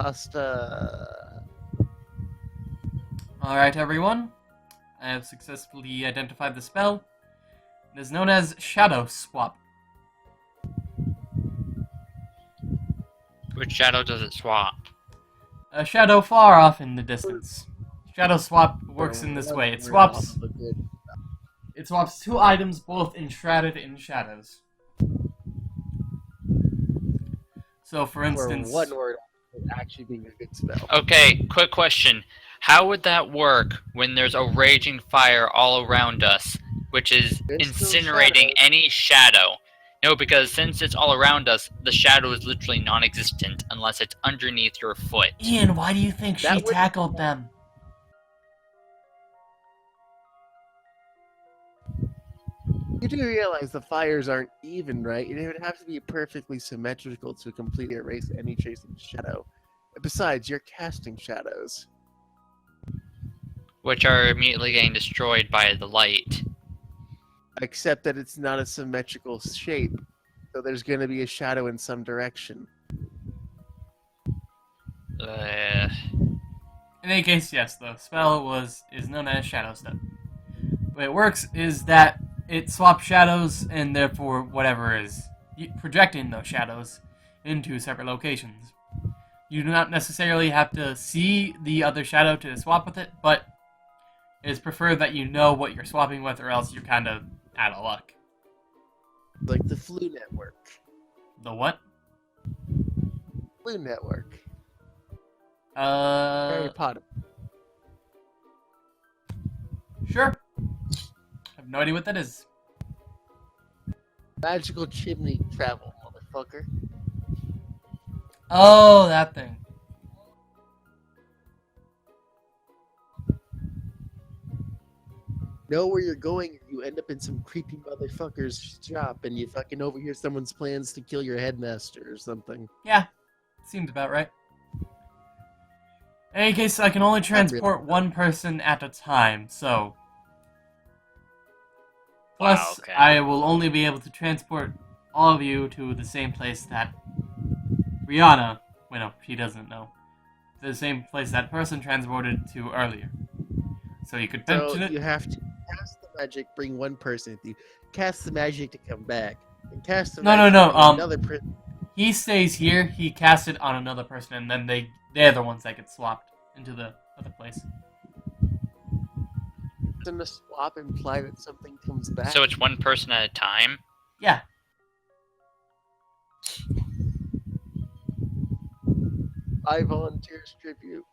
Pasta. Alright, everyone. I have successfully identified the spell. It is known as Shadow Swap. Which shadow does it swap? A shadow far off in the distance. Shadow Swap works in this way. It swaps 2 items both enshrouded in shadows. So, for instance... Or one word actually being a good spell. Okay, quick question. How would that work when there's a raging fire all around us, which is There's still incinerating shadows. any shadow? No, because since it's all around us, the shadow is literally non-existent unless it's underneath your foot. Ian, why do you think she That would- tackled them? You do realize the fires aren't even, right? It would have to be perfectly symmetrical to completely erase any trace of shadow. Besides, you're casting shadows. Which are immediately getting destroyed by the light. Except that it's not a symmetrical shape. So there's going to be a shadow in some direction. In any case, yes, the spell is known as Shadow Step. The way it works is that it swaps shadows, and therefore whatever is projecting those shadows into separate locations. You do not necessarily have to see the other shadow to swap with it, but it is preferred that you know what you're swapping with, or else you're kind of out of luck. Like the Flu Network. The what? Flu Network. Harry Potter. Sure. I have no idea what that is. Magical chimney travel, motherfucker. Oh, that thing. Know where you're going, and you end up in some creepy motherfucker's shop, and you fucking overhear someone's plans to kill your headmaster or something. Yeah, seems about right. In any case, I can only transport one person at a time, so... Plus, Wow, okay. I will only be able to transport all of you to the same place that Rihanna... Wait, no, she doesn't know. The same place that person transported to earlier. So you could So mention it... you have to cast the magic, bring one person with you, cast the magic to come back, and cast the No, magic no, to bring no, another person. He stays here, he casts it on another person, and then they're the ones that get swapped into the other place. Doesn't a swap imply that something comes back? So it's one person at a time? Yeah. I volunteer as tribute.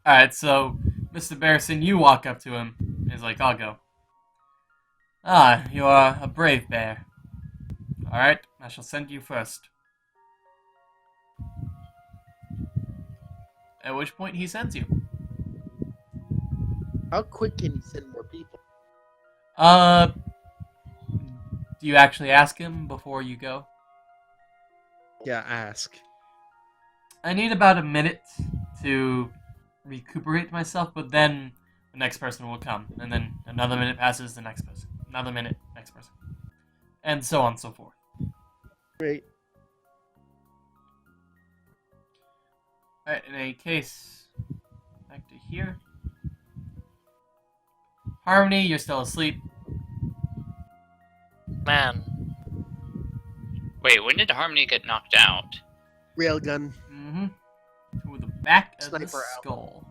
Alright, so, Mr. Barrison, you walk up to him. He's like, I'll go. Ah, you are a brave bear. Alright, I shall send you first. At which point he sends you. How quick can he send more people? Do you actually ask him before you go? Yeah, ask. I need about a minute to recuperate myself, but then the next person will come. And then another minute passes, the next person. Another minute, next person. And so on and so forth. Great. Alright, in any case, back to here. Harmony, you're still asleep. Man, Wait, when did Harmony get knocked out? Railgun. Mm-hmm. To the back of the Sniper skull.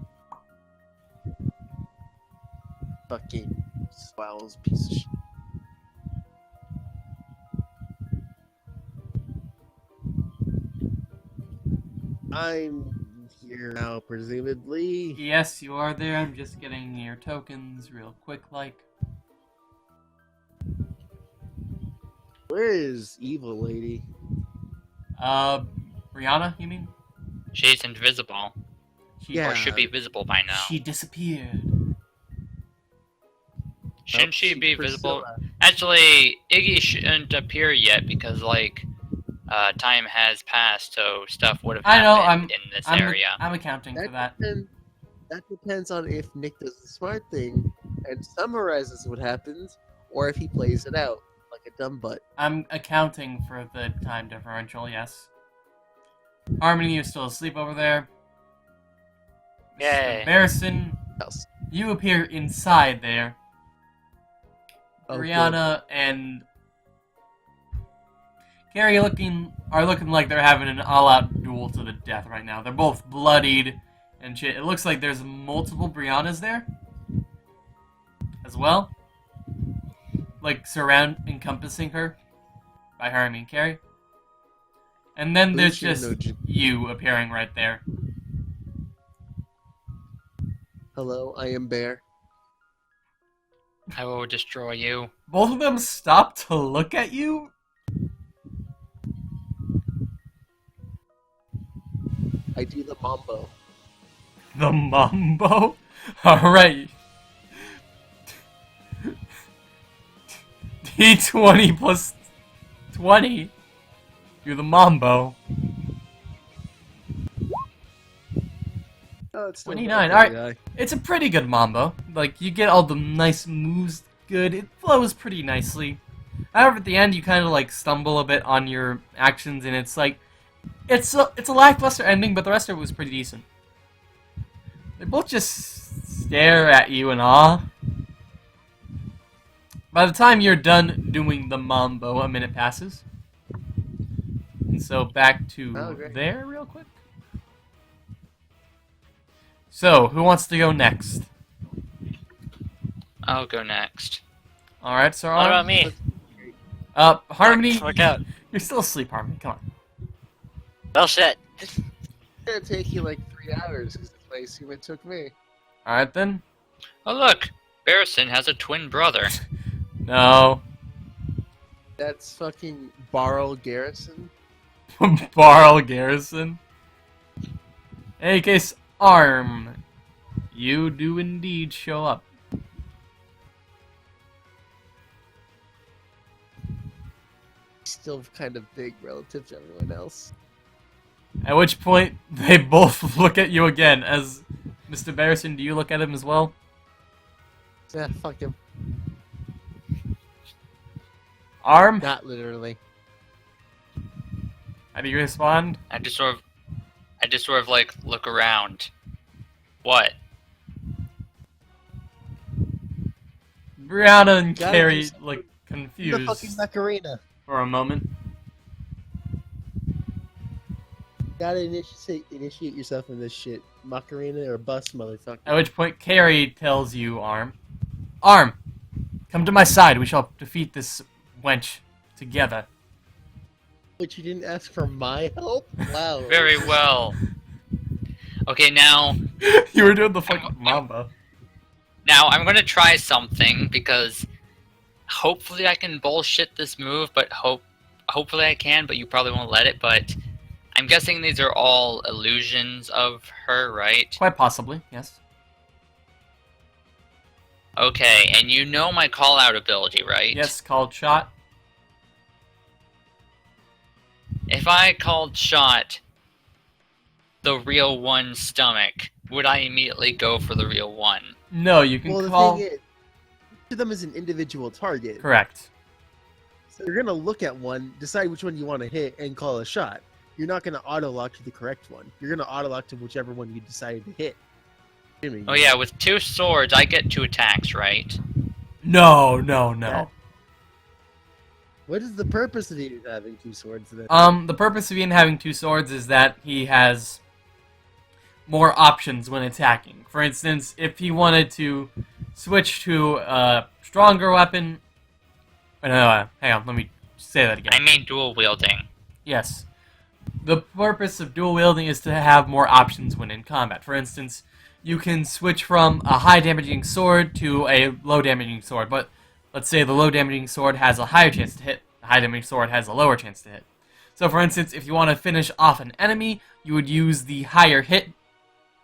Fucking swells piece of shit. I'm here now, presumably. Yes, you are there. I'm just getting your tokens real quick, like. Where is Evil Lady? Brianna, you mean? She's invisible. She, Yeah. Or should be visible by now. She disappeared. Shouldn't Nope, she be visible? Priscilla. Actually, Iggy shouldn't appear yet because, like, time has passed, so stuff would have I know, happened in this area. I'm accounting for that. That depends on if Nick does the smart thing and summarizes what happens, or if he plays it out like a dumb butt. I'm accounting for the time differential, yes. Harmony, you're still asleep over there. Yay. Barrison, Else. you appear inside there. Oh, Brianna and Carrie are looking like they're having an all-out duel to the death right now. They're both bloodied and shit. It looks like there's multiple Briannas there as well, like encompassing her. By her, I mean Carrie. And then there's just you appearing right there. Hello, I am Bear. I will destroy you. Both of them stop to look at you. I do the mambo. The mambo? Alright. D20 plus 20. Do the mambo. Oh, it's still 29, relatively alright. high. It's a pretty good mambo. Like, you get all the nice moves good. It flows pretty nicely. However, at the end, you kind of, like, stumble a bit on your actions, and it's like... It's a lackluster ending, but the rest of it was pretty decent. They both just stare at you in awe. By the time you're done doing the mambo, a minute passes. And so back to there real quick. So, who wants to go next? I'll go next. Alright, so What about me? Harmony, Look out. you're still asleep, Harmony, come on. Well, shit. It's gonna take you like 3 hours because that's why I assume it took me. Alright then. Oh look, Barrison has a twin brother. No. That's fucking Barrel Garrison. Barl Garrison. In any case, Arm, you do indeed show up. Still kind of big relative to everyone else. At which point, they both look at you again. As Mr. Barrison, do you look at him as well? Yeah, fuck him. Arm, Not literally. how do you respond? I just sort of like look around. What? Brianna and Gotta Carrie do look The confused fucking Macarena. for a moment. Gotta initiate yourself in this shit. Macarena or bust, motherfucker. At which point, Carrie tells you, Arm, come to my side. We shall defeat this wench together. But you didn't ask for my help? Wow. Very well. Okay, now You were doing the fucking mamba. I'm gonna try something because hopefully I can bullshit this move, but hopefully I can, but you probably won't let it, but I'm guessing these are all illusions of her, right? Quite possibly, yes. Okay, and you know my call-out ability, right? Yes, called shot. If I called shot the real one stomach, would I immediately go for the real one? No, you can Well, the call... thing is, each of them is an individual target. Correct. So you're gonna look at one, decide which one you want to hit, and call a shot. You're not gonna auto-lock to the correct one. You're gonna auto-lock to whichever one you decided to hit. Oh yeah, with 2 swords, I get 2 attacks, right? No. What is the purpose of you having 2 swords then? The purpose of Ian having 2 swords is that he has more options when attacking. For instance, if he wanted to switch to a stronger weapon... No, hang on, let me say that again. I mean dual wielding. Yes. The purpose of dual wielding is to have more options when in combat. For instance, you can switch from a high damaging sword to a low damaging sword, but let's say the low damaging sword has a higher chance to hit, the high damaging sword has a lower chance to hit. So for instance, if you want to finish off an enemy, you would use the higher hit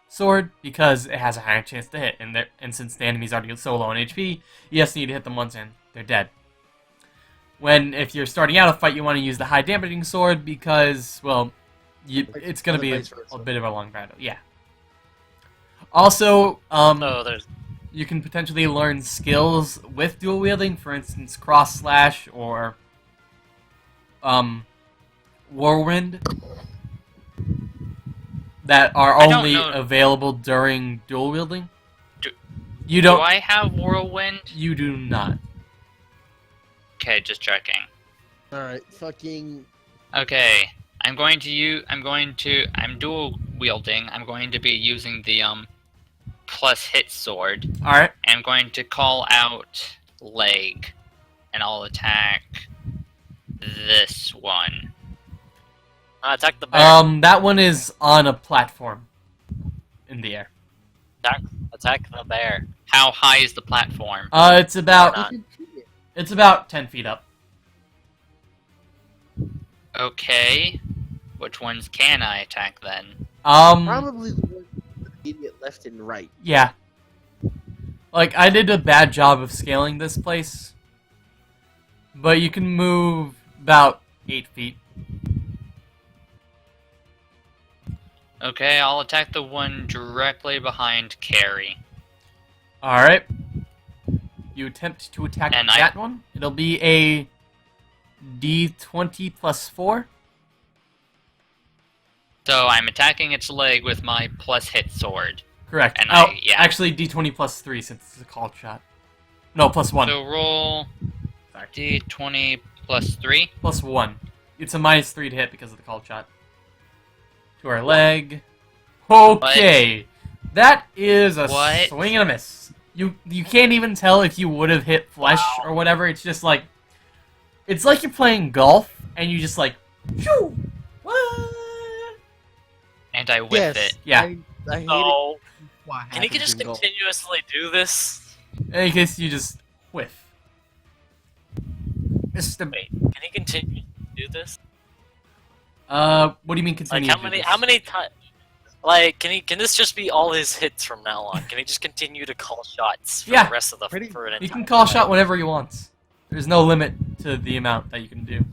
sword because it has a higher chance to hit, and since the enemy's already so low on HP, you just need to hit them once and they're dead. If you're starting out a fight, you want to use the high damaging sword because, well, it's going to be a bit of a long battle. Yeah. Also, you can potentially learn skills with dual wielding. For instance, cross slash or whirlwind. that are I don't only know. available during dual wielding. Do- You Do don't. I have whirlwind? You do not. Okay, just checking. Alright, fucking... Okay, I'm dual wielding. I'm going to be using the plus hit sword. All right. I'm going to call out leg, and I'll attack this one. Attack the bear. That one is on a platform in the air. Attack the bear. How high is the platform? It's about Not. it's about 10 feet up. Okay, which ones can I attack then? Probably the one immediate left and right. Yeah. Like, I did a bad job of scaling this place. But you can move about 8 feet. Okay, I'll attack the one directly behind Carrie. Alright. You attempt to attack And that one. It'll be a D20 plus 4. So I'm attacking its leg with my plus hit sword. Correct. And oh, yeah. actually D20 plus 3 since it's a called shot. No, plus 1. So roll Sorry. D20 plus 3. Plus 1. It's a minus 3 to hit because of the called shot. To our leg. Okay. That is a What? swing and a miss. You can't even tell if you would have hit flesh or whatever. It's just like... It's like you're playing golf and you just like... Shoo! What? And I whip Yes. it. Yeah. I hate So, it. Why can you happens just in golf. continuously do this? In case you just whiff. Mr. Wait, can he continue to do this? What do you mean Like continue? how to do many? this? How many times? Like, can this just be all his hits from now on? Can he just continue to call shots for Yeah. the rest of the Pretty- for an He can entire call fight? shot whenever he wants. There's no limit to the amount that you can do.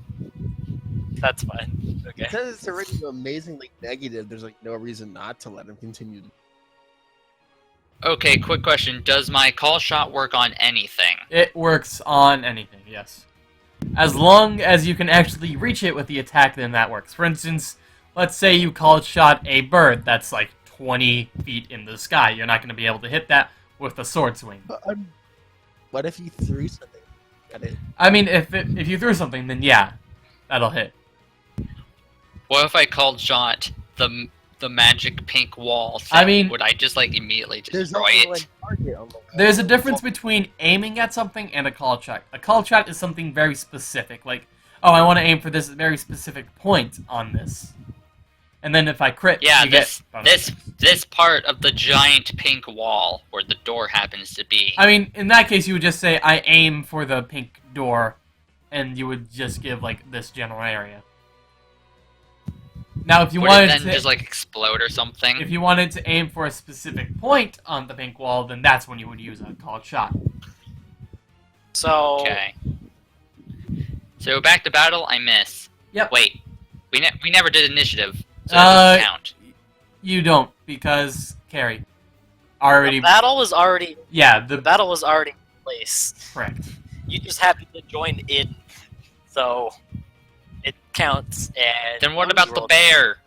That's fine. Okay. Because it's already amazingly negative, there's like no reason not to let him continue. Okay, quick question. Does my call shot work on anything? It works on anything, yes. As long as you can actually reach it with the attack, then that works. For instance, let's say you call shot a bird that's like 20 feet in the sky. You're not going to be able to hit that with a sword swing. What if he threw something at it? I mean, if you threw something, then yeah, that'll hit. What if I called shot the magic pink wall thing? I mean- would I just like immediately There's destroy only it? one target on the wall. There's a difference between aiming at something and a call shot. A call shot is something very specific, like, oh, I want to aim for this very specific point on this. And then if I crit, Yeah, you get this part of the giant pink wall where the door happens to be. I mean, in that case, you would just say, I aim for the pink door, and you would just give, like, this general area. Now, if you Would it wanted then to... just like explode or something? If you wanted to aim for a specific point on the pink wall, then that's when you would use a called shot. So, Okay. So back to battle, I miss. Yep. Wait, we never did initiative, so that doesn't count. You don't, because Carrie already... the battle was already Yeah, the battle was already in place. correct. You just happened to join in, so it counts. And Then what about the bear?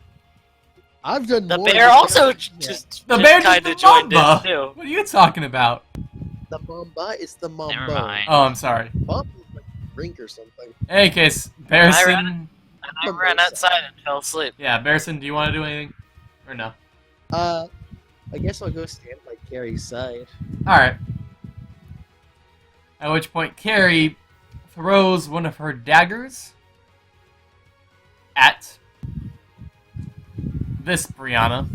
I've done The more bear than also that. just The bear kind did of the joined in mamba. too. What are you talking about? The Mamba is the Mambo. Never mind. Oh, I'm sorry. Mamba is like a drink or something. In any case, Bearson... And I ran outside and fell asleep. Yeah, Bearson, do you want to do anything? Or no? I guess I'll go stand by Carrie's side. Alright. At which point, Carrie throws one of her daggers at this Brianna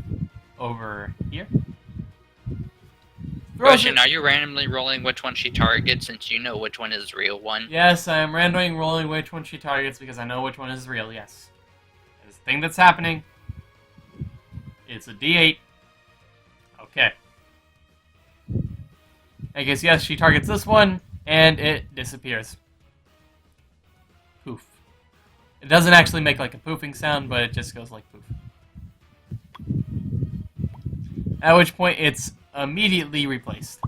over here. Throws Question, it- are you randomly rolling which one she targets since you know which one is the real one? Yes, I am randomly rolling which one she targets because I know which one is real, yes. There's a thing that's happening. It's a D8. Okay. I guess, yes, she targets this one, and it disappears. Poof. It doesn't actually make like a poofing sound, but it just goes like poof. At which point, it's immediately replaced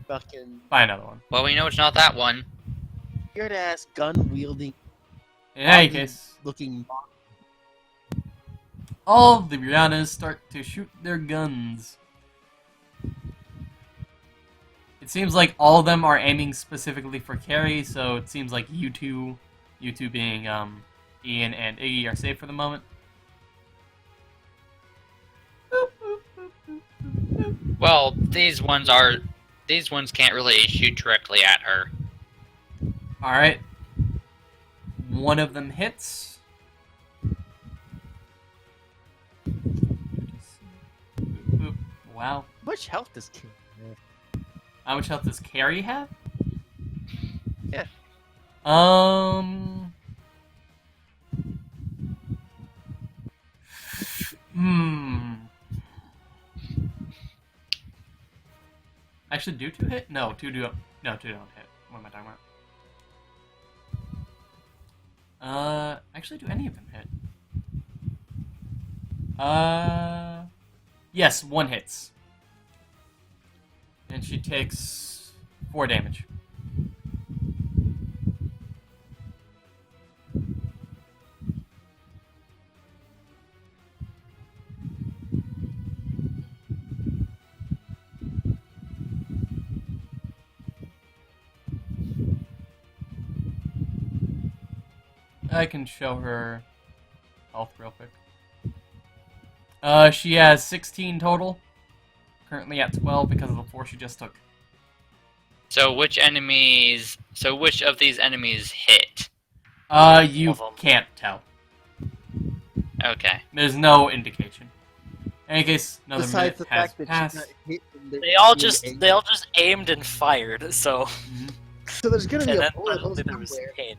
Fucking by another one. Well, we know it's not that one. weird ass gun wielding In any case, looking all the piranhas start to shoot their guns. It seems like all of them are aiming specifically for Carrie, so it seems like you two being Ian and Iggy are safe for the moment. Well, these ones can't really shoot directly at her. Alright. One of them hits. Wow. How much health does King have? How much health does Carrie have? Yeah. Actually, do 2 hit? No, 2 don't hit. What am I talking about? Actually, do any of them hit? Yes, 1 hits. And she takes 4 damage. I can show her health real quick. She has 16 total. Currently at 12 because of the 4 she just took. So which of these enemies hit? You Of 'em. can't tell. Okay. There's no indication. In any case, another Besides minute the has fact that passed. she got hit and they're They all being just angry. they all just aimed and fired. So Mhm. So there's gonna be and a then bullet hole suddenly there was somewhere. pain.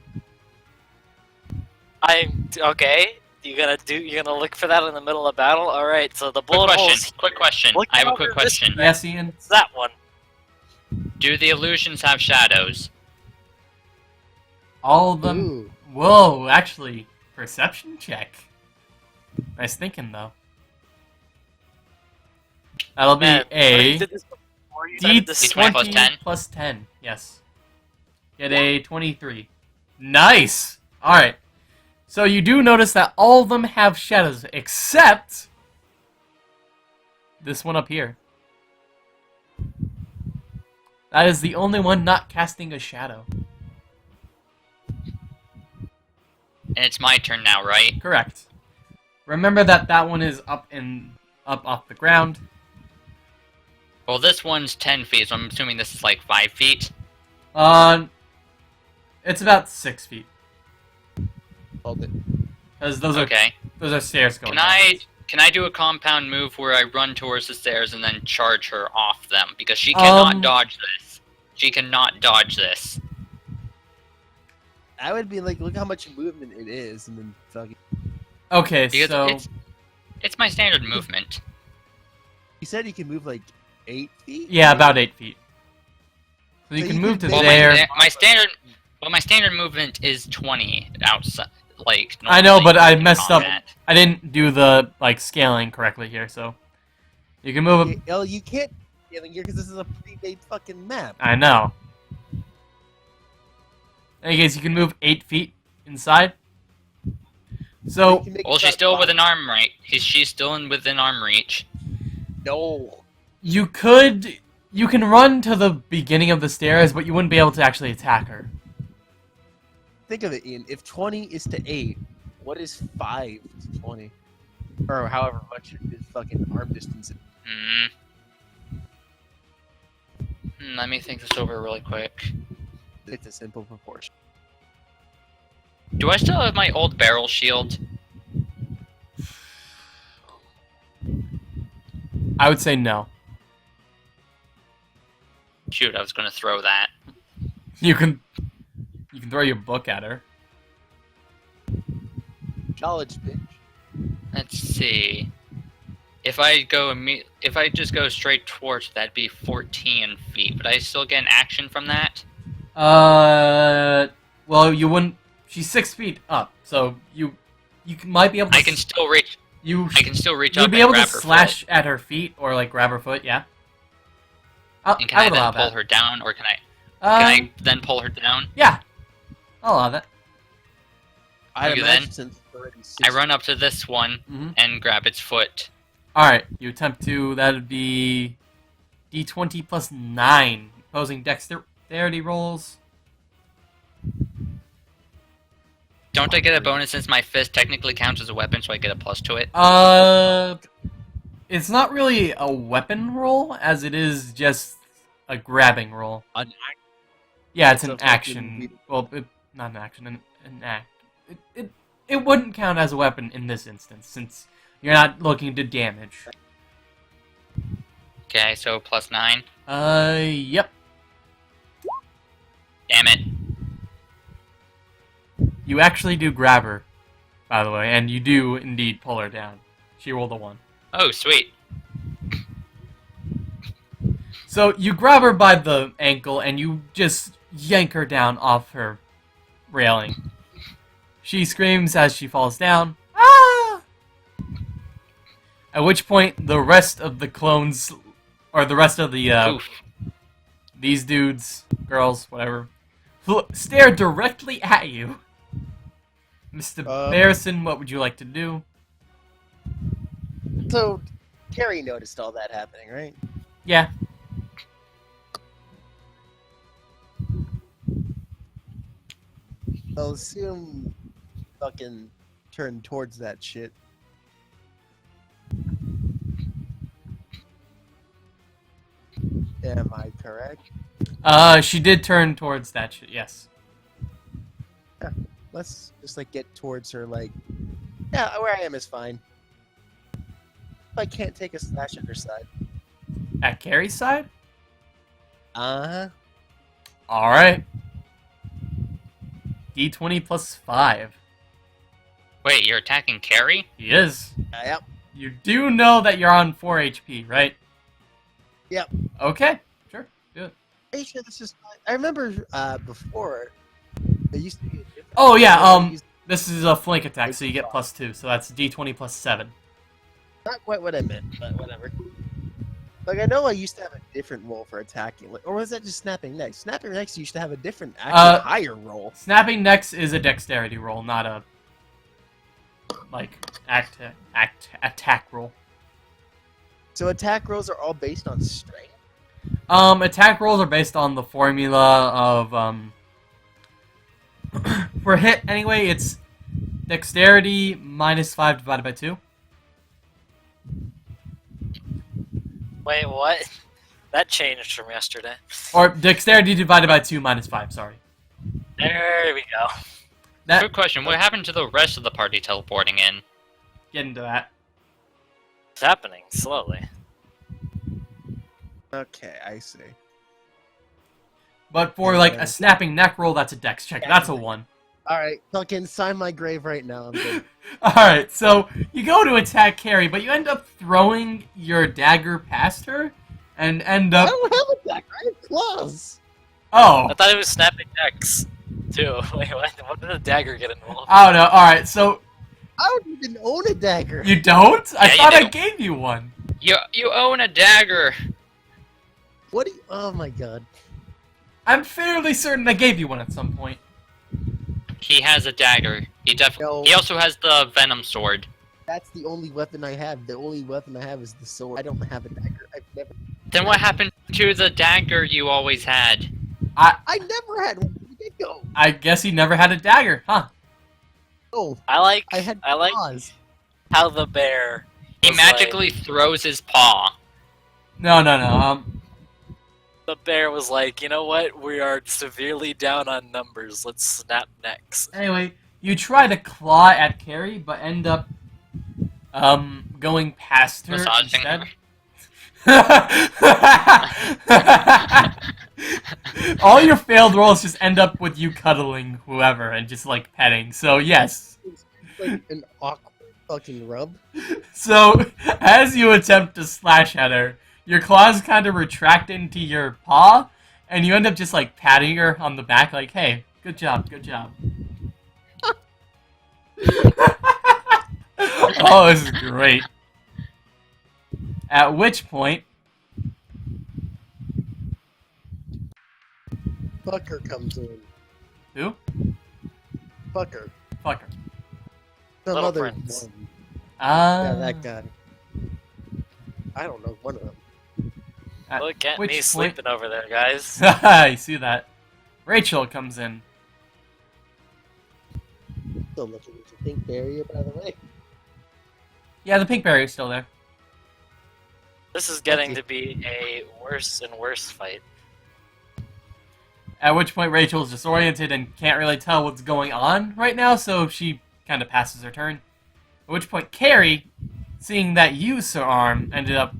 Okay. You're gonna look for that in the middle of battle. All right. So the Quick bullet question. holes. Quick question. Look I have a over quick this question. Yes, Ian? It's that one. Do the illusions have shadows? All of them. Ooh. Whoa, actually, perception check. Nice thinking, though. That'll be Man, a you did this before you started this D20 plus D20 10? plus 10. Yes. Get a 23. Nice! Alright. So you do notice that all of them have shadows, except this one up here. That is the only one not casting a shadow. And it's my turn now, right? Correct. Remember that that one is up off the ground. Well, this one's 10 feet, so I'm assuming this is like 5 feet. It's about 6 feet. Hold it. Because those Okay. are stairs going Can I do a compound move where I run towards the stairs and then charge her off them? Because she cannot dodge this. She cannot dodge this. I would be like, look how much movement it is, and then fucking. Okay, Because so it's my standard movement. You said you can move like 8 feet. yeah, about 8 feet. So you So can you move can to Well, there. My standard movement is 20 outside. Like I know, but I in messed up. combat. I didn't do the scaling correctly here, so you can move. Oh, you can't scaling here because this is a pre-made fucking map. I know. In any case, you can move 8 feet inside. So You can make Well, she's that still box- within arm reach. She's still within arm reach. No. you can run to the beginning of the stairs, but you wouldn't be able to actually attack her. Think of it, Ian. If 20 is to 8, what is 5 to 20? Or however much his fucking arm distance is. Let me think this over really quick. It's a simple proportion. Do I still have my old barrel shield? I would say no. Shoot, I was gonna throw that. You can throw your book at her. Knowledge, bitch. Let's see. If I just go straight towards, that'd be 14 feet. Would I still get an action from that? Well, you wouldn't. She's 6 feet up, so you might be able to. I can still reach. I can still reach up You'd be and able to grab her slash foot. at her feet or grab her foot. Yeah. And can I would allow then pull that. her down, or can I then pull her down? Yeah. I'll allow that. I'd Okay, imagine then. since already I run up to this one Mm-hmm. and grab its foot. Alright, you attempt to, that would be D20 plus 9. Opposing dexterity rolls. Don't I get a bonus since my fist technically counts as a weapon, so I get a plus to it? It's not really a weapon roll, as it is just a grabbing roll. An Yeah, it's So an it's like action. in- Well, not an action, an act. It wouldn't count as a weapon in this instance, since you're not looking to damage. Okay, so plus 9. Yep. Damn it. You actually do grab her, by the way, and you do indeed pull her down. She rolled a 1. Oh, sweet. So you grab her by the ankle and you just yank her down off her railing. She screams as she falls down. Ah! At which point, the rest of the clones, or the rest of the Oof. these dudes, girls, whatever, stare directly at you. Mr. Barrison, what would you like to do? So, Carrie noticed all that happening, right? Yeah. I'll assume fucking turn towards that shit. Am I correct? She did turn towards that shit, yes. Let's just like get towards her, like, yeah, where I am is fine. If I can't take a slash at her side. At Carrie's side? Uh-huh. Alright. D20 plus 5. Wait, you're attacking Carrie? He is. Yep. You do know that you're on 4 HP, right? Yep. Okay, sure, do it. Are you sure this is fine? I remember before, there used to be a different... Oh yeah, this is a flank attack, so you get plus 2, so that's D20 plus 7. Not quite what I meant, but whatever. Like, I know I used to have a different roll for attacking, like, or was that just snapping necks? Snapping necks used to have a different, actually higher roll. Snapping necks is a dexterity roll, not a, like, attack roll. So attack rolls are all based on strength? Attack rolls are based on the formula of, for hit, anyway, it's dexterity minus 5 divided by 2. Wait, what? That changed from yesterday. Or dexterity divided by 2 minus 5, sorry. There we go. That, Good question. What happened to the rest of the party teleporting in? get into that. It's happening slowly. Okay, I see. But for, like, a snapping neck roll, that's a dex check. That's a 1. Alright, fucking sign my grave right now, I'm good. Alright, so you go to attack Carrie, but you end up throwing your dagger past her, and end I up... don't have a dagger, I have claws! Oh, I thought it was snapping necks, too. Wait, what? What did the dagger get involved? I don't know. Alright, so I don't even own a dagger! you don't? I Yeah, you thought I do. gave you one. You own a dagger. What do you... Oh my god. I'm fairly certain I gave you one at some point. He has a dagger. No. He also has the venom sword. That's the only weapon I have. The only weapon I have is the sword. I don't have a dagger. I've never... Then what happened to the dagger you always had? I never had one from the get-go! I guess he never had a dagger, huh? Oh, I like I had like claws. how the bear He was magically throws his paw. No. the bear was like, you know what? We are severely down on numbers. Let's snap necks. Anyway, you try to claw at Carrie, but end up, going past her Massaging instead. her. All your failed rolls just end up with you cuddling whoever and just, like, petting. So, yes. It's like an awkward fucking rub. So, as you attempt to slash at her, your claws kind of retract into your paw, and you end up just, like, patting her on the back, like, hey, good job, good job. Oh, this is great. At which point, Fucker comes in. who? Fucker. Fuck her. Some Little other Prince. one. Ah. Yeah, that guy. I don't know, one of them. Look at which me point- sleeping over there, guys. I see that. Rachel comes in. Still looking at the pink barrier, by the way. Yeah, the pink barrier's still there. This is getting to be a worse and worse fight. At which point Rachel is disoriented and can't really tell what's going on right now, so she kind of passes her turn. At which point Carrie, seeing that you, Sir Arm, ended up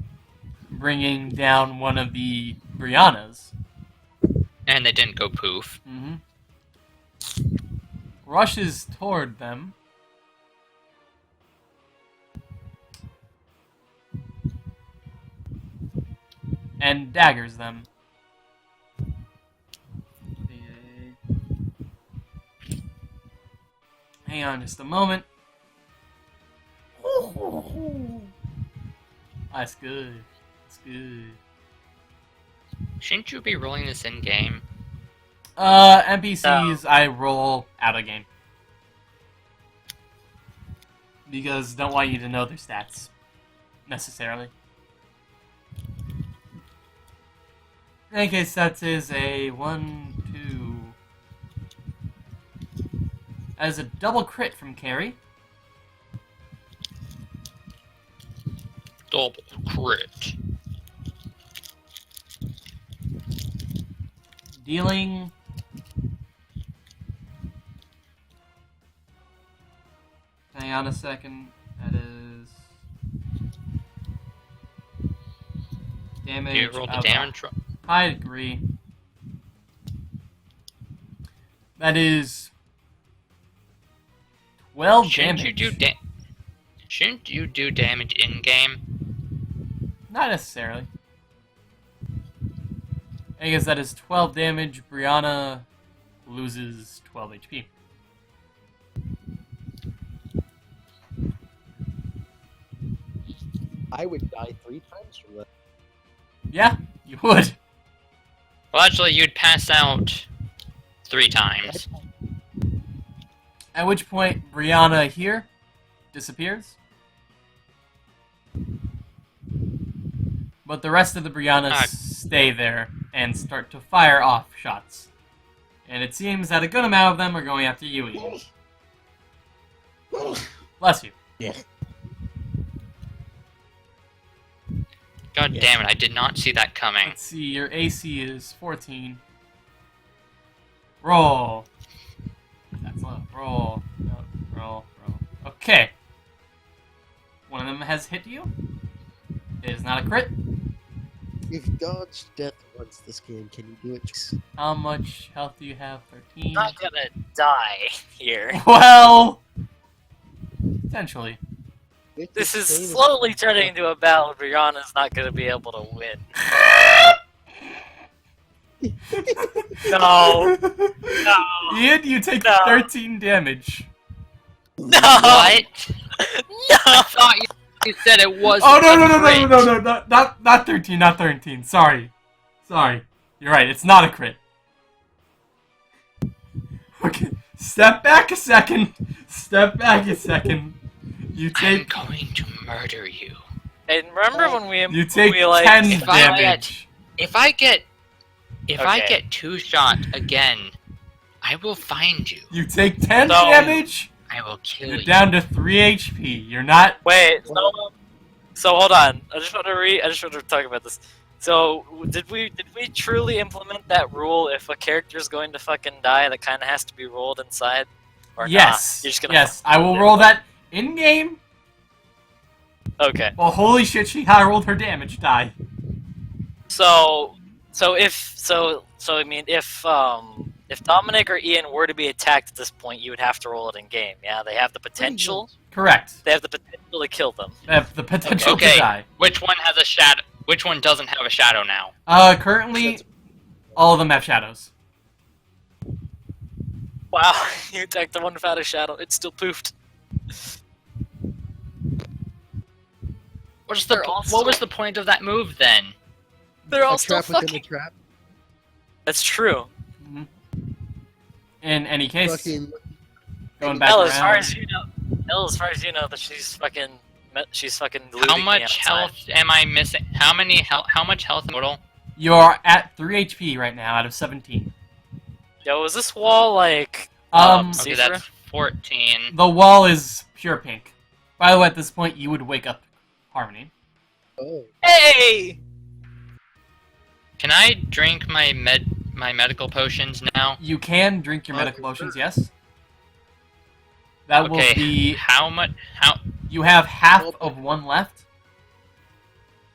bringing down one of the Briannas. And they didn't go poof. Mm-hmm. Rushes toward them. And daggers them. Hang on just a moment. That's good. That's good. Shouldn't you be rolling this in game? NPCs I roll out of game. Because don't want you to know their stats. Necessarily. In any case, that is a 1, 2. As a double crit from Carrie. Double crit. Dealing... Hang on a second. That is... Damage Do you roll the of damage? a high degree. That is... 12 Shouldn't damage. Shouldn't you do damage in game? Not necessarily. I guess that is 12 damage. Brianna loses 12 HP. I would die 3 times from that. Yeah, you would. Well, actually, you'd pass out 3 times. At which point, Brianna here disappears. But the rest of the Briannas Ah. stay there and start to fire off shots. And it seems that a good amount of them are going after you, Ian. Bless you. Yeah. God damn it, I did not see that coming. Let's see, your AC is 14. Roll. That's low. Roll. No, roll. Okay. One of them has hit you. It is not a crit. You've dodged death once this game. Can you do it? How much health do you have? 13. I'm not gonna die here. Well, potentially. This is slowly turning into a battle. Brianna's not gonna be able to win. No. No. Ian, you take No. 13 damage. No. What? No. I thought you said it was. Oh no, not 13, not 13. Sorry. You're right, it's not a crit. Okay, step back a second. You I'm take going to murder you. And remember when you take we like 10 If I damage. If I get Okay. 2 shot again, I will find you. You take 10 No. damage. I will kill You're you. down to 3 HP. You're not. Wait, so hold on. I just want to talk about this. So did we truly implement that rule? If a character's going to fucking die, that kind of has to be rolled inside. Or Yes. Nah? You're just gonna. Yes, I will roll that in game. Okay. Well, holy shit, she high rolled her damage die. So I mean, if Dominic or Ian were to be attacked at this point, you would have to roll it in game. Yeah, they have the potential. Correct. They have the potential to kill them. They have the potential Okay. to die. Which one has a shadow? Which one doesn't have a shadow now? Currently, all of them have shadows. Wow, you attacked the one without a shadow. It's still poofed. What was the point of that move then? They're all A still trap within fucking. a trap. That's true. In any case, Fucking. going back Well, as far around. as you know, Hill, as far as you know, that she's fucking looting How me much outside. health am I missing? How much health total? You're at 3 HP right now out of 17. Yo, was this wall like Um, Okay, see-through? that's 14. The wall is pure pink. By the way, at this point, you would wake up Harmony. Oh. Hey! Can I drink my medical potions now? You can drink your medical potions, yes. That will Okay. be... How much? How? You have half of one left.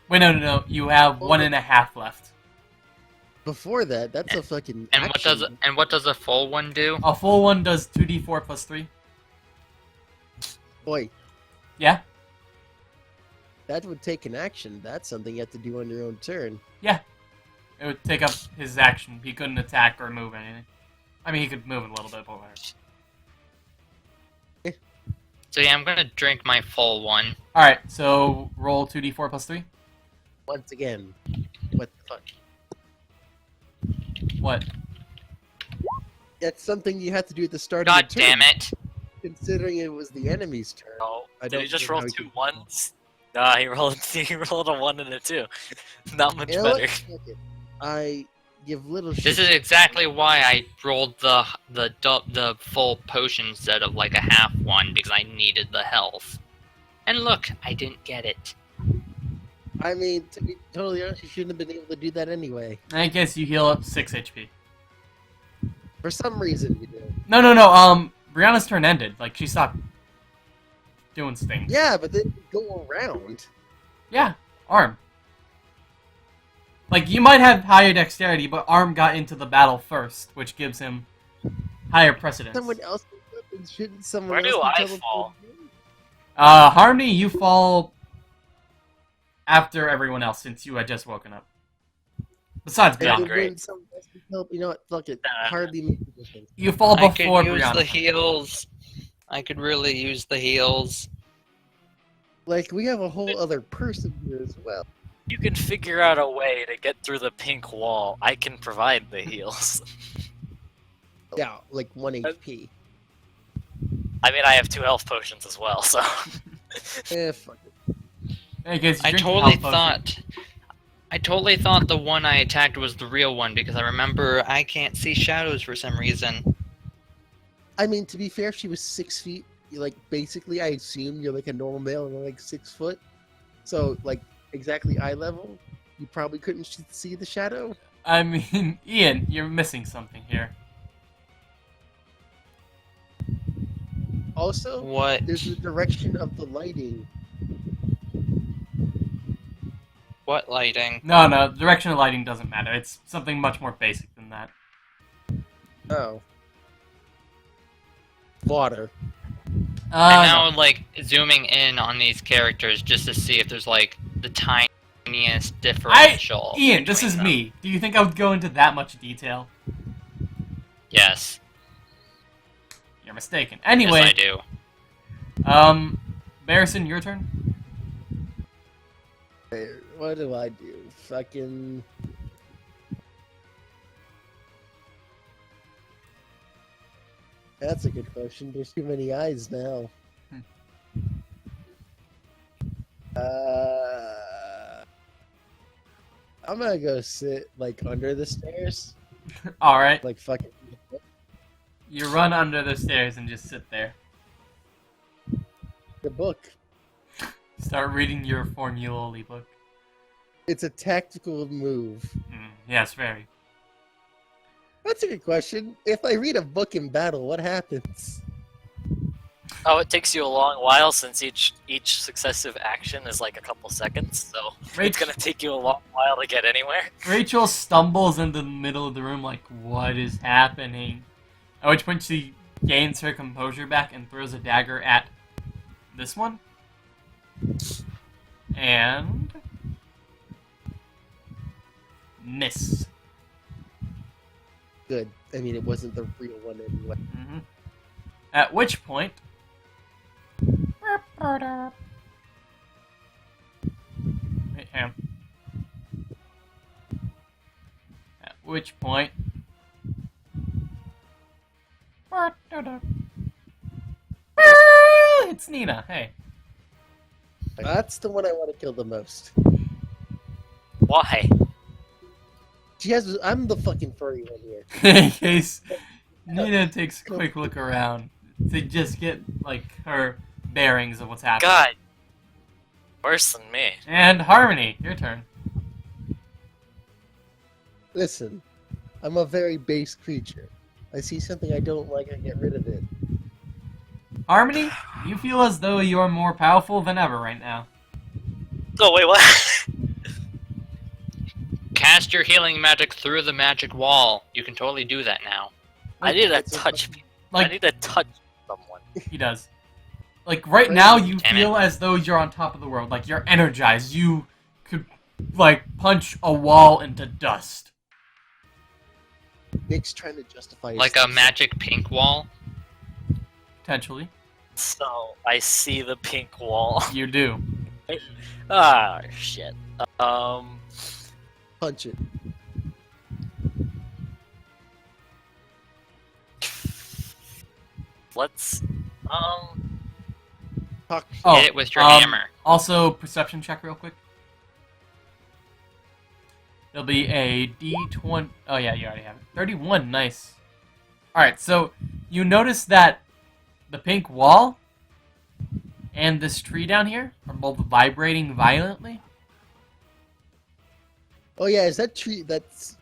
Wait, no. You have 1.5 left. Before that, that's a fucking. And action. what does a full one do? A full one does 2d4 plus 3. Boy, Yeah? that would take an action. That's something you have to do on your own turn. It would take up his action. He couldn't attack or move anything. I mean, he could move a little bit, but whatever. So yeah, I'm gonna drink my full one. Alright, so roll 2d4 plus 3. Once again, what the fuck? What? That's something you have to do at the start God of the turn. damn it! Considering it was the enemy's turn. No, I did he don't just know roll how he 2 can- ones? Nah, he rolled a 1 and a 2. Not much You know what? better. Fuck it. I give little shit. This is exactly why I rolled the full potion instead of like a half one, because I needed the health. And look, I didn't get it. I mean, to be totally honest, you shouldn't have been able to do that anyway. I guess you heal up 6 HP. For some reason, you do. No. Brianna's turn ended. Like, she stopped doing things. Yeah, but then you go around. Yeah, Arm. Like, you might have higher dexterity, but Arm got into the battle first, which gives him higher precedence. Someone else shouldn't someone Where else do be I teleported fall? in? Harmony, you fall after everyone else since you had just woken up. Besides And Bianca. then great. when someone else can help, you know what? Fuck it. Nah. Hardly makes a difference. You fall I before could use Brianna. the heals. I could really use the heals. Like, we have a whole other person here as well. You can figure out a way to get through the pink wall. I can provide the heals. Yeah, like 1 HP. I mean, I have 2 health potions as well, so. Fuck it. I guess you I drink totally health potion. thought the one I attacked was the real one because I remember I can't see shadows for some reason. I mean, to be fair, if she was 6 feet, like, basically, I assume you're like a normal male and you're like 6 foot. So, like, exactly eye level, you probably couldn't see the shadow. I mean, Ian, you're missing something here. Also, What? there's the direction of the lighting. What lighting? No, the direction of lighting doesn't matter. It's something much more basic than that. Oh. Water. I'm No. now like zooming in on these characters just to see if there's like the tiniest differential. Ian, this between is them. me. Do you think I would go into that much detail? Yes. You're mistaken. Yes, I Anyway, do. Barrison, your turn. What do I do? Fucking. That's a good question. There's too many eyes now. I'm gonna go sit like under the stairs, All right. like fucking. You run under the stairs and just sit there. The book. Start reading your Formuloli book. It's a tactical move. Yes, very. That's a good question. If I read a book in battle, what happens? Oh, it takes you a long while since each successive action is like a couple seconds, so it's gonna take you a long while to get anywhere. Rachel stumbles into the middle of the room like, what is happening? At which point she gains her composure back and throws a dagger at this one. And... miss. Good. I mean, it wasn't the real one anyway. At which point... Wait, hang on. At which point... it's Nina. Hey. That's the one I want to kill the most. Why? I'm the fucking furry one here. In case Nina takes a quick look around to just get, like, her bearings of what's happening. God. Worse than me. And Harmony, your turn. Listen, I'm a very base creature. I see something I don't like, I get rid of it. Harmony, you feel as though you are more powerful than ever right now. Oh, wait, what? Cast your healing magic through the magic wall. You can totally do that now. I need to touch people. I Like, need to touch someone. he does. Like, right now, you Damn feel as though you're on top of the world. Like, you're energized. You could, like, punch a wall into dust. Nick's trying to justify Like a himself. magic pink wall. Potentially. So, I see the pink wall. You do. Ah, shit. Punch it. Let's, Talk Oh, Hit it with your um, hammer. Also, perception check real quick. It'll be a D20. Oh, yeah, you already have it. 31, nice. Alright, so you notice that the pink wall and this tree down here are both vibrating violently. Oh yeah, is that tree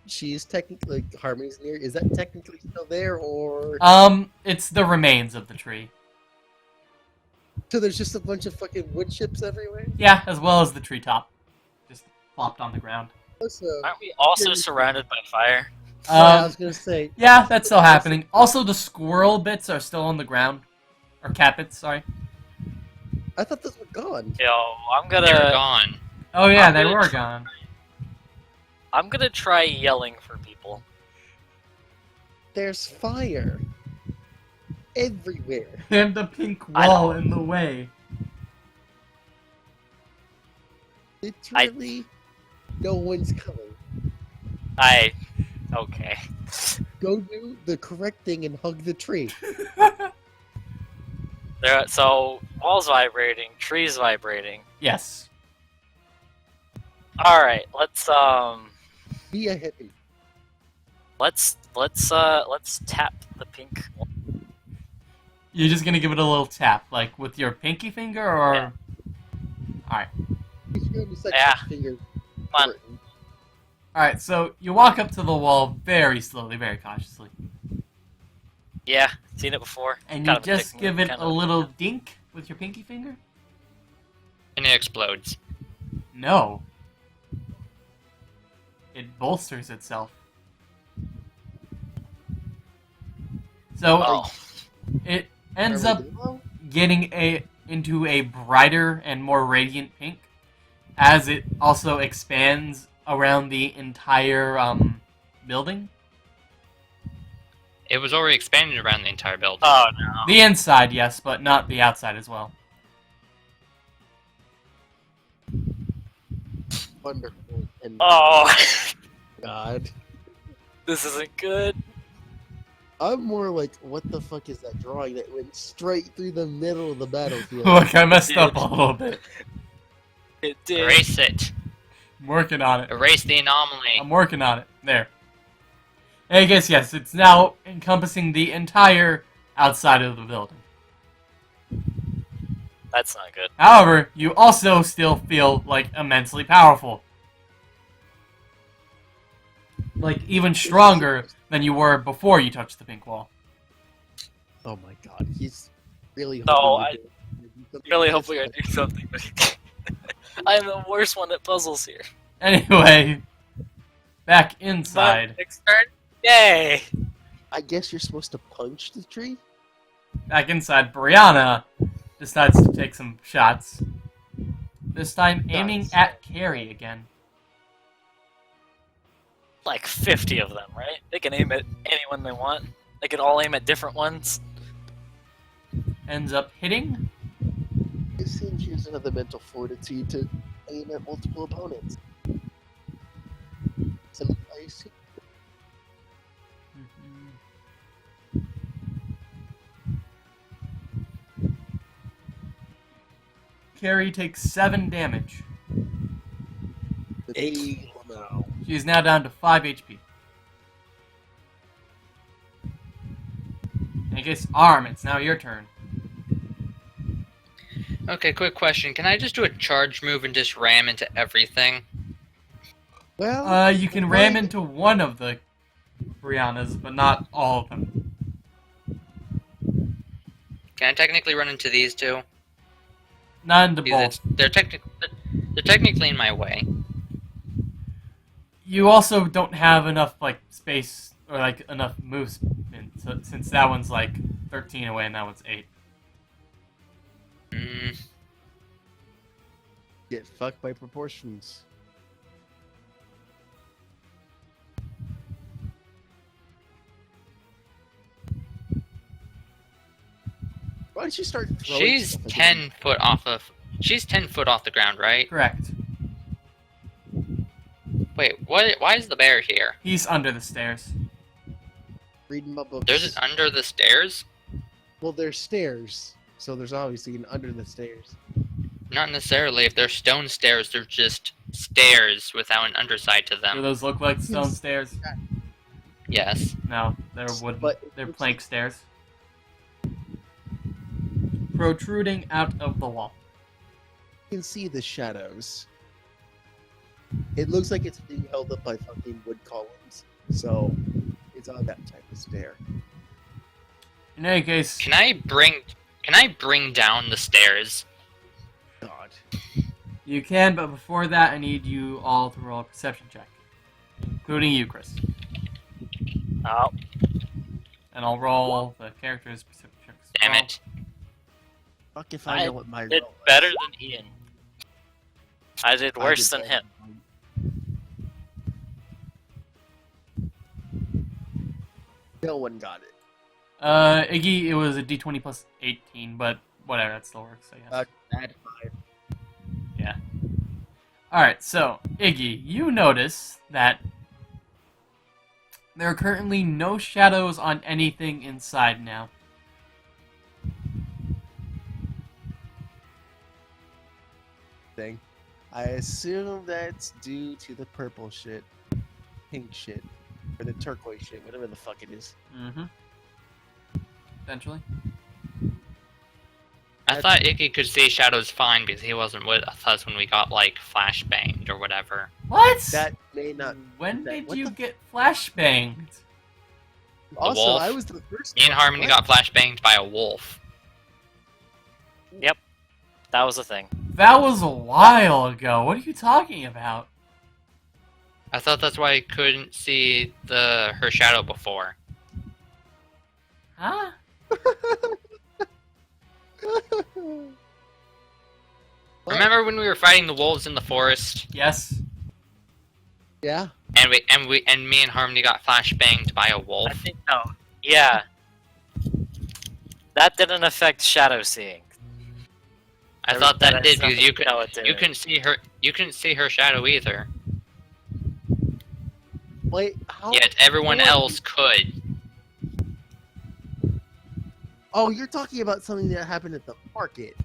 she's technically like Harmony's near? Is that technically still there, or It's the remains of the tree. so there's just a bunch of fucking wood chips everywhere? Yeah, as well as the treetop. Just flopped on the ground. Also, aren't we also surrounded by fire? I was gonna say, Yeah, that's still happening. Also, the squirrel bits are still on the ground. Or cat bits, sorry. I thought those were gone. Yo, I'm They're gonna, gone. Oh yeah, I'm they gonna were try- gone. I'm gonna try yelling for people. There's fire everywhere. And the pink I wall in the way. Literally, no one's coming. Okay. Go do the correct thing and hug the tree. So, walls vibrating, trees vibrating. Yes. Alright, let's Be a hippie. let's tap the pink one. You're just gonna give it a little tap, like with your pinky finger, or... Yeah. Alright. He's going to set Yeah. his finger. Come on. Alright, so you walk up to the wall very slowly, very cautiously. Yeah, seen it before. And Kind you of a just dick give move, it kind a of. little dink with your pinky finger? And it explodes. No. It bolsters itself. So Oh, it ends Are up we doing getting into a brighter and more radiant pink as it also expands around the entire building. It was already expanded around the entire building. oh no. The inside, yes, but not the outside as well. Wonderful. And Oh, God. this isn't good. I'm more like, what the fuck is that drawing that went straight through the middle of the battlefield? Look, I messed up a little bit. It did. Erase it. I'm working on it. Erase the anomaly. I'm working on it. There. I guess, yes, it's now encompassing the entire outside of the building. That's not good. However, you also still feel, like, immensely powerful. Like, even stronger than you were before you touched the pink wall. Oh my God, he's really. No, hoping we do something Really with hoping I this. do something, but I'm the worst one at puzzles here. Anyway, back My inside. next turn. Yay! I guess you're supposed to punch the tree. Back inside, Brianna decides to take some shots. This time aiming Nice. at Carrie again. Like 50 of them, right? They can aim at anyone they want. They can all aim at different ones. Ends up hitting. It seems she doesn't have the mental fortitude to aim at multiple opponents. Some ice. Carrie takes 7 damage. Hey, no. She is now down to 5 HP. I guess Arm, it's now your turn. Okay, quick question. Can I just do a charge move and just ram into everything? Well, You can ram into one of the Briannas, but not all of them. Can I technically run into these two? Not into Because both. they're technically in my way. You also don't have enough like space or like enough movement, so, since that one's like 13 away and that one's 8. get fucked by proportions. Why don't you start throwing She's stuff at 10 foot off of. She's 10 foot off the ground, right? Correct. Wait, what? Why is the bear here? He's under the stairs. reading my books? There's an under the stairs? Well, there's stairs, so there's obviously an under the stairs. Not necessarily. If they're stone stairs, they're just stairs without an underside to Do them. those look like stone stairs? Yes. No, they're wooden. But They're plank stairs. Protruding out of the wall. You can see the shadows. It looks like it's being held up by fucking wood columns, so it's on that type of stair. In any case, Can I bring down the stairs? God. you can, but before that, I need you all to roll a perception check. Including you, Chris. Oh, And I'll roll the character's perception checks. Damn it. Fuck if I know what my did role is. better than Ian. I did I worse did than better. him. No one got it. Iggy, it was a d20 plus 18, but whatever, that still works, I guess. Add 5. Yeah. Alright, so, Iggy, you notice that there are currently no shadows on anything inside now. Thing. I assume that's due to the purple shit, pink shit, or the turquoise shit, whatever the fuck it is. Mm-hmm. Eventually. I thought Icky could see shadows fine because he wasn't with us when we got, like, flashbanged or whatever. What? That may not. When that- did what you the- get flashbanged? Also, wolf. I was the first. Me and one. Harmony What? got flashbanged by a wolf. That was a thing. That was a while ago. What are you talking about? I thought that's why I couldn't see her shadow before. Huh? What? Remember when we were fighting the wolves in the forest, Yes. Yeah. and me and Harmony got flashbanged by a wolf? I think no. Yeah. That didn't affect shadow seeing. I thought that That's did because nothing- no, it you didn't. couldn't see her. You couldn't see her shadow either. Wait. How? Yet everyone What? else could. Oh, you're talking about something that happened at the market.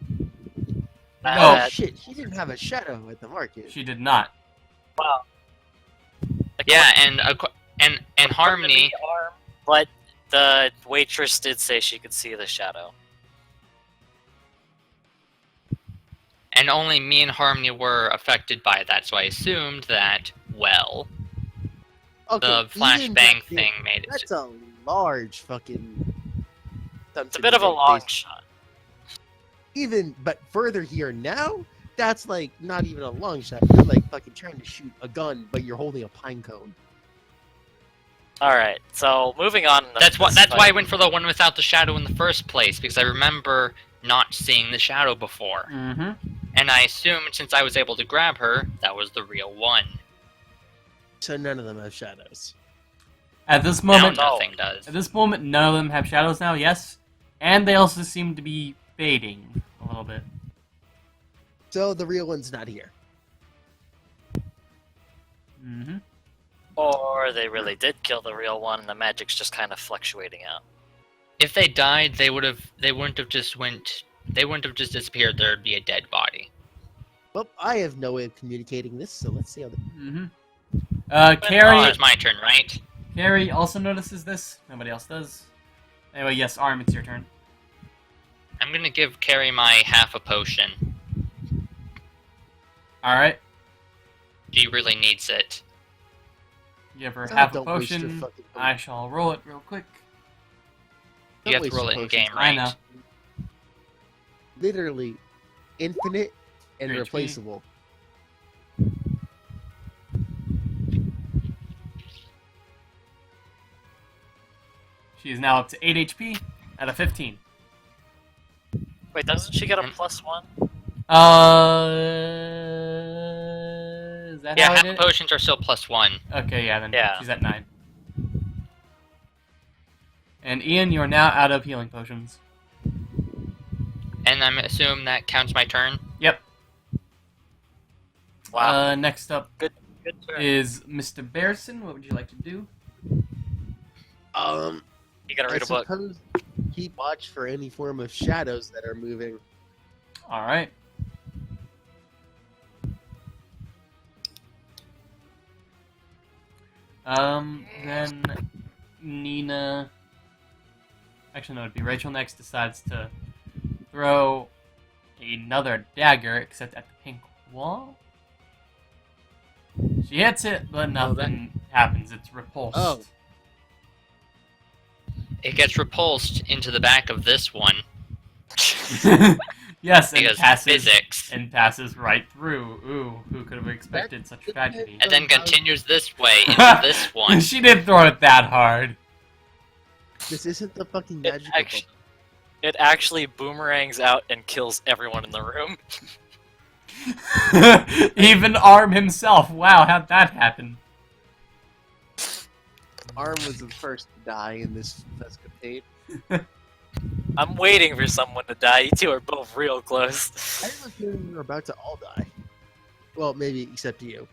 No. Oh shit! She didn't have a shadow at the market. She did not. Well, Yeah, and Harmony. But the waitress did say she could see the shadow. And only me and Harmony were affected by that, so I assumed that, well, Okay, the even flashbang that- thing made it. That's a large fucking. It's a bit of a long shot. Even, but further here now, that's like not even a long shot. You're like fucking trying to shoot a gun, but you're holding a pine cone. Alright, so moving on. That's why I went for the one without the shadow in the first place, because I remember not seeing the shadow before. Mm-hmm. And I assumed since I was able to grab her, that was the real one. So none of them have shadows. At this Now moment, nothing does. at this moment, none of them have shadows now. Yes, and they also seem to be fading a little bit. So the real one's not here. Mm-hmm. Or they really did kill the real one, and the magic's just kind of fluctuating out. If they died, they wouldn't have just went They wouldn't have just disappeared. There'd be a dead body. Well, I have no way of communicating this, so let's see how. Mm-hmm. Oh, Carrie. it's my turn, right? Carrie also notices this. Nobody else does. Anyway, yes, Arm, it's your turn. I'm gonna give Carrie my half a potion. All right. She really needs it. Give her Oh, half a don't waste your potion. fucking I shall roll it real quick. Don't You have to waste roll your it in potions. game, right? I know. Literally infinite and HP. replaceable. She is now up to 8 HP out of 15. Wait, doesn't she get a +1? Is that Yeah, how I half did it? potions are still +1. Okay, yeah, then Yeah. she's at 9. And Ian, you are now out of healing potions. And I'm assume that counts my turn. Yep. Wow. Next up Good turn. is Mr. Bearson. What would you like to do? You gotta I read a book. suppose keep watch for any form of shadows that are moving. All right. Then Nina. Actually, no, it'd be Rachel next. Decides to throw another dagger, except at the pink wall. She hits it, but nothing happens. It's repulsed. Oh. It gets repulsed into the back of this one Yes, and because passes. physics. And passes right through. Ooh, who could have expected such tragedy? And then continues this way into this one. She didn't throw it that hard. This isn't the fucking It magical. actually, it actually boomerangs out and kills everyone in the room. Even Arm himself. Wow, how'd that happen? Arm was the first to die in this escapade. I'm waiting for someone to die. You two are both real close. I have a feeling we're about to all die. Well, maybe except you.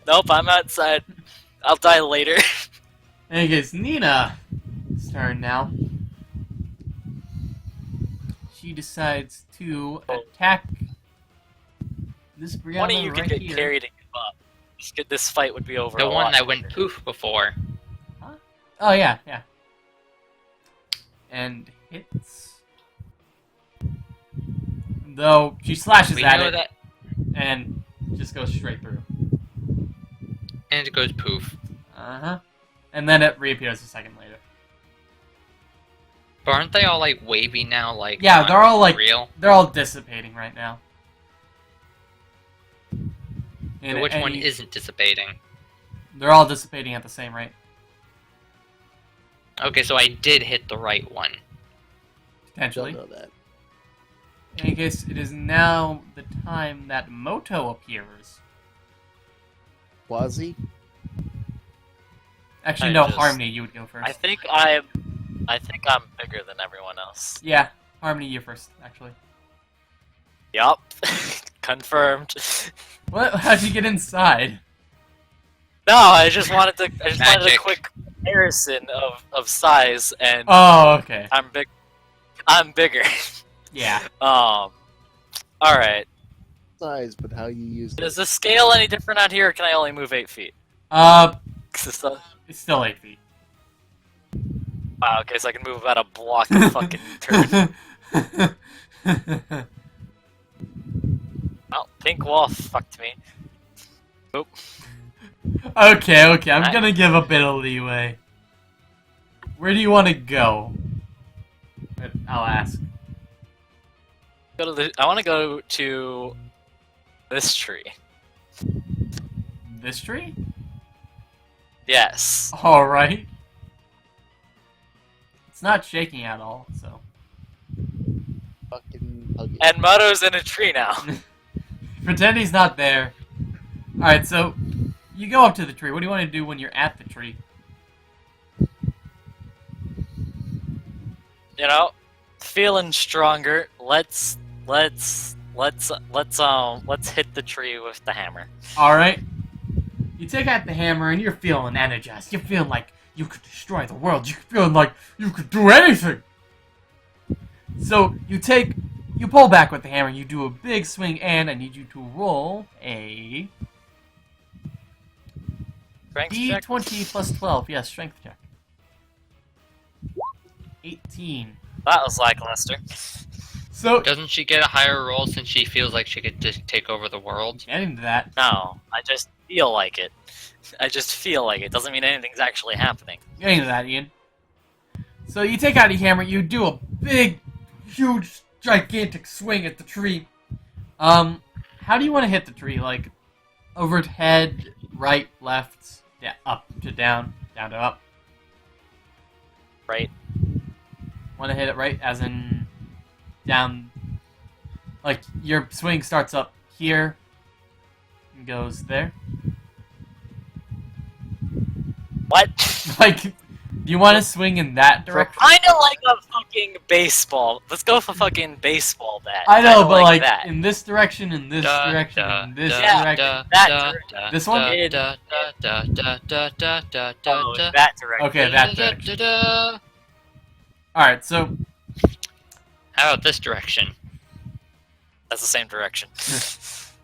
Nope, I'm outside. I'll die later. And it gets Nina's turn now. She decides to attack this Brianna One of you right could get here. carried and give up. This fight would be over. The a one lot that went quicker. poof before. Oh yeah, yeah. And hits. Though she slashes We at know it that, and just goes straight through. and it goes poof. Uh-huh. And then it reappears a second later. But aren't they all like wavy now? Like Yeah, not they're all like real. they're all dissipating right now. But which one isn't dissipating? They're all dissipating at the same rate. Okay, so I did hit the right one. Potentially. Don't know that. In any case, it is now the time that Moto appears. Quasi? Actually, I no, just- Harmony, you would go first. I think I'm bigger than everyone else. Yeah, Harmony, you first, actually. Yup. Confirmed. What? How'd you get inside? No, I just wanted a Magic. quick comparison of size, and Oh, okay. I'm big. I'm bigger. Yeah. All right. Size, but how you use it. Is the scale any different out here, or can I only move 8 feet? 'Cause it's It's still 8 feet. wow, okay, so I can move about a block a fucking turn. Well, pink wall fucked me. Oop. Okay, I'm gonna give a bit of leeway. Where do you want to go? I'll ask. I want to go to this tree. This tree? Yes. Alright. It's not shaking at all, so. Fucking hug it. And Moto's in a tree now. Pretend he's not there. Alright, so you go up to the tree. What do you want to do when you're at the tree? You know, feeling stronger. Let's hit the tree with the hammer. Alright. You take out the hammer and you're feeling energized. You're feeling like you could destroy the world. You're feeling like you could do anything. So you take You pull back with the hammer, you do a big swing, and I need you to roll a Strength check? D20 plus 12. Yes, strength check. 18. That was lackluster. So, Doesn't she get a higher roll since she feels like she could just take over the world? getting to that. No, I just feel like it. I just feel like it. Doesn't mean anything's actually happening. Getting to that, Ian. So you take out your hammer, you do a big, huge, gigantic swing at the tree. How do you want to hit the tree? Like, overhead, right, left, yeah, up to down, down to up. Right? Want to hit it right, as in down. Like your swing starts up here, and goes there. What? Like, do you want to swing in that direction? Kinda like a fucking baseball. Let's go for fucking baseball bat. I know, Kinda but like that. in this direction, in this direction, in this Yeah, direction. that This one? Oh, in that direction. Okay, that direction. Alright, so How about this direction? That's the same direction.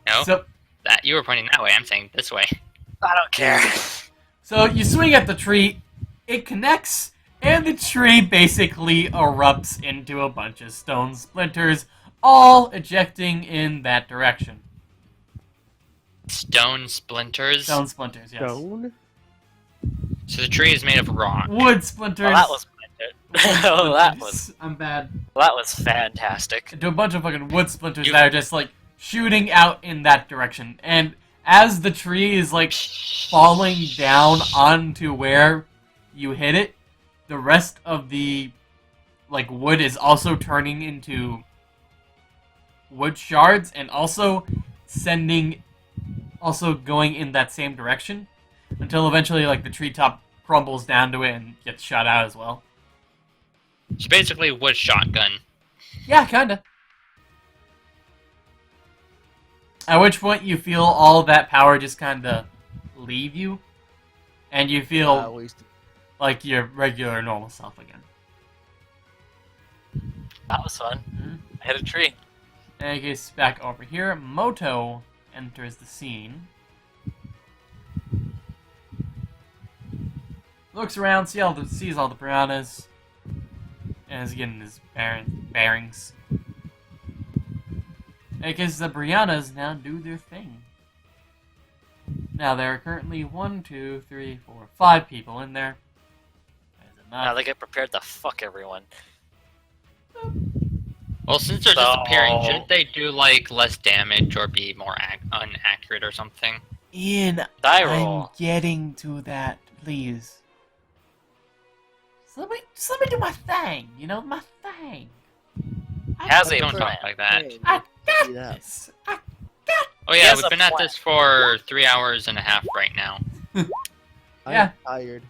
No, so that you were pointing that way. I'm saying this way. I don't care. so you swing at the tree, it connects, and the tree basically erupts into a bunch of stone splinters, all ejecting in that direction. Stone splinters. Stone splinters, yes. Stone? So the tree is made of rock. Wood splinters. Well, that was oh, that was I'm bad. fantastic. Into a bunch of fucking wood splinters You- that are just like shooting out in that direction. And as the tree is like falling down onto where you hit it, the rest of the like wood is also turning into wood shards and also going in that same direction until eventually like the treetop crumbles down to it and gets shot out as well. It's basically a wood shotgun. Yeah, kinda. At which point you feel all that power just kinda leave you, and you feel Wasted. like your regular normal self again. That was fun. Mhm. I hit a tree. In any case, back over here, Moto enters the scene. Looks around, sees all the piranhas, and is getting his bearings. In any case, the piranhas now do their thing. Now there are currently 1, 2, 3, 4, 5 people in there. That is enough. Now they get prepared to fuck everyone. Well, since they're So- disappearing, shouldn't they do like less damage or be more inaccurate or something? Ian, Die I'm roll. getting to that, please. Just let me do my thing, my thing. Has a Don't plan. talk like that. I got Yeah. this. Oh He yeah, has we've a been at plan. this for 3 hours and a half right now. Yeah. I'm tired.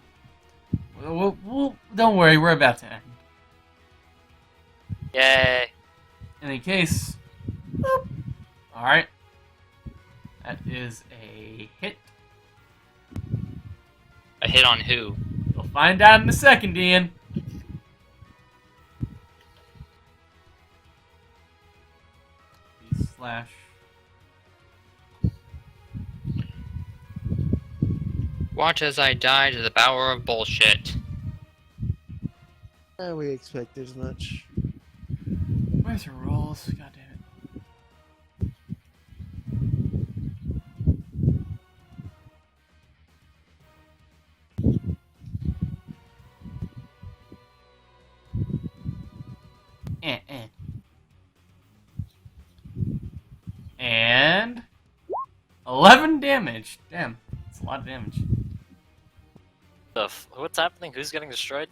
Don't worry, we're about to end. Yay. In any case, alright. That is a hit. A hit on who? You'll find out in a second, Ian. Slash. Watch as I die to the power of bullshit. We expect as much. Where's your rolls? God damn it. And 11 damage. Damn, that's a lot of damage. What's happening? Who's getting destroyed?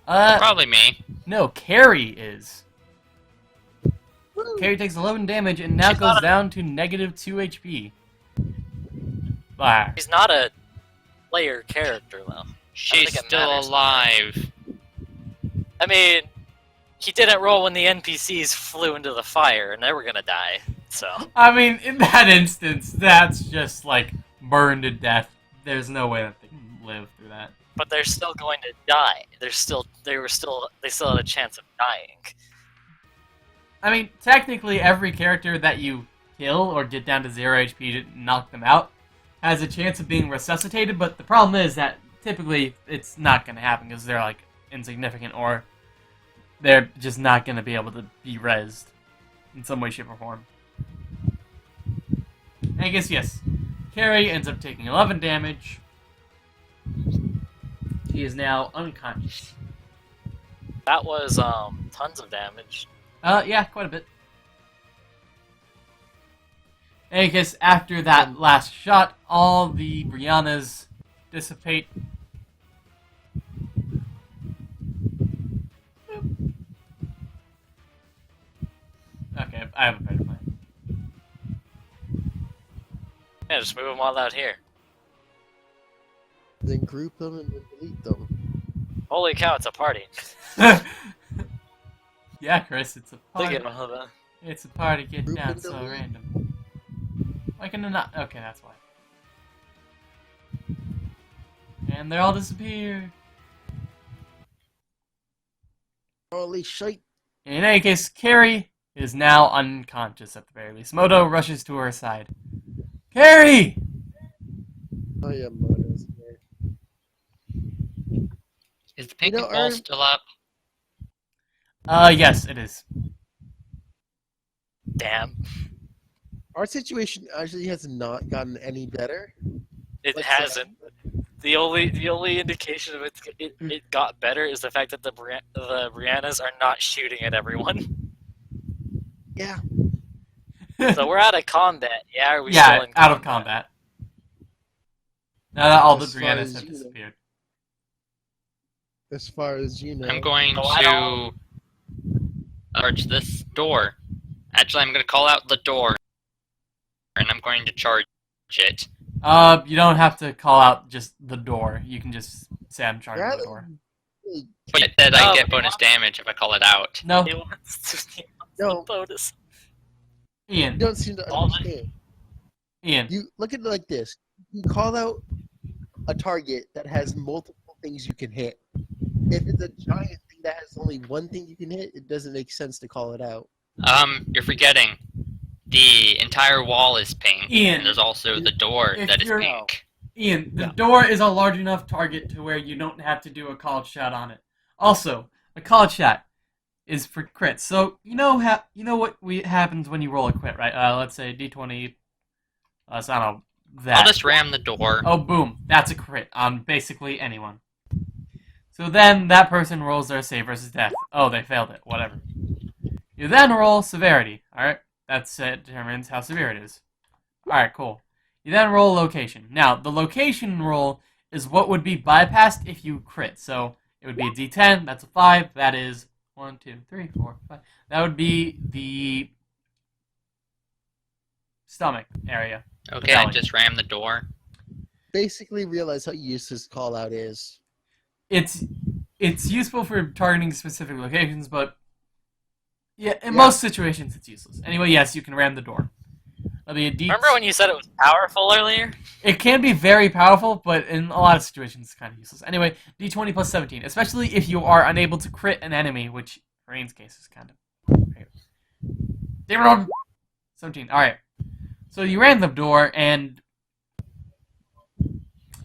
Probably me. No, Carrie is. Carrie takes 11 damage and now She's goes not a- down to negative 2 HP. Bye. He's not a player character, though. She's think it still matters. alive. I mean, he didn't roll when the NPCs flew into the fire, and they were gonna die. So I mean, in that instance, that's just like burned to death. There's no way that they can live through that. but they're still going to die. They still had a chance of dying. I mean, technically, every character that you kill or get down to 0 HP to knock them out has a chance of being resuscitated, but the problem is that typically it's not going to happen because they're, like, insignificant or they're just not going to be able to be rezzed in some way, shape, or form. And I guess, yes, Carrie ends up taking 11 damage. He is now unconscious. That was tons of damage. Yeah, quite a bit. And I guess after that last shot, all the Briannas dissipate. Okay, I have a better plan. Yeah, just move them all out here. Then group them and then delete them. Holy cow, it's a party. Yeah, Chris, it's a Look party. at all that. It's a party. Get Group down and so delete. random. Why can I not? Okay, that's why. And they all disappeared. Holy shite. In any case, Carrie is now unconscious at the very least. Moto rushes to her side. Carrie! Oh yeah, Moto's here. Is the pink know, ball Arm- still up? Yes, it is. Damn. Our situation actually has not gotten any better. It Like, hasn't. The only indication of it got better is the fact that the Briannas are not shooting at everyone. Yeah. So we're out of combat. Yeah, are we Yeah, still in out of combat. Now that all the As far Briannas as have you know. disappeared. As far as you know. I'm going Oh, I to don't- charge this door. Actually, I'm going to call out the door, and I'm going to charge it. You don't have to call out just the door. You can just say I'm charging the Rather door. than- But it said I Oh, get bonus damage if I call it out. No, He wants to No. bonus. You Ian. don't seem to All the- understand. Ian. You look at it like this. You call out a target that has multiple things you can hit. If it's a giant thing that has only one thing you can hit, it doesn't make sense to call it out. You're forgetting. The entire wall is pink, Ian, and there's also the door if that is you're- pink. Ian, the Yeah. door is a large enough target to where you don't have to do a called shot on it. Also, a called shot is for crits. So you know what happens when you roll a crit, right? Let's say D20. So I don't know that. I'll just ram the door. Oh, boom! That's a crit on basically anyone. So then that person rolls their save versus death. Oh, they failed it. Whatever. You then roll severity. All right, that's determines how severe it is. All right, cool. You then roll location. Now, the location roll is what would be bypassed if you crit. So it would be a D10. That's a 5. That is 1, 2, 3, 4, 5. That would be the stomach area. Okay, I belly. just rammed the door. Basically, realize how useless call out is. It's useful for targeting specific locations, but in Yeah. most situations it's useless. Anyway, yes, you can ram the door. That'll be a D. Remember when you said it was powerful earlier? It can be very powerful, but in a lot of situations it's kind of useless. Anyway, D20 plus 17, especially if you are unable to crit an enemy, which for Rain's case is kind of rare. Damn it, 17. All right. So you ran the door, and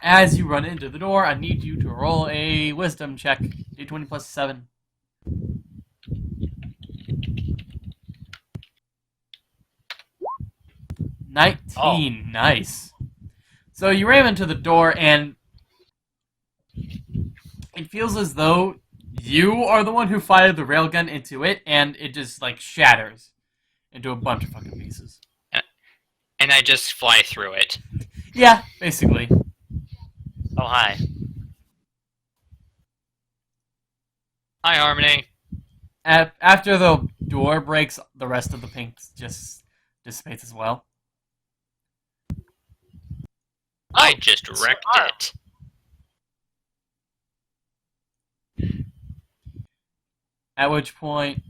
as you run into the door, I need you to roll a wisdom check. D20 plus 7. $19. Nice. So you ram into the door, and it feels as though you are the one who fired the railgun into it, and it just, like, shatters into a bunch of fucking pieces. And I just fly through it. Yeah, basically. Oh, hi. Hi, Harmony. After the door breaks, the rest of the pink just dissipates as well. I just wrecked smart. it. At which point,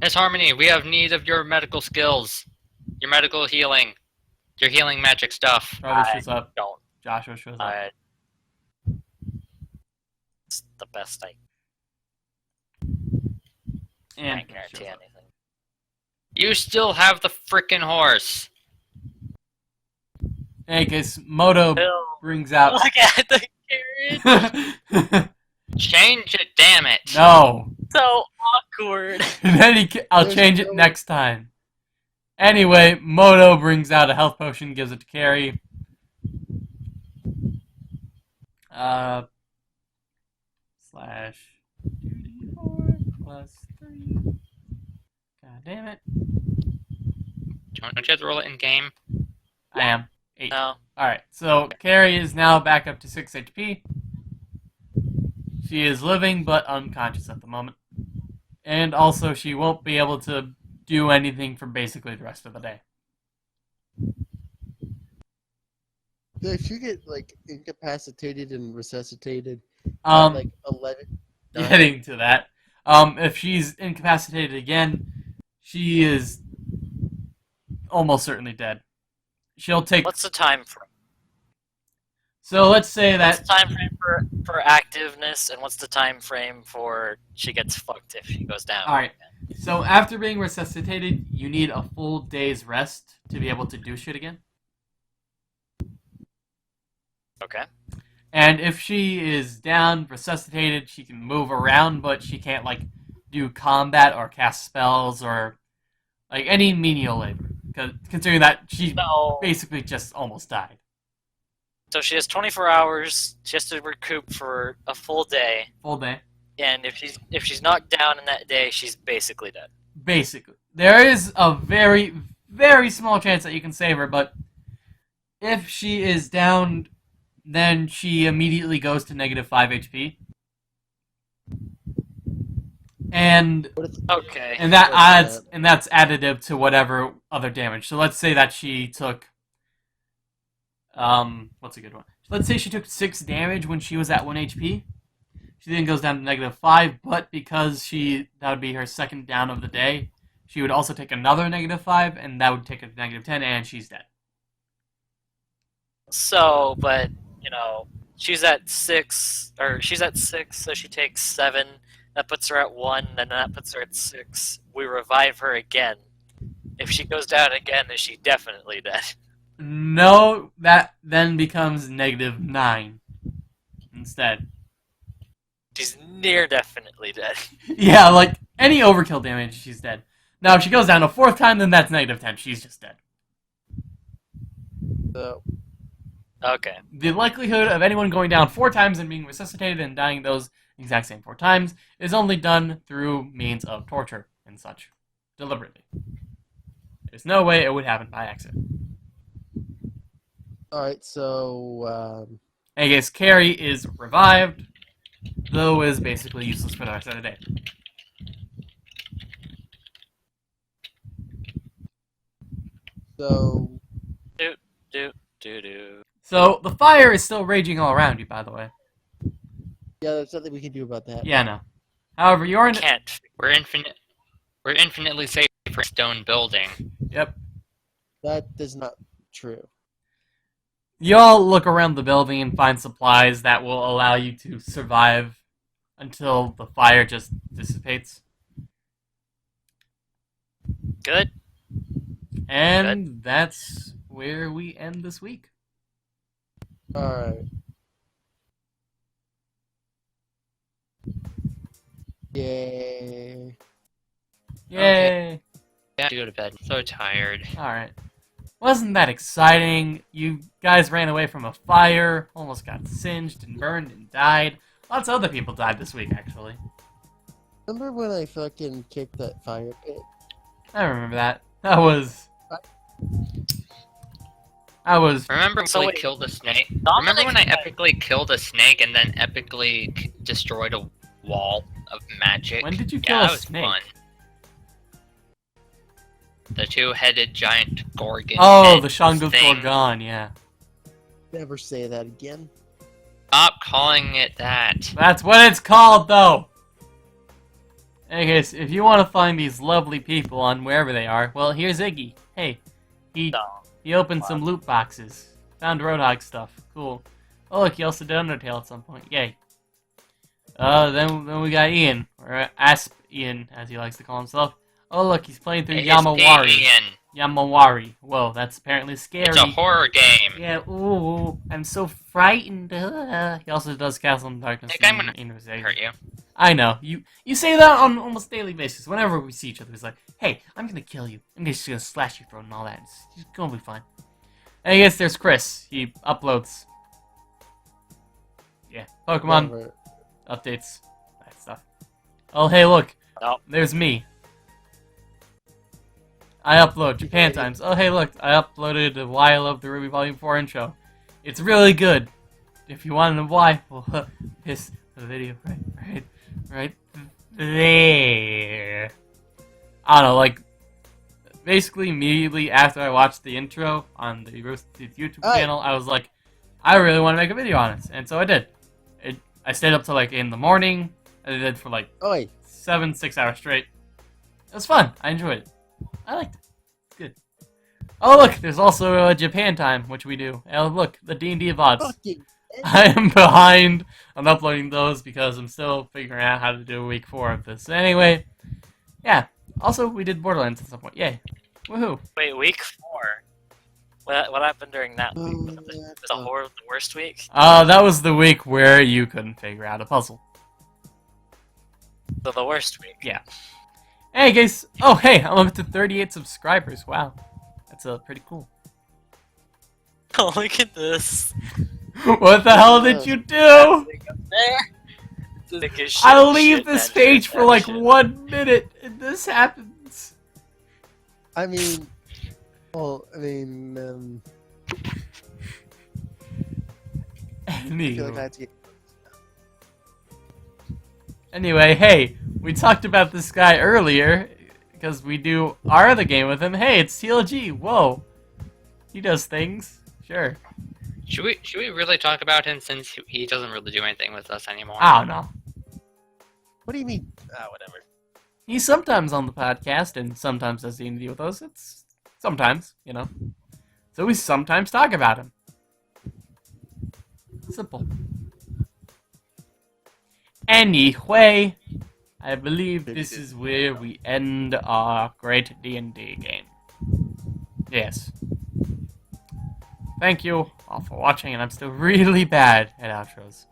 Yes, Harmony, we have need of your medical skills. Your medical healing. Your healing magic stuff. Charlie I shows up. don't. Joshua shows up. It's the best I And can't guarantee anything. You still have the frickin' horse. In any case, Moto Bill, brings out. look at the carriage. Change it, damn it. No. So awkward. And then I'll There's change it no- next time. Anyway, Moto brings out a health potion, gives it to Carrie. Slash 2d4 plus 3. God damn it. Don't you have to roll it in game? I am. 8. No. Alright, so Carrie is now back up to 6 HP. She is living but unconscious at the moment. And also, she won't be able to do anything for basically the rest of the day. If you get like incapacitated and resuscitated, Um, like 11. Getting to that. If she's incapacitated again, she is almost certainly dead. She'll take. What's the time frame? So let's say What's that. the time frame for activeness, and what's the time frame for she gets fucked if she goes down? All right. So after being resuscitated, you need a full day's rest to be able to do shit again. Okay. And if she is down, resuscitated, she can move around, but she can't like do combat or cast spells or like any menial labor. Considering that she So, basically just almost died. so she has 24 hours. She has to recoup for a full day, Full day. and if she's knocked down in that day, she's basically dead. Basically. There is a very, very small chance that you can save her, but if she is down, then she immediately goes to negative 5 HP. And Okay. that's additive to whatever other damage. So let's say that she took what's a good one? Let's say she took 6 damage when she was at 1 HP. She then goes down to negative 5, but because that would be her second down of the day, she would also take another negative 5, and that would take her to negative 10, and she's dead. So, but she's at 6, so she takes 7. That puts her at 1, and that puts her at 6. We revive her again. If she goes down again, is she definitely dead? No, that then becomes negative 9 instead. She's near definitely dead. Yeah, like any overkill damage, she's dead. Now, if she goes down a 4th time, then that's negative 10. She's just dead. So, Okay. The likelihood of anyone going down 4 times and being resuscitated and dying those exact same 4 times is only done through means of torture and such, deliberately. There's no way it would happen by accident. alright, so, I guess Carrie is revived, though is basically useless for the rest of the day. so, Do. So, the fire is still raging all around you, by the way. yeah, there's nothing we can do about that. Yeah, no. However, you're in... Can't. We're infinitely safe for a stone building. Yep. That is not true. You all look around the building and find supplies that will allow you to survive until the fire just dissipates. Good. And that's where we end this week. Alright. Yay. Yay! Yeah, to go to bed. I'm so tired. Alright. Wasn't that exciting? You guys ran away from a fire, almost got singed and burned and died. Lots of other people died this week, actually. Remember when I fucking kicked that fire pit? I remember that. That was... I was... Remember when So we wait, killed a snake? Dominic Remember when I died. epically killed a snake and then epically destroyed a wall of magic? When did you kill Yeah, a that was snake? fun. The 2-headed giant gorgon. Oh, head the Shango thing. Gorgon, yeah. Never say that again. Stop calling it that. That's what it's called, though! Anyways, if you want to find these lovely people on wherever they are, well, here's Iggy. Hey, he opened some loot boxes. Found Roadhog stuff. Cool. Oh, look, he also did Undertale at some point. Yay. Then we got Ian, or Asp Ian, as he likes to call himself. Oh, look, he's playing through It's Yamawari. Damien. Yamawari. Whoa, that's apparently scary. It's a horror game. Yeah, ooh, I'm so frightened. He also does Castle in Darkness. Nick, I'm gonna in hurt you. I know. You say that on almost daily basis. Whenever we see each other, it's like, hey, I'm gonna kill you. I'm just gonna slash your throat and all that. It's gonna be fine. And I guess there's Chris. He uploads. Yeah, Pokemon Whatever. updates, that stuff. Oh, hey, look. Nope. There's me. I upload Japan Times. Oh, hey, look. I uploaded Why I Love the Ruby Volume 4 intro. It's really good. If you want to know why, well, piss the video right there. I don't know, like, basically immediately after I watched the intro on the Roasted YouTube channel, I was like, I really want to make a video on it. And so I did. I stayed up till like in the morning. I did it for like Oi. 6 hours straight. It was fun. I enjoyed it. I liked it. It's good. Oh look, there's also Japan Time, which we do. And look, the D&D VODs. Fucking I am behind on uploading those because I'm still figuring out how to do week 4 of this. Anyway, yeah. Also, we did Borderlands at some point. Yay. Woohoo. Wait, week 4? What happened during that week? Was it the worst week? That was the week where you couldn't figure out a puzzle. So the worst week. Yeah. Hey guys. Oh hey, I'm up to 38 subscribers. Wow. That's pretty cool. Oh, look at this. What the hell did you do? There. I leave this page for like 1 minute and this happens. I mean, well, I mean, I feel like I Anyway. have to get. Anyway, hey, we talked about this guy earlier because we do our other game with him. Hey, it's TLG. Whoa, he does things. Sure. Should we really talk about him since he doesn't really do anything with us anymore? I don't know. What do you mean? Whatever. He's sometimes on the podcast and sometimes does D&D with us. It's sometimes, you know. So we sometimes talk about him. Simple. Anyway, I believe this is where we end our great D&D game. Yes. Thank you all for watching, and I'm still really bad at outros.